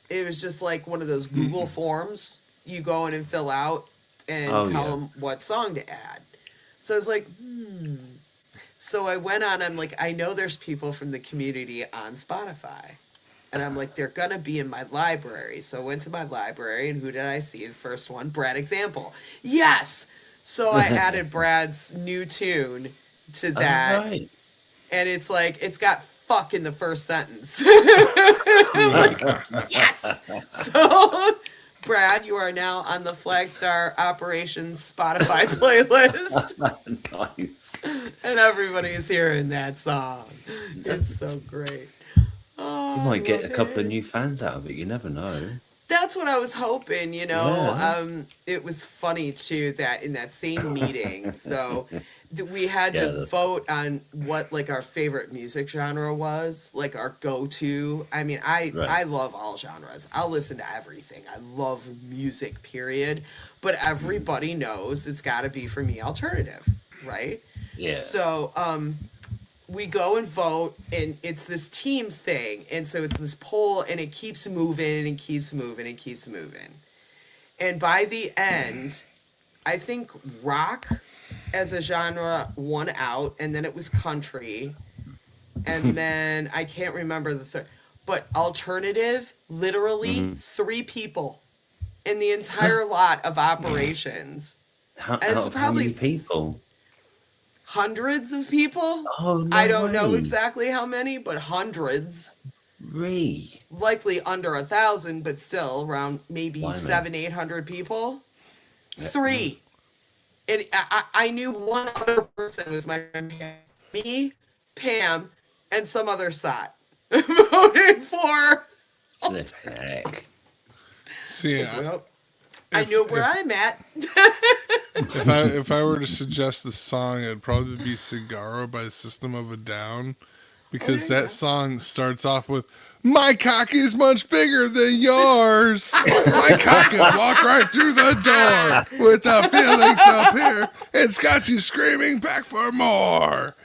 It was just like one of those Google forms. You go in and fill out and tell them what song to add. So I was like, So I went on, I'm like, I know there's people from the community on Spotify. And I'm like, they're going to be in my library. So I went to my library, and who did I see? The first one, Brad Example. Yes! So I added Brad's new tune to that. Right. And it's like, it's got fuck in the first sentence. Yes! So, Brad, you are now on the Flagstar Operations Spotify playlist. Nice. And everybody is hearing that song. It's so great. Oh, You might get a couple of new fans out of it. You never know. That's what I was hoping, Yeah. It was funny, too, that in that same meeting, so we had to vote on what, like, our favorite music genre was, like, our go-to. I mean, I love all genres. I'll listen to everything. I love music, period. But everybody knows it's got to be, for me, alternative, right? Yeah. So, we go and vote, and it's this Teams thing, and so it's this poll, and it keeps moving and keeps moving and keeps moving. And by the end, I think rock as a genre won out, and then it was country, and then I can't remember the third, but alternative, literally 3 people in the entire lot of operations. How probably many people? Hundreds of people. Oh, no I don't know way. exactly how many, but hundreds. Really? Likely under 1,000, but still around maybe Blimey. 700-800 people. 3. And I knew one other person was my friend Pam. Me, Pam, and some other sot voted for. Flip heck. see, Well, I know where I'm at. if I were to suggest the song, it'd probably be "Cigaro" by System of a Down, because there you that go. song starts off with "My cock is much bigger than yours. My cock can walk right through the door without feelings up here. It's got you screaming back for more."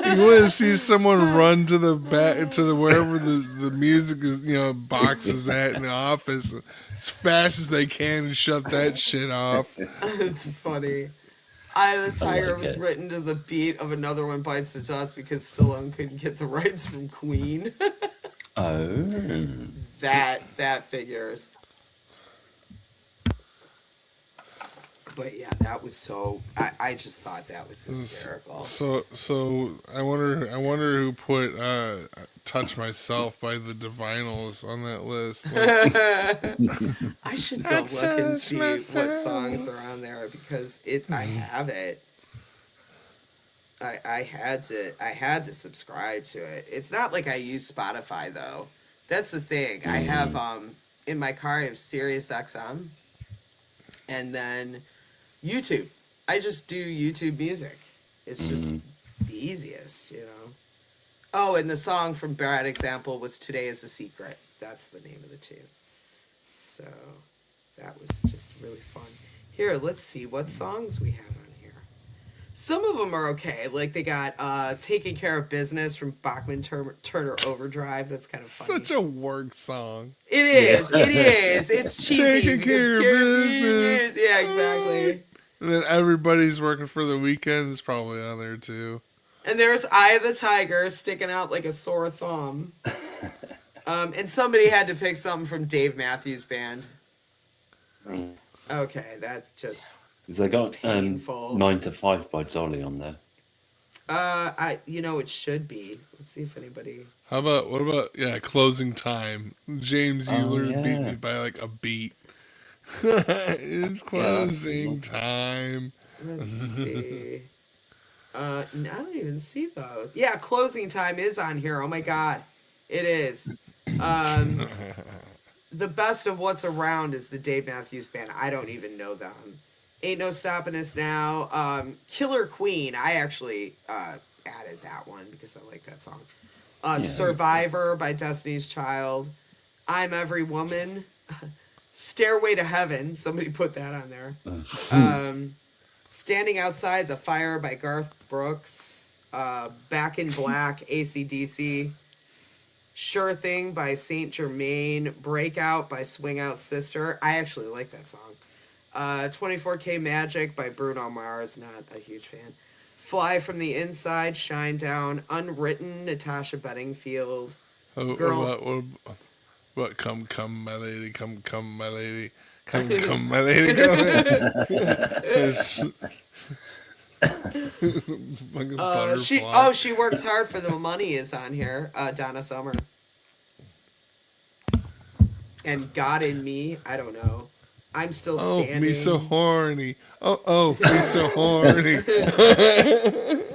You want to see someone run to the back to the wherever the music is, box is at in the office as fast as they can and shut that shit off. It's funny. Eye of the Tiger like was it. written to the beat of Another One Bites the Dust because Stallone couldn't get the rights from Queen. Oh. that figures. But yeah, that was so. I just thought that was hysterical. So I wonder who put "Touch Myself" by the Divinals on that list. Like, I should go look and see what songs are on there because I have it. I had to subscribe to it. It's not like I use Spotify though. That's the thing. I have in my car I have Sirius XM and then YouTube. I just do YouTube music. It's just the easiest, Oh, and the song from Bad Example was Today is a Secret. That's the name of the tune. So that was just really fun. Here, let's see what songs we have on here. Some of them are okay. Like they got Taking Care of Business from Bachman Turner Overdrive. That's kind of funny. such a work song. It is. It is. It's cheesy. Taking care of business. Yeah, exactly. And then Everybody's Working for the Weekend is probably on there too. And there's Eye of the Tiger sticking out like a sore thumb. And somebody had to pick something from Dave Matthews Band. Okay, that's just Because they got painful. 9 to 5 by Dolly on there. it should be. Let's see if anybody. What about Closing Time? James Euler beat yeah. me by like a beat. It's closing time. Let's see. I don't even see those. Yeah, Closing Time is on here. Oh my god, it is. The Best of What's Around is the Dave Matthews Band. I don't even know them. Ain't No Stopping Us Now. Killer Queen. I actually added that one because I like that song. Survivor by Destiny's Child. I'm Every Woman. Stairway to Heaven. Somebody put that on there. Standing Outside the Fire by Garth Brooks. Back in Black, AC/DC. Sure Thing by Saint Germain. Breakout by Swing Out Sister. I actually like that song. 24K Magic by Bruno Mars. Not a huge fan. Fly from the Inside, Shine Down. Unwritten, Natasha Bedingfield. Girl. What? Come, my lady. Come, my lady. Come, my lady. Come. Fucking butterfly. She Works Hard for the Money is on here. Donna Summer. And God in Me, I don't know. I'm Still Standing. Oh, me so horny. Oh, me so horny.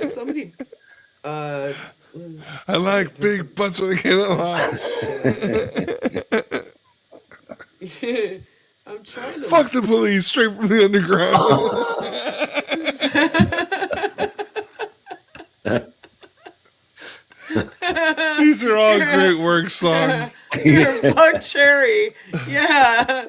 Somebody I like big butts when I get alive. I'm trying to Fuck the police, straight from the underground. These are all great work songs. Buck Cherry. Yeah.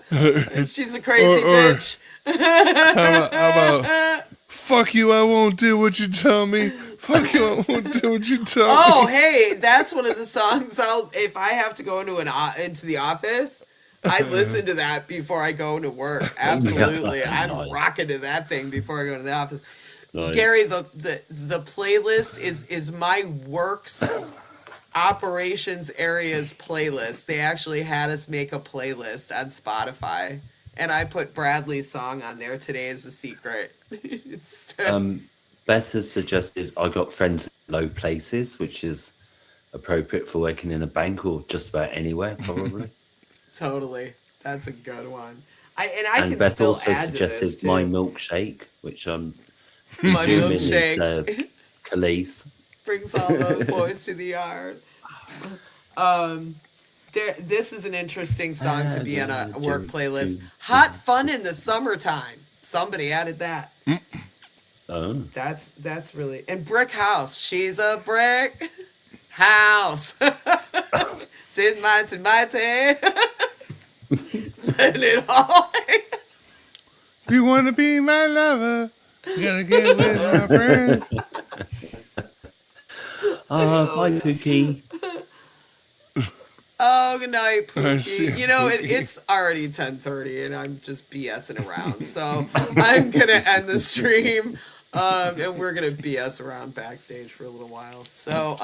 She's a crazy bitch. How about fuck you, I won't do what you tell me. Fuck you, I won't do what you tell me. Oh, hey, that's one of the songs if I have to go into the office, I listen to that before I go into work. Absolutely. I'm Nice. rocking to that thing before I go to the office. Nice. Gary, the playlist is my works operations areas playlist. They actually had us make a playlist on Spotify, and I put Bradley's song on there. Today is a secret. Beth has suggested I got friends in low places, which is appropriate for working in a bank or just about anywhere, probably. Totally, that's a good one. I And can Beth still also add to this suggested too. My Milkshake, which I'm My presuming is milkshake Khalees. brings all the boys to the yard. This is an interesting song to be on a work playlist. Hot Fun in the Summertime. Somebody added that. Oh, That's really, and brick house. She's a brick house. Sit mighty, mighty. Let it all. If you want to be my lover, you gotta get with my friends. hi, Cookie. Oh, good night, I see Pookie. You know, Pookie. it's already 10:30, and I'm just BSing around. So I'm gonna end the stream, and we're gonna BS around backstage for a little while. So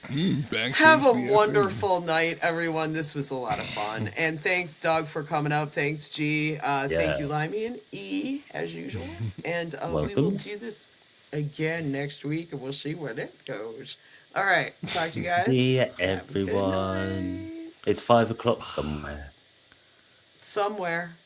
Backstage have a BSing. wonderful night, everyone. This was a lot of fun, and thanks, Doug, for coming up. Thanks, G. Thank Yeah. you, Limey and E, as usual. And we will Welcome. do this again next week, and we'll see where that goes. All right, talk to you guys. See ya, Have a good everyone. night. It's 5 o'clock somewhere. Somewhere.